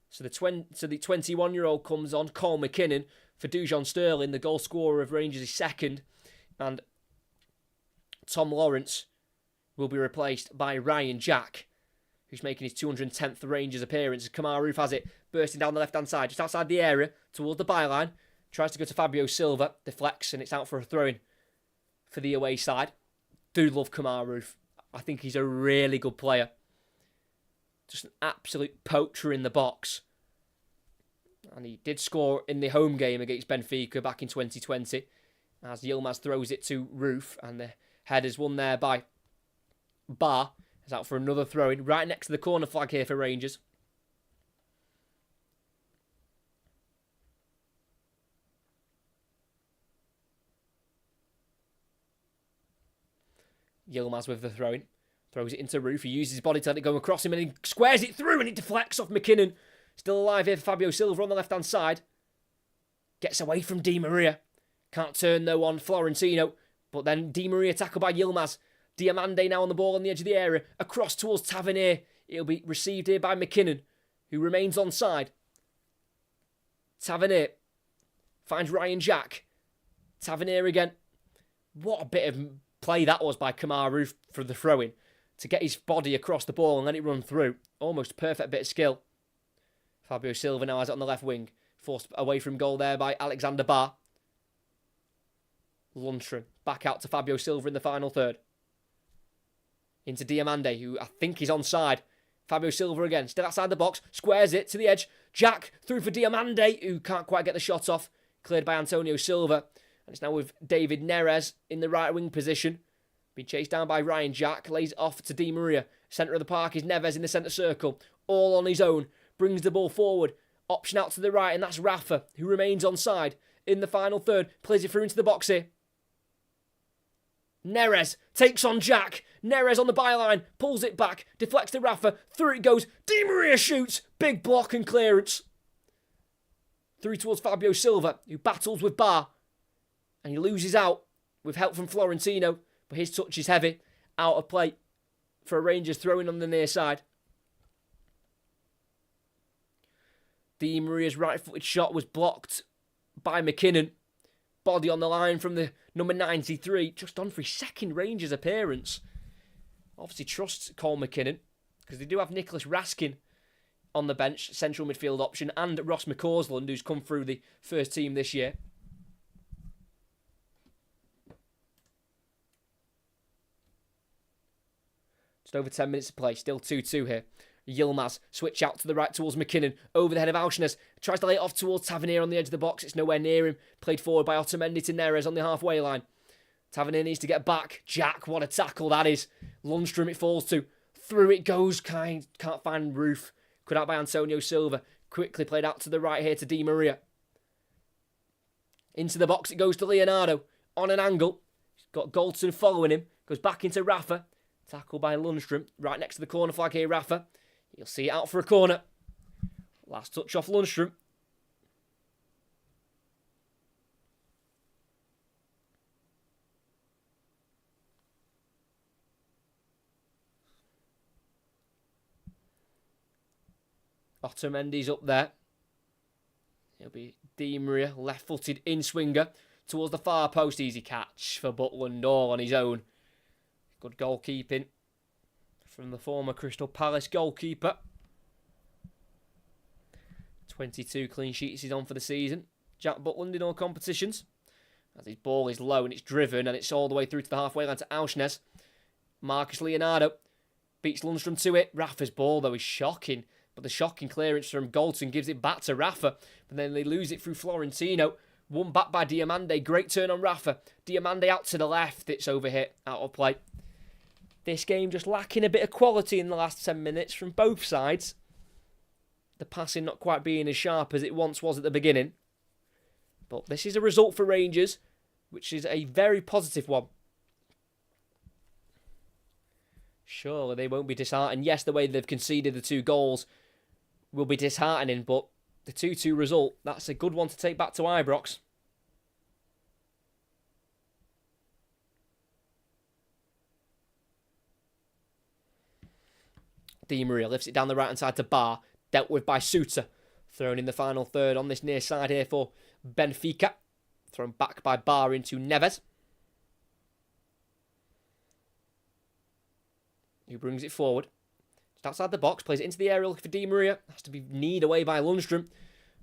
So the 21-year-old comes on, Cole McKinnon, for Dujon Sterling, the goal scorer of Rangers is second. And Tom Lawrence will be replaced by Ryan Jack, who's making his 210th Rangers appearance. Kamaru has it, bursting down the left-hand side, just outside the area, towards the byline. Tries to go to Fabio Silva, deflects, and it's out for a throw-in for the away side. Do love Kamaru. I think he's a really good player. Just an absolute poacher in the box. And he did score in the home game against Benfica back in 2020. As Yilmaz throws it to Roof, and the header's won there by Bar. Is out for another throw-in, right next to the corner flag here for Rangers. Yilmaz with the throw-in. Throws it into Roof. He uses his body to let it go across him and he squares it through and it deflects off McKinnon. Still alive here for Fabio Silva on the left-hand side. Gets away from Di Maria. Can't turn though on Florentino. But then Di Maria tackled by Yilmaz. Diamande now on the ball on the edge of the area. Across towards Tavernier. It'll be received here by McKinnon, who remains onside. Tavernier finds Ryan Jack. Tavernier again. What a bit of play that was by Kamaru for the throw-in. To get his body across the ball and let it run through. Almost a perfect bit of skill. Fabio Silva now has it on the left wing. Forced away from goal there by Alexander Bar. Lundstrom back out to Fabio Silva in the final third. Into Diamande, who I think is onside. Fabio Silva again, still outside the box. Squares it to the edge. Jack through for Diamande, who can't quite get the shot off. Cleared by Antonio Silva. And it's now with David Neres in the right wing position. Being chased down by Ryan Jack. Lays it off to Di Maria. Centre of the park is Neves in the centre circle. All on his own. Brings the ball forward. Option out to the right, and that's Rafa, who remains onside. In the final third. Plays it through into the box here. Neres takes on Jack. Neres on the byline. Pulls it back. Deflects to Rafa. Through it goes. Di Maria shoots. Big block and clearance. Through towards Fabio Silva, who battles with Bar. And he loses out with help from Florentino. But his touch is heavy. Out of play for a Rangers throwing on the near side. Di Maria's right-footed shot was blocked by McKinnon. Body on the line from the number 93, just on for his second Rangers appearance. Obviously trusts Cole McKinnon, because they do have Nicholas Raskin on the bench, central midfield option, and Ross McCausland, who's come through the first team this year. Just over 10 minutes to play, still 2-2 here. Yilmaz, switch out to the right towards McKinnon, over the head of Auchness, tries to lay it off towards Tavernier on the edge of the box, it's nowhere near him, played forward by Otamendi to Neres on the halfway line. Tavernier needs to get back, Jack, what a tackle that is. Lundstrom it falls to, through it goes, can't find Roof, cut out by Antonio Silva, quickly played out to the right here to Di Maria. Into the box it goes to Leonardo, on an angle, he's got Galton following him, goes back into Rafa, tackle by Lundstrom, right next to the corner flag here, Rafa. You'll see it out for a corner. Last touch off Lundstrom. Otamendi's up there. It'll be Di Maria, left-footed in-swinger towards the far post. Easy catch for Butland, all on his own. Good goalkeeping from the former Crystal Palace goalkeeper. 22 clean sheets he's on for the season. Jack Butland in all competitions. As his ball is low and it's driven and it's all the way through to the halfway line to Auchness. Marcus Leonardo beats Lundstrom to it. Rafa's ball though is shocking. But the shocking clearance from Galton gives it back to Rafa. But then they lose it through Florentino. Won back by Diamande. Great turn on Rafa. Diamande out to the left. It's overhit. Out of play. This game just lacking a bit of quality in the last 10 minutes from both sides. The passing not quite being as sharp as it once was at the beginning. But this is a result for Rangers, which is a very positive one. Surely they won't be disheartened. Yes, the way they've conceded the 2 goals will be disheartening, but the 2-2 result, that's a good one to take back to Ibrox. Di Maria lifts it down the right-hand side to Barr. Dealt with by Suter. Thrown in the final third on this near side here for Benfica. Thrown back by Barr into Neves. Who brings it forward. Just outside the box. Plays it into the aerial for Di Maria. Has to be kneed away by Lundstrom.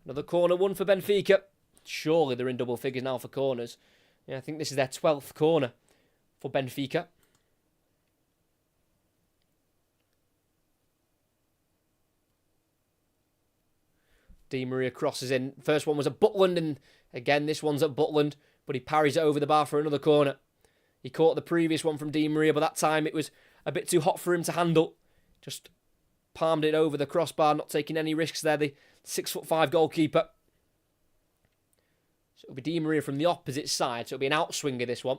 Another corner one for Benfica. Surely they're in double figures now for corners. Yeah, I think this is their 12th corner for Benfica. Di Maria crosses in. First one was at Butland, and again this one's at Butland, but he parries it over the bar for another corner. He caught the previous one from Di Maria, but that time it was a bit too hot for him to handle. Just palmed it over the crossbar, not taking any risks there, the 6'5" goalkeeper. So it'll be Di Maria from the opposite side, so it'll be an outswinger this one.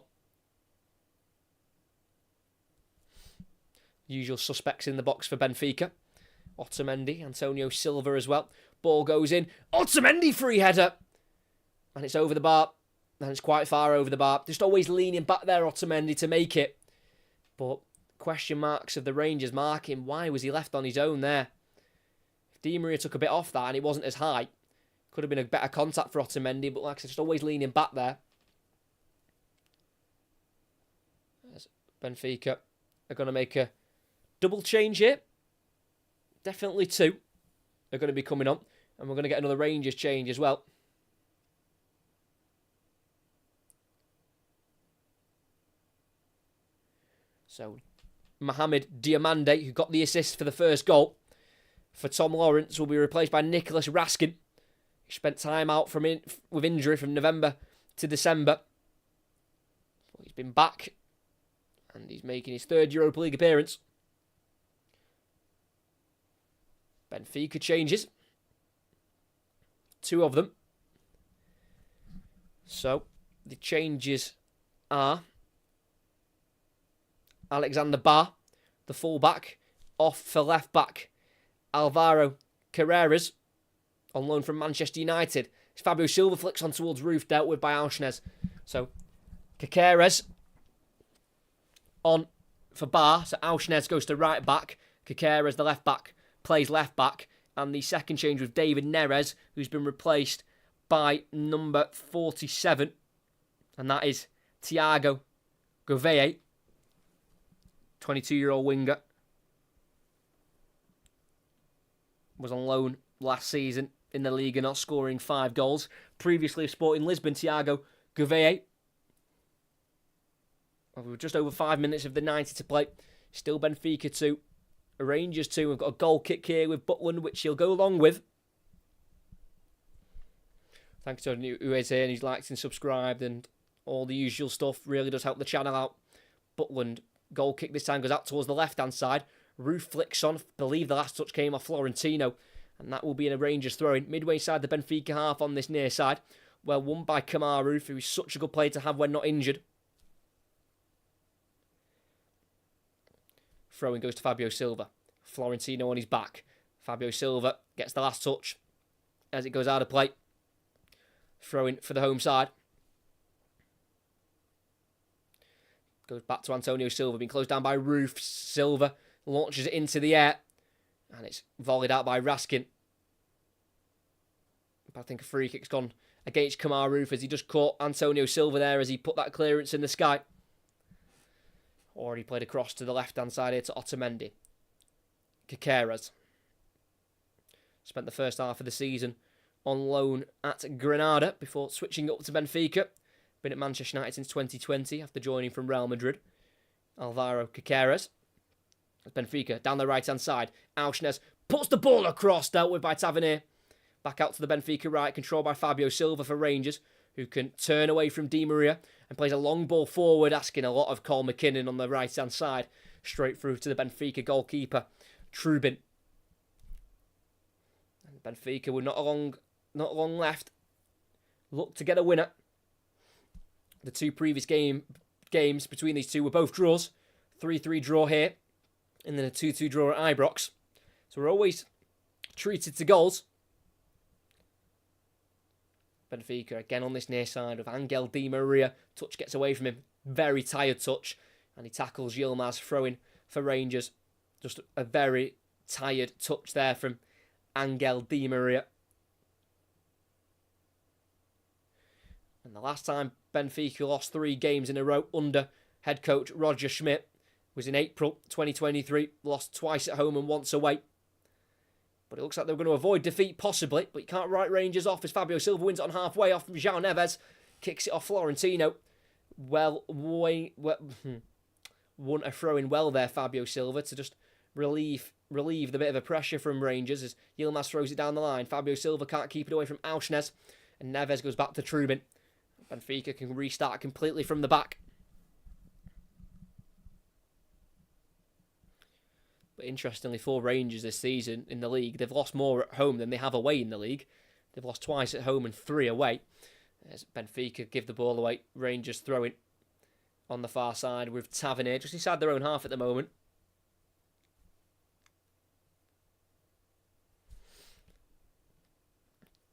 Usual suspects in the box for Benfica. Otamendi, Antonio Silva as well. Ball goes in. Otamendi free header. And it's over the bar. And it's quite far over the bar. Just always leaning back there, Otamendi, to make it. But question marks of the Rangers marking. Why was he left on his own there? If Di Maria took a bit off that and it wasn't as high, could have been a better contact for Otamendi. But like I said, just always leaning back there. As Benfica are going to make a double change here. Definitely 2 are going to be coming on. And we're going to get another Rangers change as well. So, Mohamed Diamande, who got the assist for the first goal for Tom Lawrence, will be replaced by Nicholas Raskin. He spent time out with injury from November to December. He's been back. And he's making his 3rd Europa League appearance. Benfica changes. 2 of them. So, the changes are Alexander Barr, the full-back, off for left-back. Alvaro Carreras, on loan from Manchester United. Fabio Silva flicks on towards Roof, dealt with by Auchness. So, Carreras on for Barr. So, Auchness goes to right-back. Carreras, the left-back, plays left-back. And the second change with David Neres, who's been replaced by number 47. And that is Thiago Gouveia, 22-year-old winger. Was on loan last season in the league and not scoring 5 goals. Previously of Sporting Lisbon, Thiago Gouveia. Well, we're just over 5 minutes of the 90 to play. Still Benfica 2. Rangers 2. We've got a goal kick here with Butland, which he'll go along with. Thanks to anyone who is here and who's liked and subscribed and all the usual stuff. Really does help the channel out. Butland, goal kick this time goes out towards the left-hand side. Roof flicks on. I believe the last touch came off Florentino. And that will be in a Rangers throw-in. Midway side the Benfica half on this near side. Well won by Kamaru, who is such a good player to have when not injured. Throw-in goes to Fabio Silva. Florentino on his back. Fabio Silva gets the last touch as it goes out of play. Throw-in for the home side. Goes back to Antonio Silva, being closed down by Roof. Silva launches it into the air. And it's volleyed out by Raskin. But I think a free kick's gone against Kamaru as he just caught Antonio Silva there as he put that clearance in the sky. Already played across to the left-hand side here to Otamendi. Kikeres. Spent the first half of the season on loan at Granada before switching up to Benfica. Been at Manchester United since 2020 after joining from Real Madrid. Alvaro Kikeres. Benfica down the right-hand side. Auschnes puts the ball across, dealt with by Tavernier. Back out to the Benfica right, controlled by Fabio Silva for Rangers, who can turn away from Di Maria and plays a long ball forward, asking a lot of Cole McKinnon on the right-hand side. Straight through to the Benfica goalkeeper, Trubin. And Benfica were not long left. Look to get a winner. The two previous games between these two were both draws. 3-3 draw here. And then a 2-2 draw at Ibrox. So we're always treated to goals. Benfica again on this near side with Angel Di Maria. Touch gets away from him. Very tired touch. And he tackles Yilmaz, throwing for Rangers. Just a very tired touch there from Angel Di Maria. And the last time Benfica lost 3 games in a row under head coach Roger Schmidt was in April 2023. Lost twice at home and once away. But it looks like they're going to avoid defeat, possibly. But you can't write Rangers off as Fabio Silva wins it on halfway off from João Neves. Kicks it off Florentino. Won a throw-in well there, Fabio Silva, to just relieve the bit of a pressure from Rangers as Yilmaz throws it down the line. Fabio Silva can't keep it away from Auschnes. And Neves goes back to Trubin. Benfica can restart completely from the back. But interestingly, for Rangers this season in the league, they've lost more at home than they have away in the league. They've lost twice at home and 3 away. As Benfica give the ball away, Rangers throwing on the far side with Tavernier just inside their own half at the moment.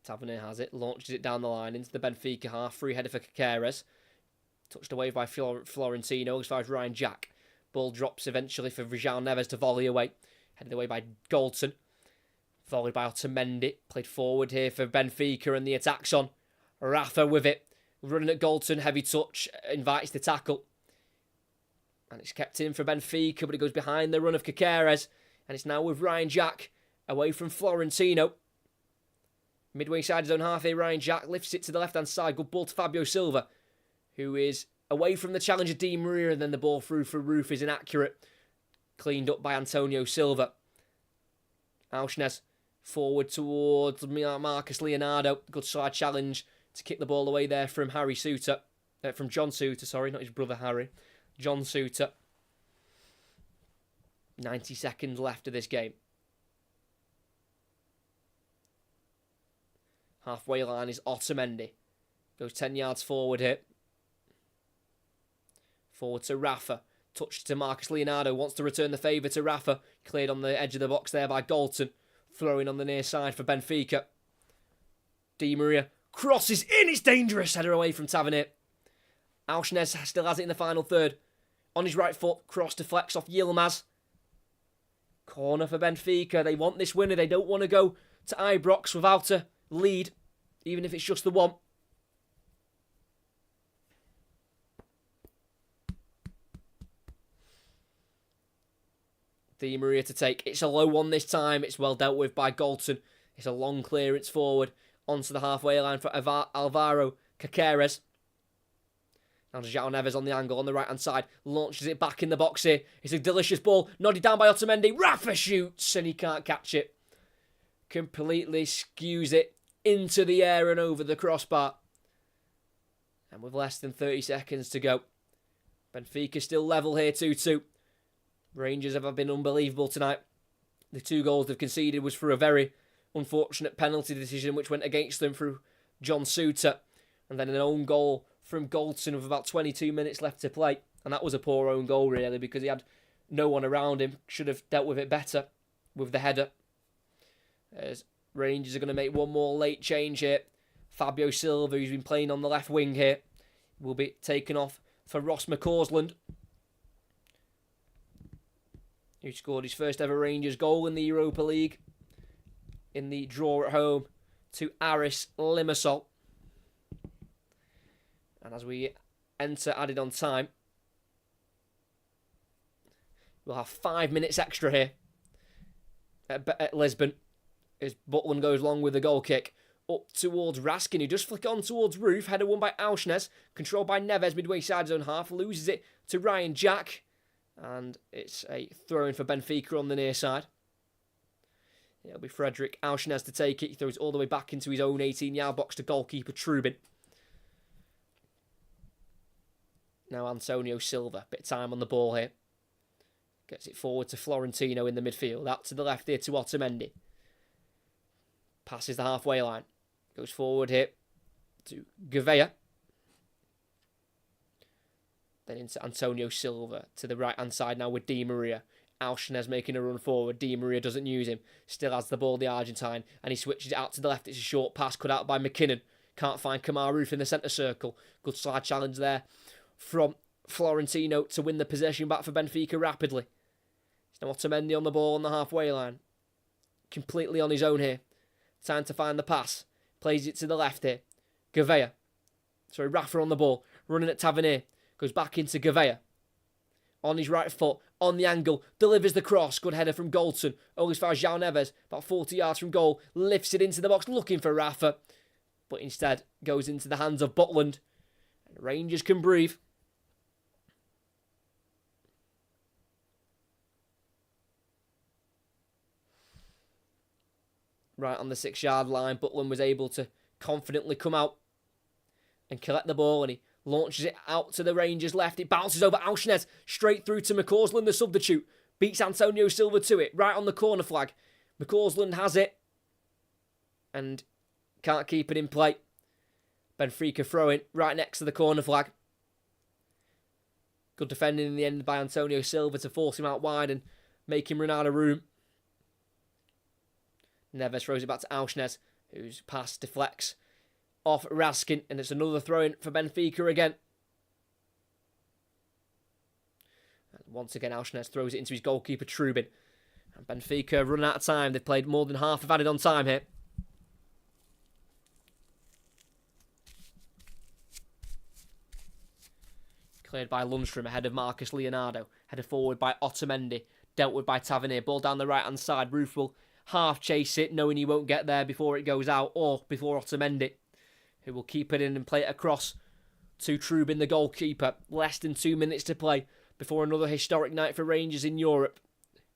Tavernier has it, launches it down the line into the Benfica half. Free header for Kikeres. Touched away by Florentino as far as Ryan Jack. Ball drops eventually for João Neves to volley away. Headed away by Goldson. Volleyed by Otamendi. Played forward here for Benfica and the attack's on. Rafa with it. Running at Goldson. Heavy touch. Invites the tackle. And it's kept in for Benfica, but it goes behind the run of Kikeres. And it's now with Ryan Jack. Away from Florentino. Midway side his own half here. Ryan Jack lifts it to the left-hand side. Good ball to Fabio Silva, who is away from the challenger Di Maria, and then the ball through for Roof is inaccurate. Cleaned up by Antonio Silva. Auschnes forward towards Marcus Leonardo. Good side challenge to kick the ball away there from Harry Suter. From John Suter, sorry, not his brother Harry. John Suter. 90 seconds left of this game. Halfway line is Otamendi. Goes 10 yards forward here. Forward to Rafa. Touch to Marcus Leonardo. Wants to return the favour to Rafa. Cleared on the edge of the box there by Galton. Throwing on the near side for Benfica. Di Maria crosses in. It's dangerous. Header away from Tavernier. Auschnes still has it in the final third. On his right foot. Cross deflects off Yilmaz. Corner for Benfica. They want this winner. They don't want to go to Ibrox without a lead, even if it's just the one. Di Maria to take. It's a low one this time. It's well dealt with by Galton. It's a long clearance forward onto the halfway line for Alvaro Caceres. Now João Neves on the angle on the right-hand side. Launches it back in the box here. It's a delicious ball. Nodded down by Otamendi. Rafa shoots and he can't catch it. Completely skews it into the air and over the crossbar. And with less than 30 seconds to go, Benfica still level here 2-2. Rangers have been unbelievable tonight. The 2 goals they've conceded was for a very unfortunate penalty decision which went against them through John Suter. And then an own goal from Goldson with about 22 minutes left to play. And that was a poor own goal, really, because he had no one around him. Should have dealt with it better with the header. As Rangers are going to make one more late change here. Fabio Silva, who's been playing on the left wing here, will be taken off for Ross McCausland, who scored his first ever Rangers goal in the Europa League in the draw at home to Aris Limassol. And as we enter added on time, we'll have 5 minutes extra here at Lisbon as Butland goes long with the goal kick. Up towards Raskin, who does flick on towards Roof. Header won by Auschnes. Controlled by Neves midway side zone half. Loses it to Ryan Jack. And it's a throw-in for Benfica on the near side. It'll be Frederick Auschnes to take it. He throws all the way back into his own 18-yard box to goalkeeper Trubin. Now Antonio Silva. Bit of time on the ball here. Gets it forward to Florentino in the midfield. Out to the left here to Otamendi. Passes the halfway line. Goes forward here to Gouveia. Then into Antonio Silva to the right-hand side now with Di Maria. Auschnes making a run forward. Di Maria doesn't use him. Still has the ball, the Argentine. And he switches it out to the left. It's a short pass cut out by McKinnon. Can't find Kamar Roof in the centre circle. Good slide challenge there from Florentino to win the possession back for Benfica rapidly. It's now Otamendi on the ball on the halfway line. Completely on his own here. Time to find the pass. Plays it to the left here. Gouveia. Sorry, Rafa on the ball. Running at Tavernier. Goes back into Gouveia. On his right foot. On the angle. Delivers the cross. Good header from Goldson. Only as far as João Neves. About 40 yards from goal. Lifts it into the box looking for Rafa. But instead goes into the hands of Butland. And Rangers can breathe. Right on the 6-yard line, Butland was able to confidently come out and collect the ball, and he launches it out to the Rangers left. It bounces over Auschnes, straight through to McCausland, the substitute. Beats Antonio Silva to it, right on the corner flag. McCausland has it, and can't keep it in play. Benfica throwing right next to the corner flag. Good defending in the end by Antonio Silva to force him out wide and make him run out of room. Neves throws it back to Auschnes, whose pass deflects off Raskin, and it's another throw-in for Benfica again. And once again, Auschnes throws it into his goalkeeper, Trubin. And Benfica run out of time. They've played more than half of added on time here. Cleared by Lundstrom ahead of Marcus Leonardo. Headed forward by Otamendi. Dealt with by Tavernier. Ball down the right-hand side. Roof will half chase it, knowing he won't get there before it goes out, or before Otamendi, who will keep it in and play it across to Trubin, the goalkeeper. Less than 2 minutes to play before another historic night for Rangers in Europe.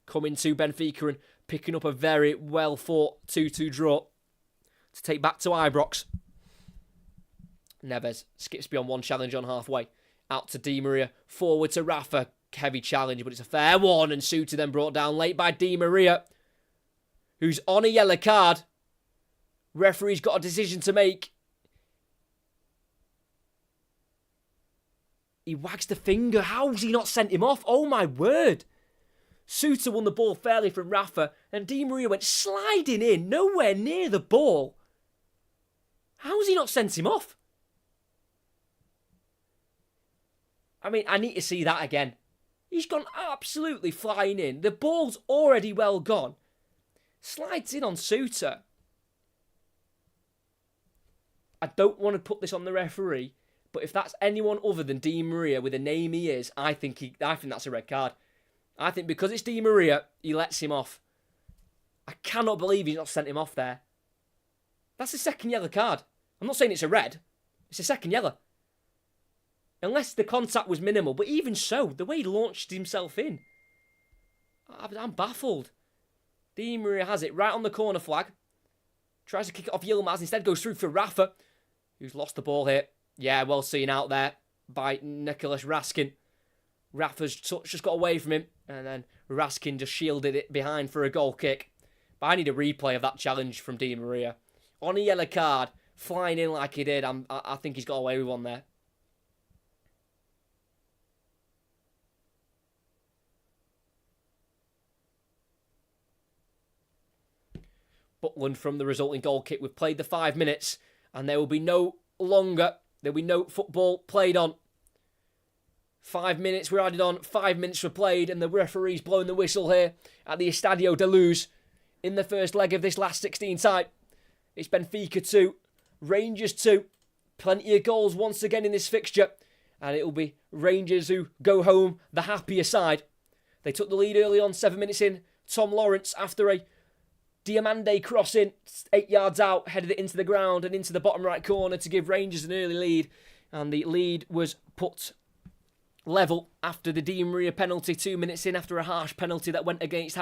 Coming to Benfica and picking up a very well-fought 2-2 draw to take back to Ibrox. Neves skips beyond one challenge on halfway. Out to Di Maria, forward to Rafa. Heavy challenge, but it's a fair one, and Suter then brought down late by Di Maria, who's on a yellow card. Referee's got a decision to make. He wags the finger. How's he not sent him off? Oh my word. Suter won the ball fairly from Rafa, and Di Maria went sliding in, nowhere near the ball. How's he not sent him off? I mean, I need to see that again. He's gone absolutely flying in. The ball's already well gone. Slides in on Suter. I don't want to put this on the referee, but if that's anyone other than Di Maria with the name he is, I think that's a red card. I think because it's Di Maria, he lets him off. I cannot believe he's not sent him off there. That's a second yellow card. I'm not saying it's a red. It's a second yellow. Unless the contact was minimal. But even so, the way he launched himself in. I'm baffled. Di Maria has it right on the corner flag. Tries to kick it off Yilmaz. Instead goes through for Rafa, who's lost the ball here. Yeah, well seen out there by Nicholas Raskin. Rafa's just got away from him. And then Raskin just shielded it behind for a goal kick. But I need a replay of that challenge from Di Maria. On a yellow card, flying in like he did. I think he's got away with one there. Butland from the resulting goal kick. We've played the 5 minutes and there will be no football played on. 5 minutes were added on, 5 minutes were played, and the referee's blown the whistle here at the Estadio de Luz in the first leg of this last 16 tie. It's Benfica 2, Rangers 2. Plenty of goals once again in this fixture, and it will be Rangers who go home the happier side. They took the lead early on, 7 minutes in. Tom Lawrence, after a Diamande crossing, 8 yards out, headed it into the ground and into the bottom right corner to give Rangers an early lead. And the lead was put level after the Di Maria penalty 2 minutes in, after a harsh penalty that went against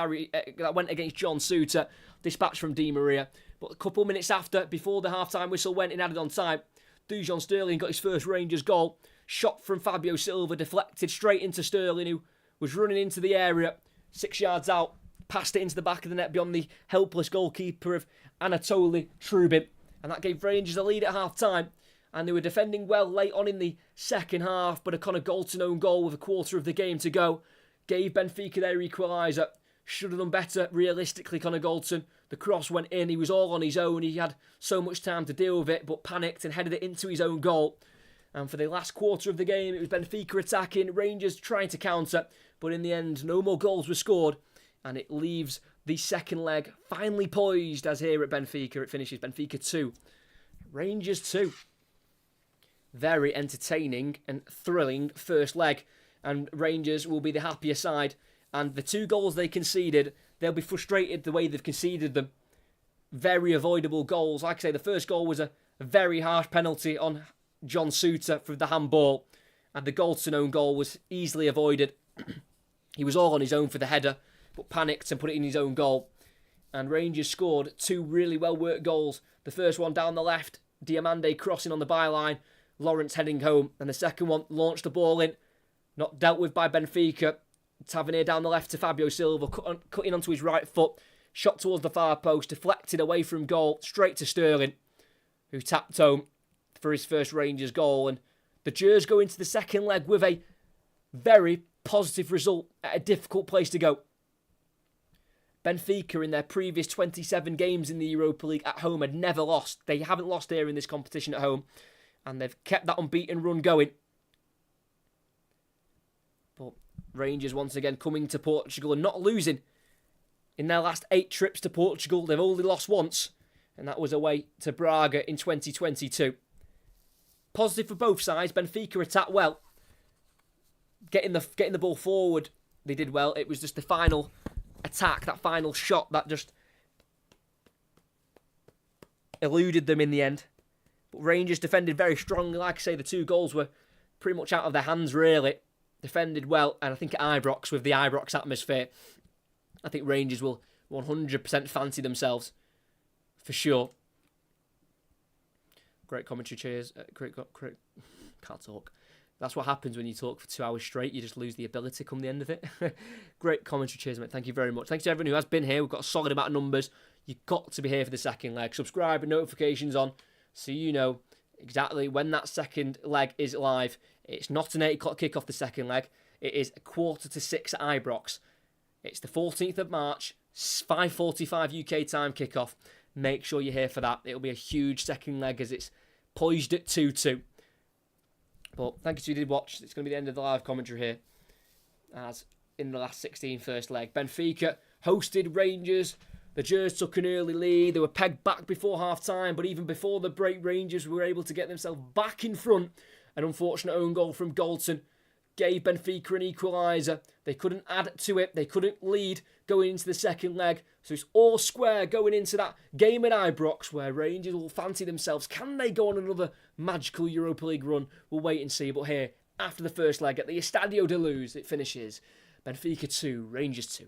John Suter, dispatched from Di Maria. But a couple minutes after, before the half-time whistle went in added on time, Dujon Sterling got his first Rangers goal. Shot from Fabio Silva, deflected straight into Sterling, who was running into the area, 6 yards out, passed it into the back of the net beyond the helpless goalkeeper of Anatoly Trubin. And that gave Rangers a lead at half-time. And they were defending well late on in the second half, but a Connor Galton own goal with a quarter of the game to go gave Benfica their equaliser. Should have done better, realistically, Connor Galton. The cross went in, he was all on his own, he had so much time to deal with it, but panicked and headed it into his own goal. And for the last quarter of the game, it was Benfica attacking, Rangers trying to counter, but in the end, no more goals were scored, and it leaves the second leg finally poised, as here at Benfica, it finishes Benfica 2, Rangers 2. Very entertaining and thrilling first leg, and Rangers will be the happier side. And the 2 goals they conceded, they'll be frustrated the way they've conceded them. Very avoidable goals. Like I say, the first goal was a very harsh penalty on John Suter for the handball, and the Galton own goal was easily avoided. He was all on his own for the header, but panicked and put it in his own goal. And Rangers scored 2 really well-worked goals. The first one down the left, Diamande crossing on the byline, Lawrence heading home, and the second one launched the ball in, not dealt with by Benfica. Tavernier down the left to Fabio Silva, cutting onto his right foot, shot towards the far post, deflected away from goal, straight to Sterling, who tapped home for his first Rangers goal. And the Gers go into the second leg with a very positive result at a difficult place to go. Benfica, in their previous 27 games in the Europa League at home, had never lost. They haven't lost here in this competition at home, and they've kept that unbeaten run going. But Rangers once again coming to Portugal and not losing. In their last 8 trips to Portugal, they've only lost once, and that was away to Braga in 2022. Positive for both sides. Benfica attacked well, getting the ball forward. They did well. It was just the final attack, that final shot, that just eluded them in the end. But Rangers defended very strongly. Like I say, the 2 goals were pretty much out of their hands, really. Defended well, and I think at Ibrox, with the Ibrox atmosphere, I think Rangers will 100% fancy themselves, for sure. Great commentary, cheers. Great, can't talk. That's what happens when you talk for 2 hours straight. You just lose the ability come the end of it. Great commentary, cheers, mate. Thank you very much. Thanks to everyone who has been here. We've got a solid amount of numbers. You've got to be here for the second leg. Subscribe and notifications on, so you know exactly when that second leg is live. It's not an 8 o'clock kickoff, the second leg. It is 5:45 at Ibrox. It's the 14th of March, 5:45 UK time kickoff. Make sure you're here for that. It'll be a huge second leg as it's poised at 2-2. But thank you to you who did watch. It's going to be the end of the live commentary here. as in the last 16 first leg. Benfica hosted Rangers. The Gers took an early lead. They were pegged back before half-time, but even before the break, Rangers were able to get themselves back in front. An unfortunate own goal from Goldson gave Benfica an equaliser. They couldn't add to it. They couldn't lead going into the second leg. So it's all square going into that game at Ibrox where Rangers will fancy themselves. Can they go on another magical Europa League run? We'll wait and see. But here, after the first leg at the Estadio de Luz, it finishes Benfica 2, Rangers 2.